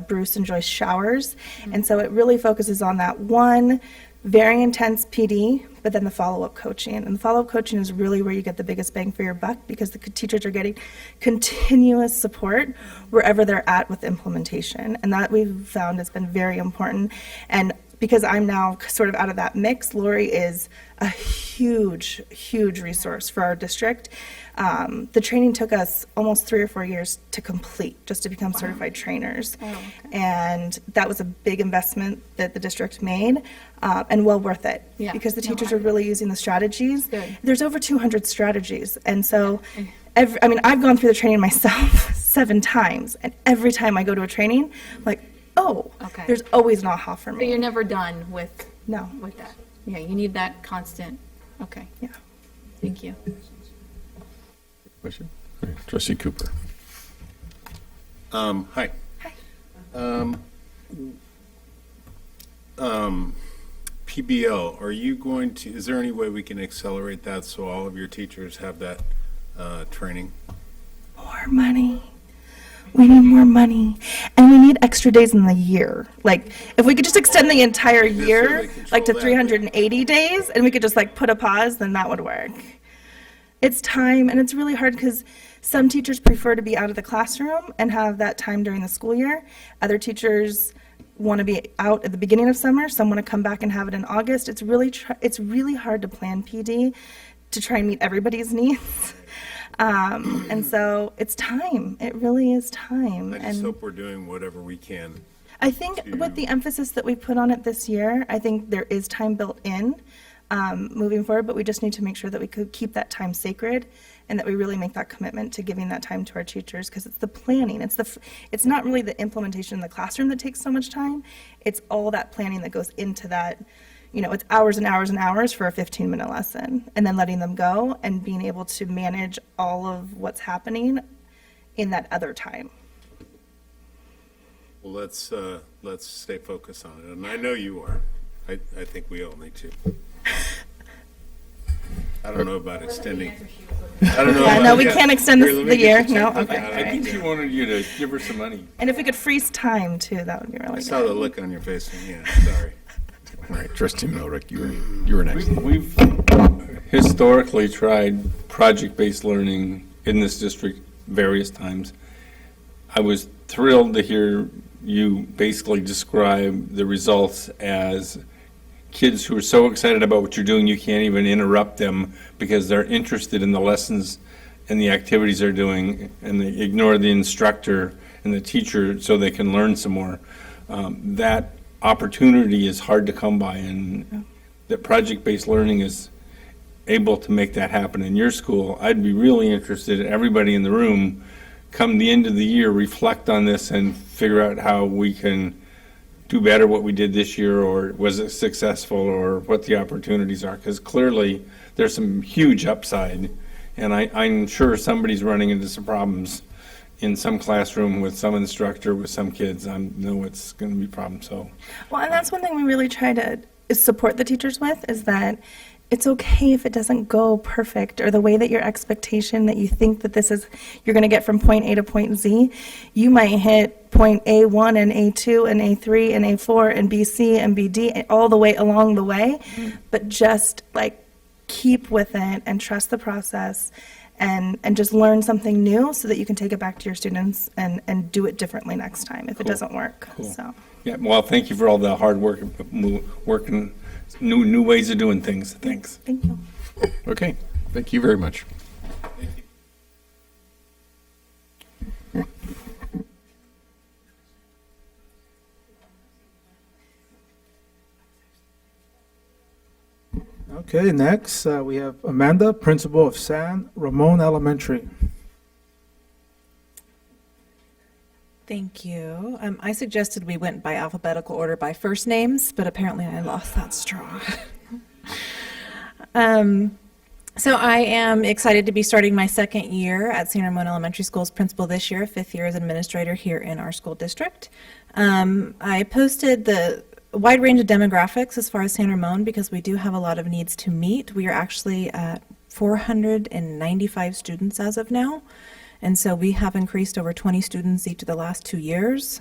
Bruce and Joyce Showers, and so it really focuses on that one very intense PD, but then the follow-up coaching. And the follow-up coaching is really where you get the biggest bang for your buck, because the teachers are getting continuous support wherever they're at with implementation. And that we've found has been very important. And because I'm now sort of out of that mix, Lori is a huge, huge resource for our district. The training took us almost 3 or 4 years to complete, just to become certified trainers. Oh, okay. And that was a big investment that the district made, and well worth it. Yeah. Because the teachers are really using the strategies. Good. There's over 200 strategies. And so, I've gone through the training myself 7 times. And every time I go to a training, I'm like, oh, Okay. there's always an aha for But me. you're never done with No. that. Yeah, you need that constant. Okay. Yeah. Thank you. Question? Trustee Cooper. Hi. PBL, are you going to, is there any way we can accelerate that so all of your teachers have that training? More money. We need more money. And we need extra days in the year. Like, if we could just extend the entire year, like to 380 days, and we could just like put a pause, then that would work. It's time, and it's really hard because some teachers prefer to be out of the classroom and have that time during the school year. Other teachers want to be out at the beginning of summer. Some want to come back and have it in August. It's really hard to plan PD to try and meet everybody's needs. And so it's time. It really is time. I just hope we're doing whatever we can. I think with the emphasis that we put on it this year, I think there is time built in moving forward, but we just need to make sure that we could keep that time sacred and that we really make that commitment to giving that time to our teachers, because it's the planning. It's not really the implementation in the classroom that takes so much time. It's all that planning that goes into that. It's hours and hours and hours for a 15-minute lesson, and then letting them go and being able to manage all of what's happening in that other time. Well, let's stay focused on it, and I know you are. I think we all need to. I don't know about extending. I don't know. Yeah, about, no, we can't extend Here, let me the get year. the No, checkbook okay. out. I think she wanted you to give her some money. And if we could freeze time too, that would be really I good. saw the look on your face. Yeah, sorry. All right, Trustee Milrick, you were next. We've historically tried project-based learning in this district various times. I was thrilled to hear you basically describe the results as kids who are so excited about what you're doing, you can't even interrupt them because they're interested in the lessons and the activities they're doing, and they ignore the instructor and the teacher so they can learn some more. That opportunity is hard to come by, and that project-based learning is able to make that happen in your school. I'd be really interested in everybody in the room, come the end of the year, reflect on this and figure out how we can do better what we did this year, or was it successful, or what the opportunities are, because clearly there's some huge upside, and I'm sure somebody's running into some problems in some classroom with some instructor, with some kids, I know it's going to be a problem, so. Well, and that's one thing we really try to is support the teachers with, is that it's okay if it doesn't go perfect or the way that your expectation that you think that this is, you're going to get from point A to point Z, you might hit point A1 and A2 and A3 and A4 and BC and BD all the way along the way, but just like keep with it and trust the process and just learn something new so that you can take it back to your students and do it differently next time if it doesn't work. Cool. So. Yeah, well, thank you for all the hard work, working new ways of doing things. Thanks. Thank you. Okay, thank you very much. Okay, next we have Amanda, principal of San Ramon Elementary. Thank you. I suggested we went by alphabetical order by first names, but apparently I lost that straw. So I am excited to be starting my second year at San Ramon Elementary School's principal this year, fifth year as administrator here in our school district. I posted the wide range of demographics as far as San Ramon because we do have a lot of needs to meet. We are actually at 495 students as of now. And so we have increased over 20 students each of the last 2 years,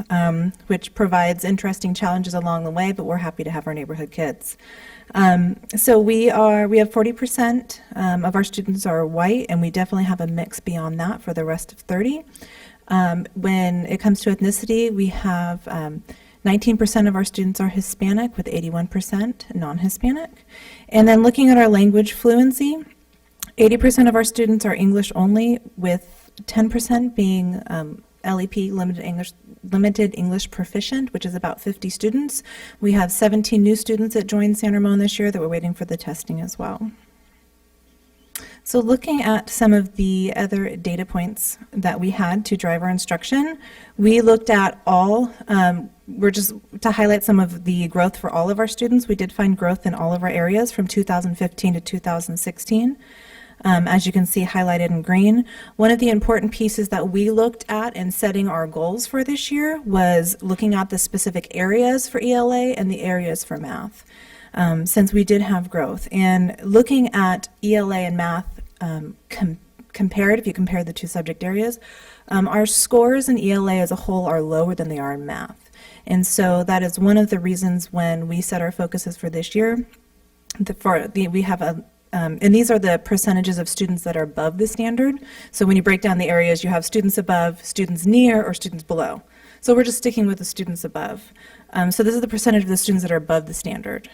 which provides interesting challenges along the way, but we're happy to have our neighborhood kids. So we have 40% of our students are white, and we definitely have a mix beyond that for the rest of 30. When it comes to ethnicity, we have 19% of our students are Hispanic with 81% non-Hispanic. And then looking at our language fluency, 80% of our students are English only, with 10% being LEP, limited English proficient, which is about 50 students. We have 17 new students that joined San Ramon this year that we're waiting for the testing as well. So looking at some of the other data points that we had to drive our instruction, we looked at all, we're just to highlight some of the growth for all of our students. We did find growth in all of our areas from 2015 to 2016. As you can see highlighted in green. One of the important pieces that we looked at in setting our goals for this year was looking at the specific areas for ELA and the areas for math, since we did have growth. And looking at ELA and math compared, if you compare the two subject areas, our scores in ELA as a whole are lower than they are in math. And so that is one of the reasons when we set our focuses for this year, we have a and these are the percentages of students that are above the standard. So when you break down the areas, you have students above, students near, or students below. So we're just sticking with the students above. So this is the percentage of the students that are above the standard.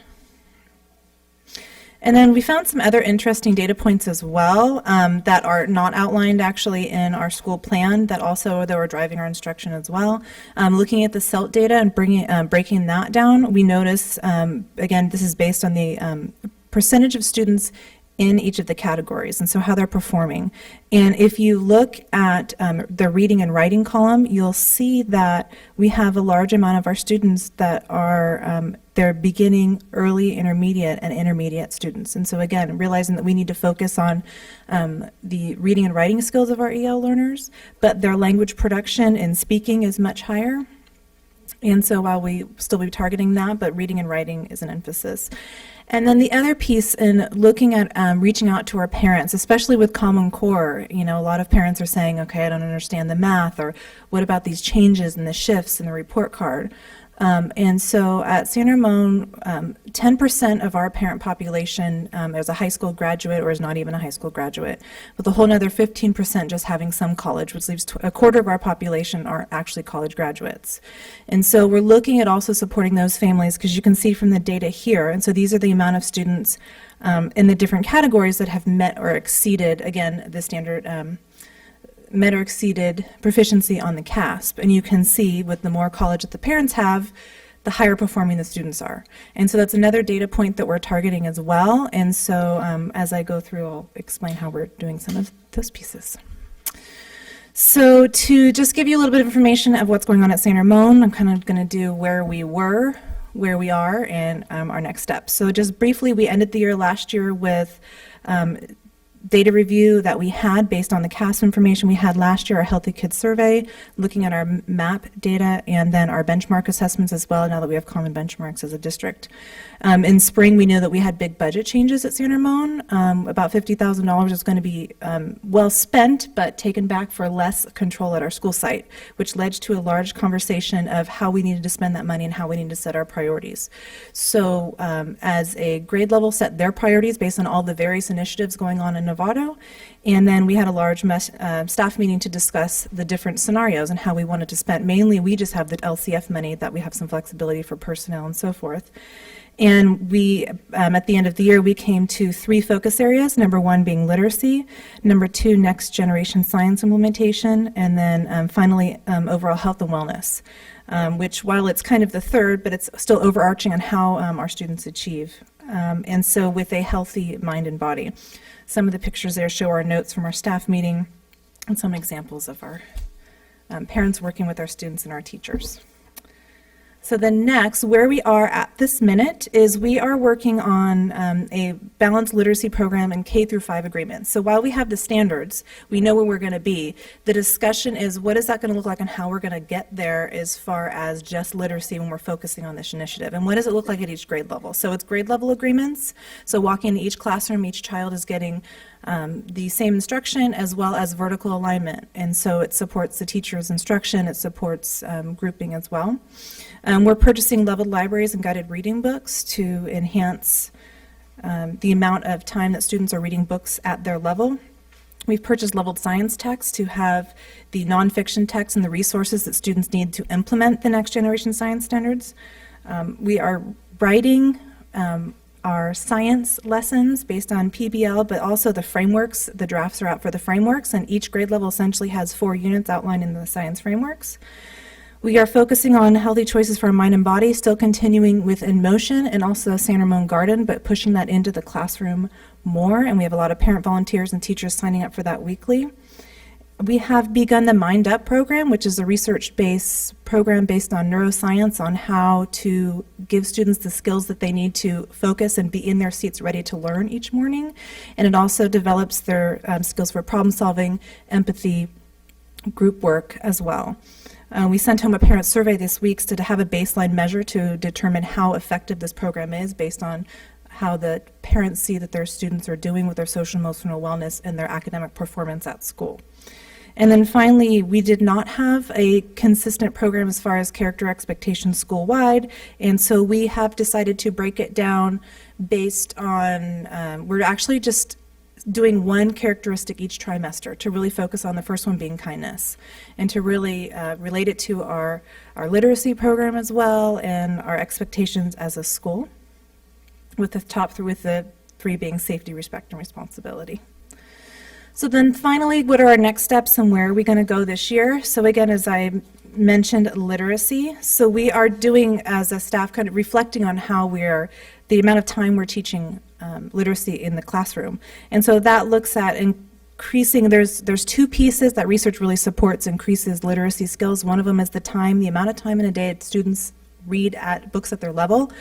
And then we found some other interesting data points as well that are not outlined actually in our school plan that were driving our instruction as well. Looking at the CELT data and breaking that down, we notice, again, this is based on the percentage of students in each of the categories and so how they're performing. And if you look at the reading and writing column, you'll see that we have a large amount of our students that are they're beginning early, intermediate, and intermediate students. And so again, realizing that we need to focus on the reading and writing skills of our EL learners, but their language production and speaking is much higher. And so while we still be targeting that, but reading and writing is an emphasis. And then the other piece in looking at reaching out to our parents, especially with Common Core, a lot of parents are saying, okay, I don't understand the math, or what about these changes and the shifts in the report card? And so at San Ramon, 10% of our parent population is a high school graduate or is not even a high school graduate, with a whole other 15% just having some college, which leaves a quarter of our population aren't actually college graduates. And so we're looking at also supporting those families, because you can see from the data here, and so these are the amount of students in the different categories that have met or exceeded, again, the standard met or exceeded proficiency on the CASP. And you can see with the more college that the parents have, the higher performing the students are. And so that's another data point that we're targeting as well. And so as I go through, I'll explain how we're doing some of those pieces. So to just give you a little bit of information of what's going on at San Ramon, I'm kind of going to do where we were, where we are, and our next steps. So just briefly, we ended the year last year with data review that we had based on the CASP information we had last year, our Healthy Kids Survey, looking at our MAP data, and then our benchmark assessments as well, now that we have common benchmarks as a district. In spring, we knew that we had big budget changes at San Ramon. About $50,000 is going to be well spent, but taken back for less control at our school site, which led to a large conversation of how we needed to spend that money and how we needed to set our priorities. So as a grade level set their priorities based on all the various initiatives going on in Novato, and then we had a large staff meeting to discuss the different scenarios and how we wanted to spend. Mainly, we just have the LCF money that we have some flexibility for personnel and so forth. And we, at the end of the year, we came to 3 focus areas, number 1 being literacy, number 2, next generation science implementation, and then finally, overall health and wellness, which while it's kind of the third, but it's still overarching on how our students achieve. And so with a healthy mind and body. Some of the pictures there show our notes from our staff meeting and some examples of our parents working with our students and our teachers. So then next, where we are at this minute is we are working on a balanced literacy program and K through 5 agreements. So while we have the standards, we know where we're going to be. The discussion is what is that going to look like and how we're going to get there as far as just literacy when we're focusing on this initiative. And what does it look like at each grade level? So it's grade level agreements. So walking into each classroom, each child is getting the same instruction as well as vertical alignment. And so it supports the teacher's instruction, it supports grouping as well. We're purchasing leveled libraries and guided reading books to enhance the amount of time that students are reading books at their level. We've purchased leveled science texts to have the nonfiction texts and the resources that students need to implement the next generation science standards. We are writing our science lessons based on PBL, but also the frameworks. The drafts are out for the frameworks, and each grade level essentially has 4 units outlined in the science frameworks. We are focusing on healthy choices for our mind and body, still continuing with In Motion and also San Ramon Garden, but pushing that into the classroom more, and we have a lot of parent volunteers and teachers signing up for that weekly. We have begun the Mind Up program, which is a research-based program based on neuroscience on how to give students the skills that they need to focus and be in their seats ready to learn each morning. And it also develops their skills for problem solving, empathy, group work as well. We sent home a parent survey this week to have a baseline measure to determine how effective this program is based on how the parents see that their students are doing with their social emotional wellness and their academic performance at school. And then finally, we did not have a consistent program as far as character expectations school-wide, and so we have decided to break it down based on, we're actually just doing one characteristic each trimester to really focus on the first one being kindness and to really relate it to our literacy program as well and our expectations as a school, with the 3 being safety, respect, and responsibility. So then finally, what are our next steps and where are we going to go this year? So again, as I mentioned, literacy. So we are doing as a staff kind of reflecting on how the amount of time we're teaching literacy in the classroom. And so that looks at increasing, there's 2 pieces that research really supports increases literacy skills. One of them is the amount of time in a day that students read at books at their level.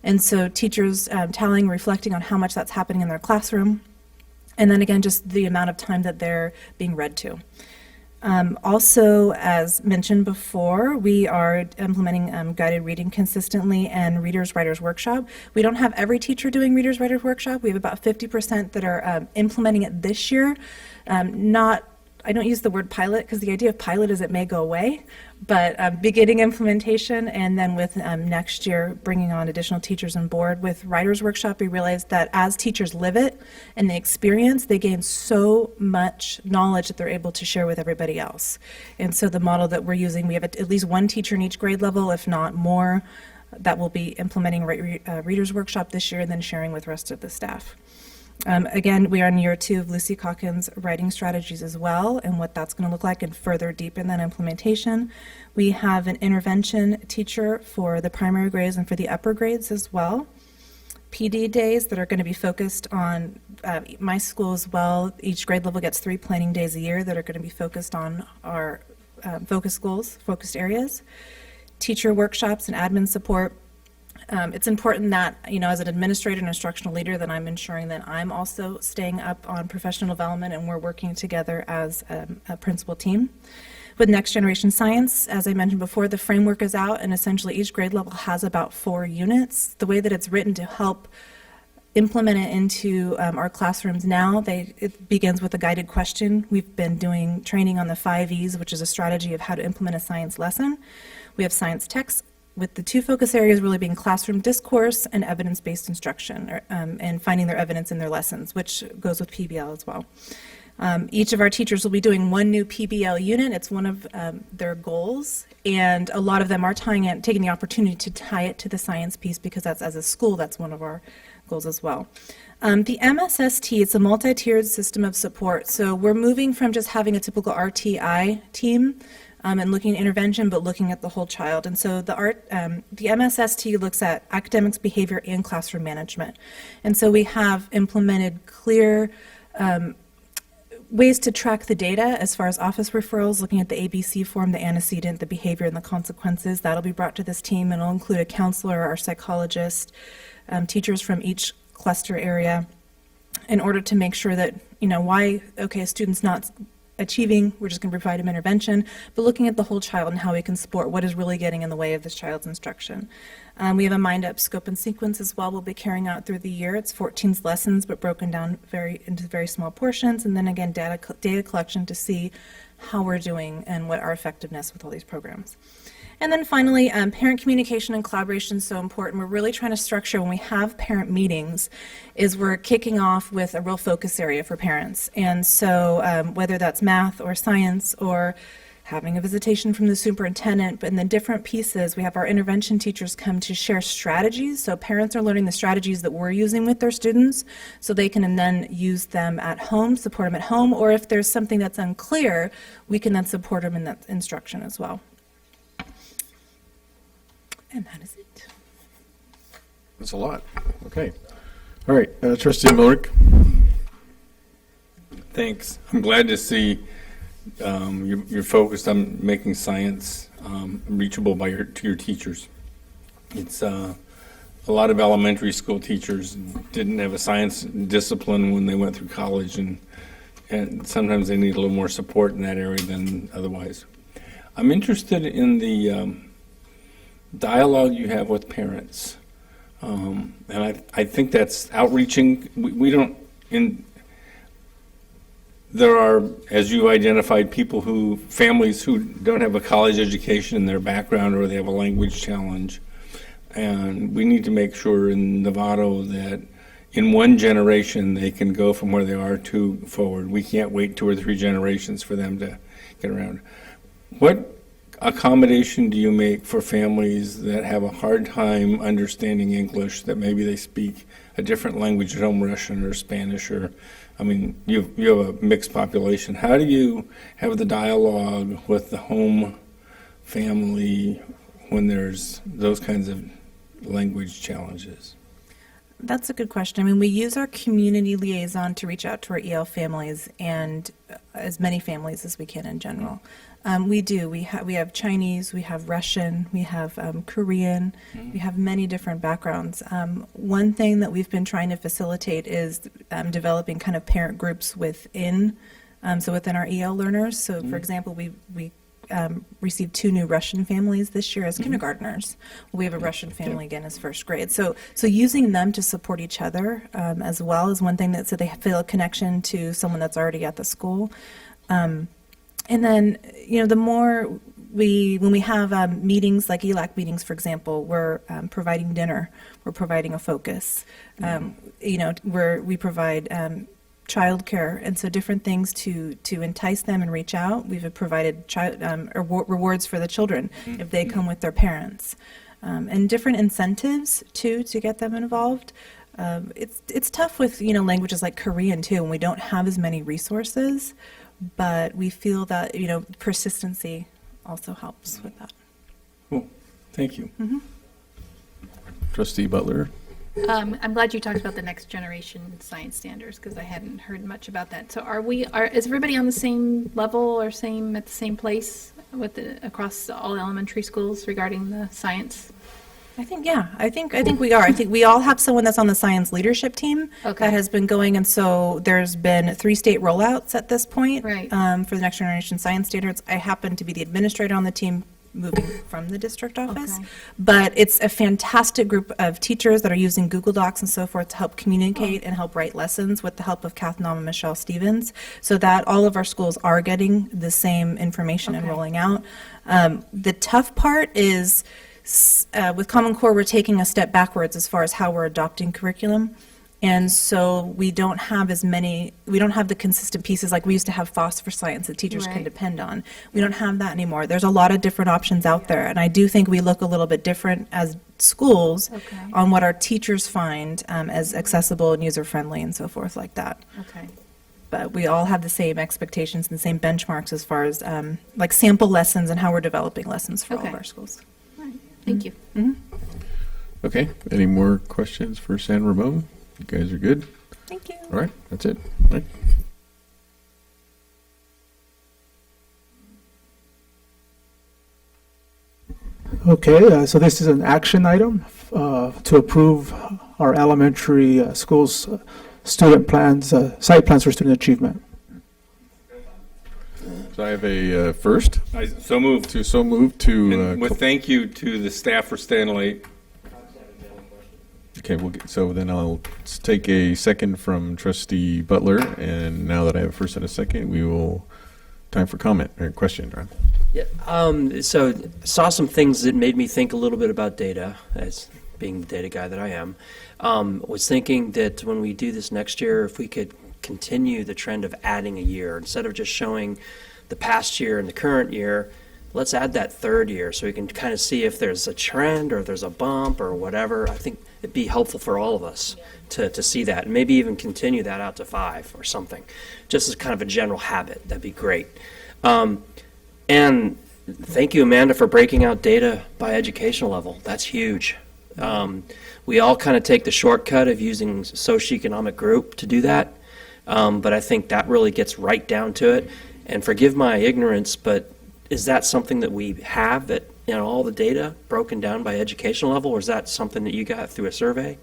And so teachers telling, reflecting on how much that's happening in their classroom. And then again, just the amount of time that they're being read to. Also, as mentioned before, we are implementing guided reading consistently and Readers Writers Workshop. We don't have every teacher doing Readers Writers Workshop. We have about 50% that are implementing it this year. I don't use the word pilot because the idea of pilot is it may go away, but beginning implementation and then with next year bringing on additional teachers on board. With Writers Workshop, we realized that as teachers live it and they experience, they gain so much knowledge that they're able to share with everybody else. And so the model that we're using, we have at least 1 teacher in each grade level, if not more, that will be implementing Readers Workshop this year and then sharing with the rest of the staff. Again, we are in year 2 of Lucy Calkins' writing strategies as well, and what that's going to look like and further deepen that implementation. We have an intervention teacher for the primary grades and for the upper grades as well. PD days that are going to be focused on my school as well. Each grade level gets 3 planning days a year that are going to be focused on our focus goals, focused areas. Teacher workshops and admin support. It's important that, as an administrator and instructional leader, that I'm ensuring that I'm also staying up on professional development and we're working together as a principal team. With Next Generation Science, as I mentioned before, the framework is out and essentially each grade level has about 4 units. The way that it's written to help implement it into our classrooms now, it begins with a guided question. We've been doing training on the 5 E's, which is a strategy of how to implement a science lesson. We have science texts, with the 2 focus areas really being classroom discourse and evidence-based instruction, and finding their evidence in their lessons, which goes with PBL as well. Each of our teachers will be doing 1 new PBL unit. It's one of their goals, and a lot of them are taking the opportunity to tie it to the science piece because that's, as a school, that's one of our goals as well. The MSST, it's a multi-tiered system of support. So we're moving from just having a typical RTI team and looking at intervention, but looking at the whole child. And so the MSST looks at academics, behavior, and classroom management. And so we have implemented clear ways to track the data as far as office referrals, looking at the ABC form, the antecedent, the behavior, and the consequences. That'll be brought to this team, and it'll include a counselor, our psychologist, teachers from each cluster area, in order to make sure that, a student's not achieving, we're just going to provide them intervention, but looking at the whole child and how we can support what is really getting in the way of this child's instruction. We have a mind-up scope and sequence as well we'll be carrying out through the year. It's 14 lessons, but broken down into very small portions, and then again, data collection to see how we're doing and what our effectiveness with all these programs. And then finally, parent communication and collaboration is so important. We're really trying to structure, when we have parent meetings, is we're kicking off with a real focus area for parents. And so whether that's math or science or having a visitation from the superintendent, but in the different pieces, we have our intervention teachers come to share strategies. So parents are learning the strategies that we're using with their students, so they can then use them at home, support them at home, or if there's something that's unclear, we can then support them in that instruction as well. And that is it. That's a lot. Okay. All right, Trustee Mulrick. Thanks. I'm glad to see you're focused on making science reachable to your teachers. It's a lot of elementary school teachers didn't have a science discipline when they went through college, and sometimes they need a little more support in that area than otherwise. I'm interested in the dialogue you have with parents, and I think that's outreaching. We don't there are, as you identified, families who don't have a college education in their background, or they have a language challenge, and we need to make sure in Novato that in one generation they can go from where they are to forward. We can't wait 2 or 3 generations for them to get around. What accommodation do you make for families that have a hard time understanding English, that maybe they speak a different language at home, Russian or Spanish, or, you have a mixed population. How do you have the dialogue with the home family when there's those kinds of language challenges? That's a good question. We use our community liaison to reach out to our EL families and as many families as we can in general. We do. We have Chinese, we have Russian, we have Korean, we have many different backgrounds. One thing that we've been trying to facilitate is developing kind of parent groups within our EL learners. So, for example, we received 2 new Russian families this year as kindergartners. We have a Russian family again as first grade. So using them to support each other as well is one thing, so they feel a connection to someone that's already at the school. And then, the more when we have meetings like ELAC meetings, for example, we're providing dinner, we're providing a focus, where we provide childcare, and so different things to entice them and reach out. We've provided rewards for the children if they come with their parents, and different incentives too to get them involved. It's tough with languages like Korean too, and we don't have as many resources. But we feel that, persistency also helps with that. Cool. Thank you. Mm-hmm. Trustee Butler. I'm glad you talked about the next generation science standards, because I hadn't heard much about that. So is everybody on the same level or at the same place across all elementary schools regarding the science? I think, yeah, I think we are. I think we all have someone that's on the science leadership team Okay. that has been going, and so there's been 3 state rollouts at this point. Right. For the next generation science standards. I happen to be the administrator on the team moving from the district office. Okay. But it's a fantastic group of teachers that are using Google Docs and so forth to help communicate and help write lessons with the help of Kath Nom and Michelle Stevens, so that all of our schools are getting the same information and Okay. rolling out. The tough part is with Common Core, we're taking a step backwards as far as how we're adopting curriculum. And so we don't have the consistent pieces like we used to have FOSS for science that teachers can Right. depend on. We don't have that anymore. There's a lot of different options out there, and I do think we look a little bit different as schools Okay. on what our teachers find as accessible and user-friendly and so forth like that. Okay. But we all have the same expectations and the same benchmarks as far as like sample lessons and how we're developing lessons for all of Okay. our schools. Thank you. Okay, any more questions for San Ramon? You guys are good? Thank you. All right, that's it. All right. Okay, so this is an action item to approve our elementary schools student plans, site plans for student achievement. So I have a first. So moved. So moved to. And with thank you to the staff for staying late. Okay, so then I'll take a second from Trustee Butler, and now that I have a first and a second, we will, time for comment or question, Ron. Yeah, so saw some things that made me think a little bit about data, as being the data guy that I am. Was thinking that when we do this next year, if we could continue the trend of adding a year, instead of just showing the past year and the current year, let's add that third year so we can kind of see if there's a trend or if there's a bump or whatever. I think it'd be helpful for all of us to see that, and maybe even continue that out to 5 or something, just as kind of a general habit. That'd be great. And thank you, Amanda, for breaking out data by educational level. That's huge. We all kind of take the shortcut of using socioeconomic group to do that, but I think that really gets right down to it. And forgive my ignorance, but is that something that we have, that, you know, all the data broken down by educational level, or is that something that you got through a survey?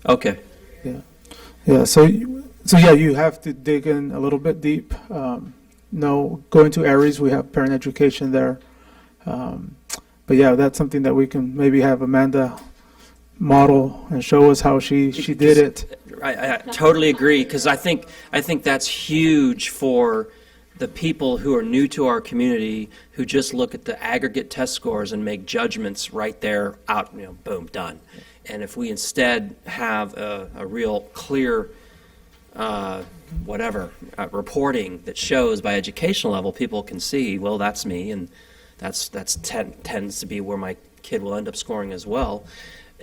Okay. Yeah. So yeah, you have to dig in a little bit deep. Go into areas. We have parent education there. But yeah, that's something that we can maybe have Amanda model and show us how she did it. I totally agree, because I think that's huge for the people who are new to our community, who just look at the aggregate test scores and make judgments right there, out, you know, boom, done. And if we instead have a real clear reporting that shows by educational level, people can see, well, that's me, and that's tends to be where my kid will end up scoring as well.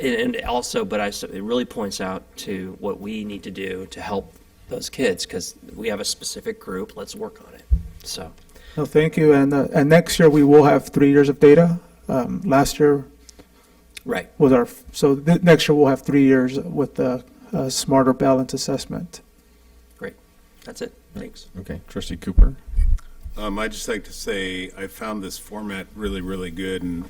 And also, it really points out to what we need to do to help those kids, because we have a specific group. Let's work on it. So. No, thank you. And next year we will have 3 years of data. Last year, right, was our next year we'll have 3 years with the smarter balance assessment. Great, that's it. Thanks. Okay, Trustee Cooper. I'd just like to say I found this format really, really good, and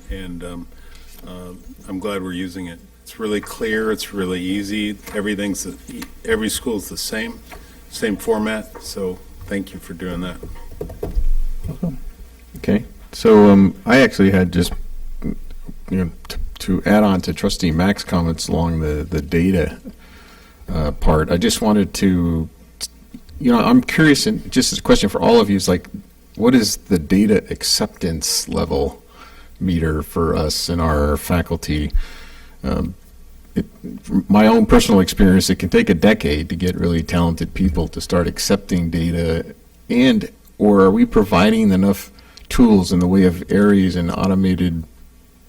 I'm glad we're using it. It's really clear. It's really easy. Every school's the same format. So thank you for doing that. Okay, so I actually had just, to add on to Trustee Mack's comments along the data part. I just wanted to, I'm curious, and just as a question for all of you, is like, what is the data acceptance level meter for us and our faculty? My own personal experience, it can take a decade to get really talented people to start accepting data, or are we providing enough tools in the way of areas and automated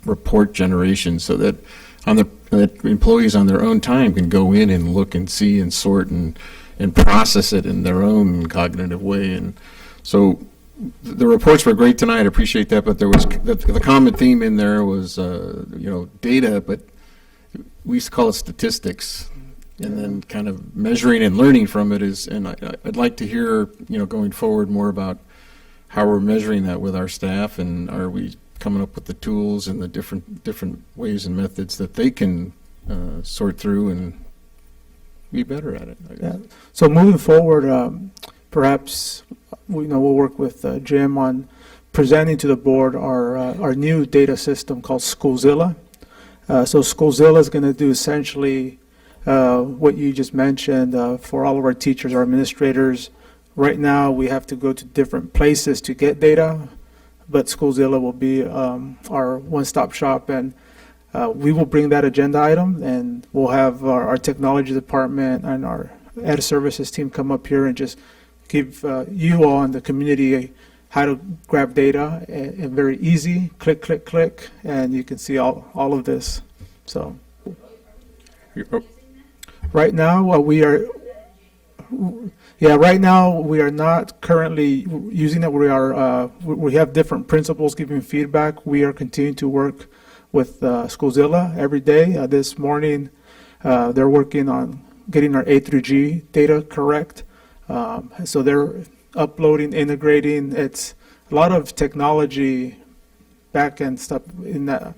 report generation so that that employees on their own time can go in and look and see and sort and process it in their own cognitive way? And so the reports were great tonight. I appreciate that, but there was the common theme in there was data, but we used to call it statistics, and then kind of measuring and learning from it is. And I'd like to hear going forward more about how we're measuring that with our staff, and are we coming up with the tools and the different ways and methods that they can sort through and be better at it, I guess. Yeah. So moving forward, perhaps we'll work with Jim on presenting to the board our new data system called Schoolzilla. So Schoolzilla is going to do essentially what you just mentioned for all of our teachers, our administrators. Right now, we have to go to different places to get data, but Schoolzilla will be our one-stop shop, and we will bring that agenda item, and we'll have our technology department and our ed services team come up here and just give you all in the community how to grab data, and very easy, click, click, click, and you can see all of this. So right now we are not currently using it. We have different principals giving feedback. We are continuing to work with Schoolzilla every day. This morning, they're working on getting our A through G data correct. So they're uploading, integrating. It's a lot of technology back-end stuff in that.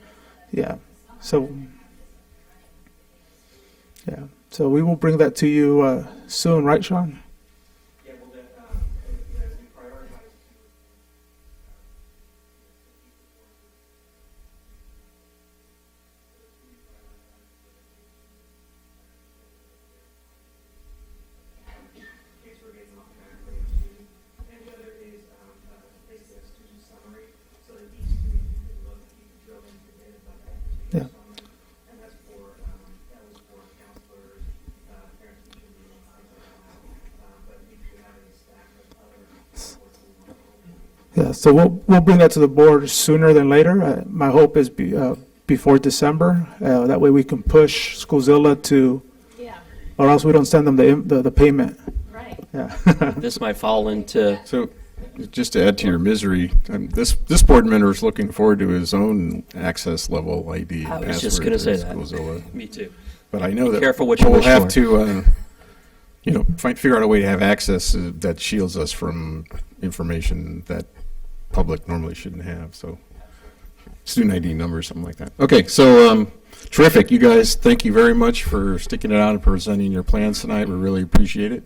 Yeah. So we will bring that to you soon, right, Sean? Yeah. Yeah, so we'll bring that to the board sooner than later. My hope is before December. That way we can push Schoolzilla to, or else we don't send them the payment. Right. Yeah. This might fall into. So, just to add to your misery, this board member is looking forward to his own access level ID. I was just going to say that. Schoolzilla. Me too. But I know Be that careful what you we'll wish have for. to, figure out a way to have access that shields us from information that public normally shouldn't have. So, student ID number, something like that. Okay, so terrific. You guys, thank you very much for sticking it out and presenting your plans tonight. We really appreciate it.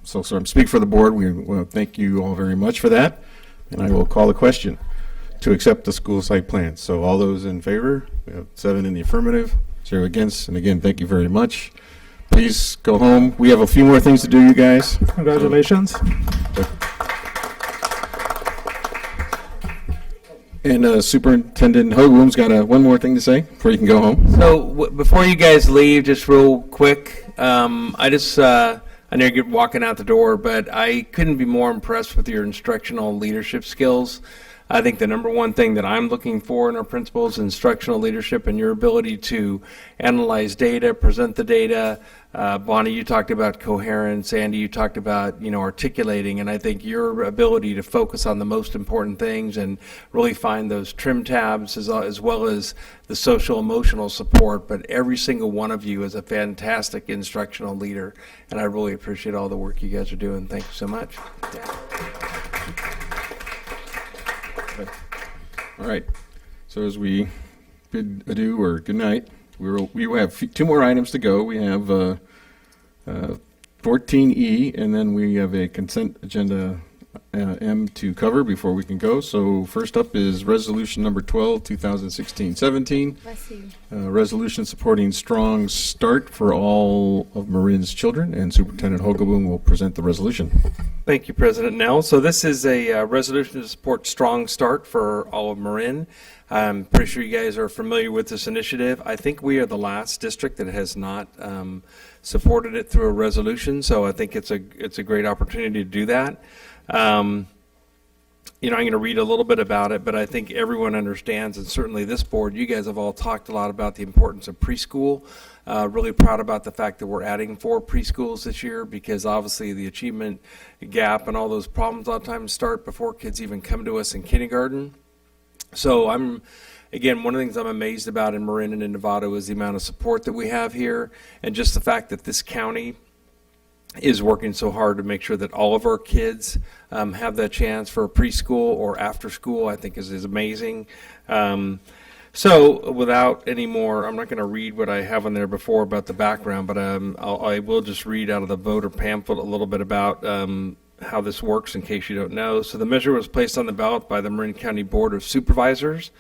So I'm speaking for the board. We want to thank you all very much for that. And I will call the question to accept the school site plan. So all those in favor, we have 7 in the affirmative, 0 against. And again, thank you very much. Please go home. We have a few more things to do, you guys. Congratulations. And Superintendent Hogwoom's got one more thing to say before you can go home. So before you guys leave, just real quick, I know you're walking out the door, but I couldn't be more impressed with your instructional leadership skills. I think the number one thing that I'm looking for in our principals is instructional leadership and your ability to analyze data, present the data. Bonnie, you talked about coherence. Andy, you talked about articulating, and I think your ability to focus on the most important things and really find those trim tabs as well as the social emotional support. But every single one of you is a fantastic instructional leader, and I really appreciate all the work you guys are doing. Thank you so much. All right. So as we bid adieu or good night, we have 2 more items to go. We have 14E, and then we have a consent agenda M to cover before we can go. So first up is resolution number 12, 2016-17. Bless you. Resolution supporting strong start for all of Marin's children, and Superintendent Hogaboom will present the resolution. Thank you, President Nell. So this is a resolution to support Strong Start for all of Marin. I'm pretty sure you guys are familiar with this initiative. I think we are the last district that has not supported it through a resolution, so I think it's a great opportunity to do that. I'm going to read a little bit about it, but I think everyone understands, and certainly this board, you guys have all talked a lot about the importance of preschool. Really proud about the fact that we're adding 4 preschools this year, because obviously the achievement gap and all those problems a lot of times start before kids even come to us in kindergarten. So one of the things I'm amazed about in Marin and in Novato is the amount of support that we have here, and just the fact that this county is working so hard to make sure that all of our kids have that chance for a preschool or after school, I think is amazing. So without any more, I'm not going to read what I have on there before about the background, but I will just read out of the voter pamphlet a little bit about how this works in case you don't know. So the measure was placed on the ballot by the Marin County Board of Supervisors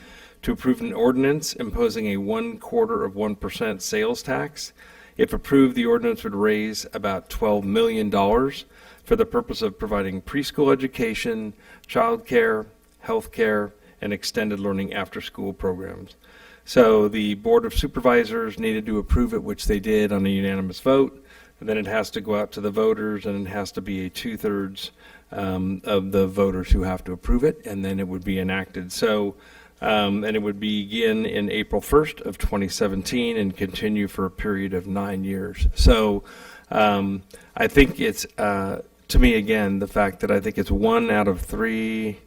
to approve an ordinance imposing a 0.25% sales tax. If approved, the ordinance would raise about $12 million for the purpose of providing preschool education, child care, health care, and extended learning after-school programs. So the Board of Supervisors needed to approve it, which they did on a unanimous vote. And then it has to go out to the voters, and it has to be a 2/3 of the voters who have to approve it, and then it would be enacted. So, and it would begin in April 1st of 2017 and continue for a period of 9 years. So I think it's, to me, again, the fact that I think it's 1 out of 3,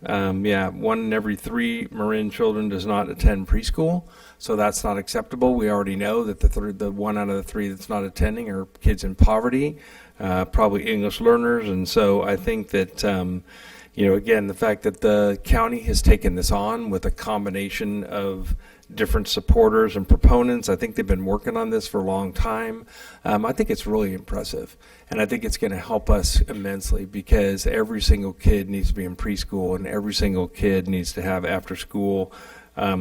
1 in every 3 Marin children does not attend preschool. So that's not acceptable. We already know that the 1 out of the 3 that's not attending are kids in poverty, probably English learners. And so I think that, again, the fact that the county has taken this on with a combination of different supporters and proponents, I think they've been working on this for a long time. I think it's really impressive. And I think it's going to help us immensely because every single kid needs to be in preschool and every single kid needs to have after school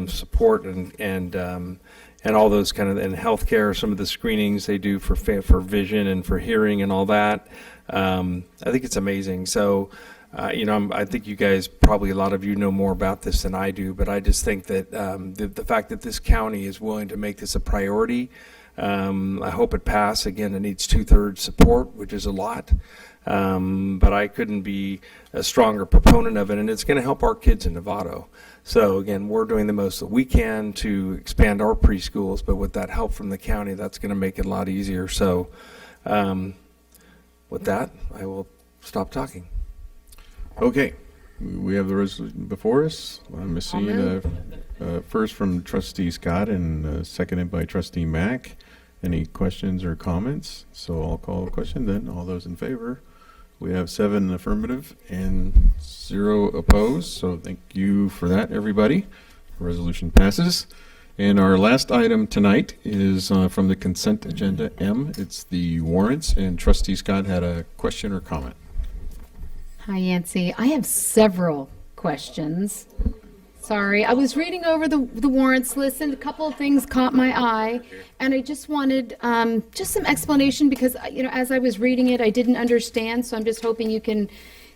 support and all those kind of, and healthcare, some of the screenings they do for vision and for hearing and all that. I think it's amazing. So, I think you guys, probably a lot of you know more about this than I do, but I just think that the fact that this county is willing to make this a priority, I hope it passes. Again, it needs 2/3 support, which is a lot. But I couldn't be a stronger proponent of it, and it's going to help our kids in Novato. So again, we're doing the most that we can to expand our preschools, but with that help from the county, that's going to make it a lot easier. So with that, I will stop talking. Okay, we have the resolution before us. I'm seeing first from Trustee Scott and seconded by Trustee Mack. Any questions or comments? So I'll call a question then. All those in favor? We have 7 affirmative and 0 opposed. So thank you for that, everybody. Resolution passes. And our last item tonight is from the consent agenda M. It's the warrants, and Trustee Scott had a question or comment. Hi, Yancy. I have several questions. Sorry, I was reading over the warrants list, and a couple of things caught my eye, and I just wanted just some explanation because, as I was reading it, I didn't understand, so I'm just hoping you can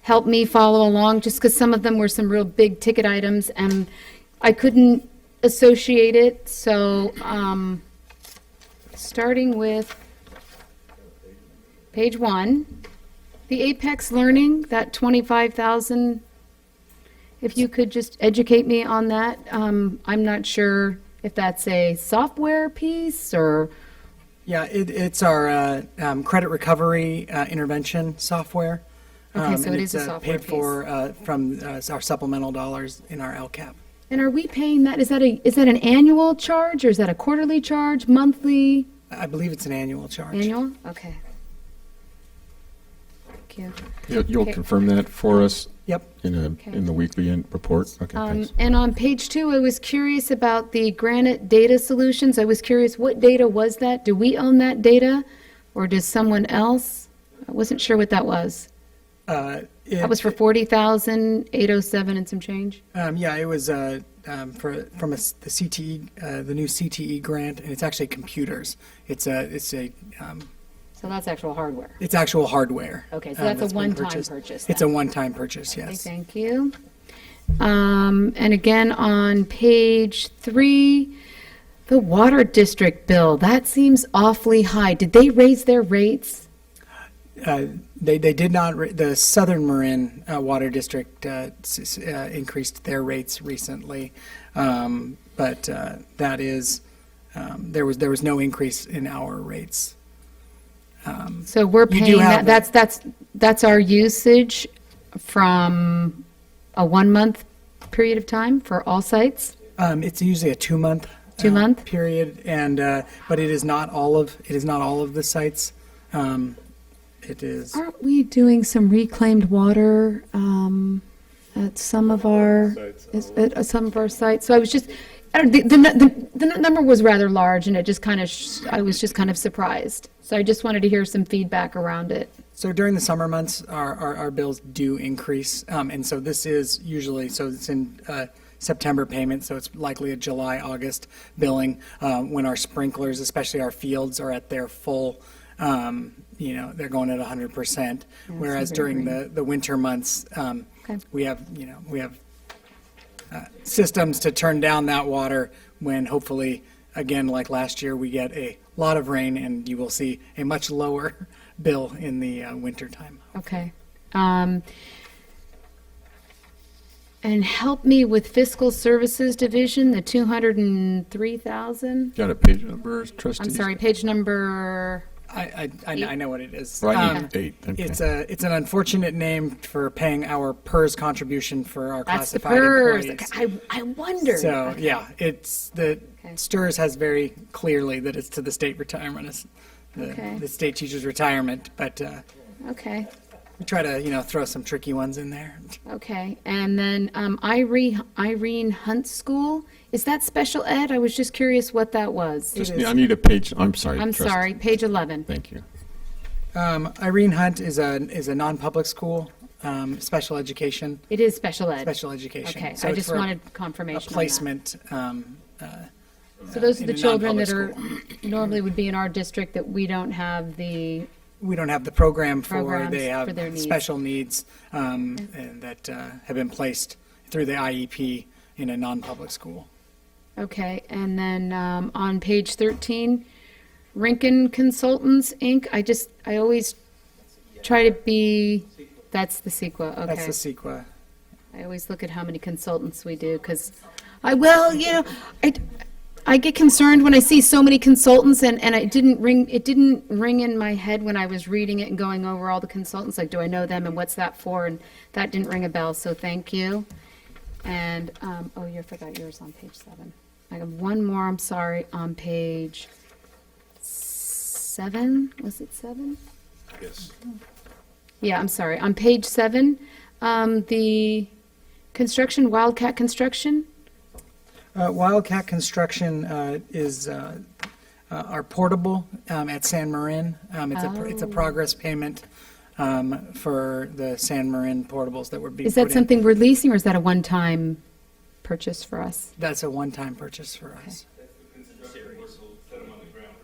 help me follow along, just because some of them were some real big ticket items, and I couldn't associate it. So, starting with page 1, the Apex Learning, that 25,000. If you could just educate me on that. I'm not sure if that's a software piece or... Yeah, it's our credit recovery intervention software. Okay, so it is a it's, software paid for from our supplemental dollars in our LCAP. And are we paying that? Is that an annual charge or is that a quarterly charge, monthly? I believe it's an annual charge. Annual? Okay. Thank you. You'll Okay. confirm that for us? Yep. In the weekly report? Okay, thanks. And on page 2, I was curious about the Granite Data Solutions. I was curious, what data was that? Do we own that data, or does someone else? I wasn't sure what that was. That was for 40,807 and some change. Yeah, it was from the CTE, the new CTE grant, and it's actually computers. So that's actual hardware. It's actual hardware. Okay, so that's a been one-time purchased. purchase. It's then. a one-time purchase, Okay, yes. thank you. And again, on page 3, the water district bill, that seems awfully high. Did they raise their rates? They did not. The Southern Marin Water District increased their rates recently, but that is there was no increase in our rates. So we're you do paying have that. That's our usage from a 1-month period of time for all sites. It's usually a 2-month 2-month period, and but it is not all of the sites. it is. Aren't we doing some reclaimed water at some of our sites? So I was just, I don't, the number was rather large, and it just kind of, I was just kind of surprised. So I just wanted to hear some feedback around it. So during the summer months, our bills do increase, and so this is usually, so it's in September payment, so it's likely a July, August billing, when our sprinklers, especially our fields, are at their full, they're going at 100%, whereas during the winter months, we have systems to turn down that water when hopefully, again, like last year, we get a lot of rain, and you will see a much lower bill in the winter time. Okay. And help me with Fiscal Services Division, the 203,000. Got a page number, trustees? I'm sorry, page number. I know what it is. Right, 8. Okay. It's an unfortunate name for paying our PERS contribution for our That's the classified PERS. employees. Okay, I wondered. So, Okay. yeah, it's the, STRS has very clearly that it's to the state retirement, Okay. the state teacher's retirement, but Okay. we try to, throw some tricky ones in there. Okay. And then Irene Hunt School, is that special ed? I was just curious what that was. I need a page, I'm sorry. I'm trustee. sorry, page 11. Thank you. Irene Hunt is a non-public school, special education. It is special ed. Special education. Okay, So I it's just for wanted confirmation on that. A placement. So those are in the a children that non-public are, normally would be in our district that we don't have the, We don't have the program for. Programs They have for their needs. special needs and that have been placed through the IEP in a non-public school. okay. And then on page 13, Rinkin Consultants, Inc., I always try to be, that's the CEQA, okay. That's the CEQA. I always look at how many consultants we do, because I get concerned when I see so many consultants, and it didn't ring in my head when I was reading it and going over all the consultants, like, do I know them and what's that for? And that didn't ring a bell, so thank you. And, you forgot yours on page 7. I have one more, I'm sorry, on page 7, was it 7? Yes. Yeah, I'm sorry, on page 7, the construction, Wildcat Construction, Wildcat Construction is our portable at San Marin. It's a progress payment for the San Marin portables that would be is put that in. something we're leasing, or is that a one-time purchase for us? That's a one-time purchase for us.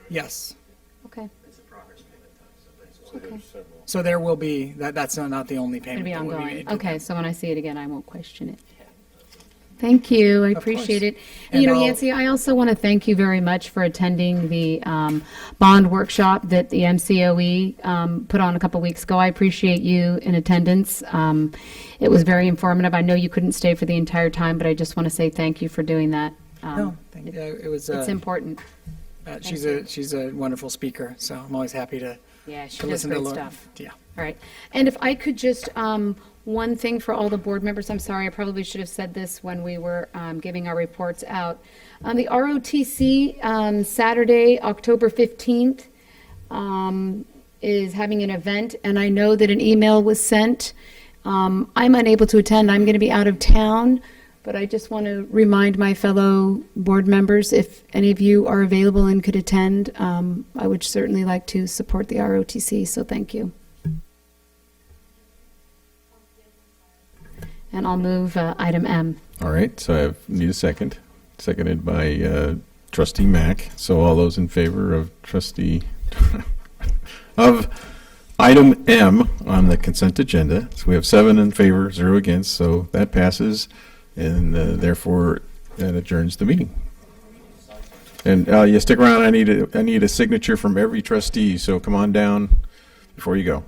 Yes. Okay. Okay. So there will be, that's not the only payment. It'll be that will ongoing. made. Okay, so when I see it again, I won't question it. Thank you, I appreciate course. it. And, And I'll- Yancy, I also want to thank you very much for attending the bond workshop that the MCOE put on a couple weeks ago. I appreciate you in attendance. It was very informative. I know you couldn't stay for the entire time, but I just want to say thank you for doing that. No, thank you. It was. It's important. She's a wonderful speaker, so I'm always happy to. Yeah, she to does listen great to Laura. stuff. Yeah. All right. And if I could just, one thing for all the board members, I'm sorry, I probably should have said this when we were giving our reports out. The ROTC, Saturday, October 15th, is having an event, and I know that an email was sent. I'm unable to attend. I'm going to be out of town, but I just want to remind my fellow board members, if any of you are available and could attend, I would certainly like to support the ROTC, so thank you. And I'll move item M. All right, so I need a second. Seconded by trustee Mack. So all those in favor of trustee, of item M on the consent agenda. So we have 7 in favor, 0 against, so that passes, and therefore that adjourns the meeting. And you stick around, I need a signature from every trustee, so come on down before you go.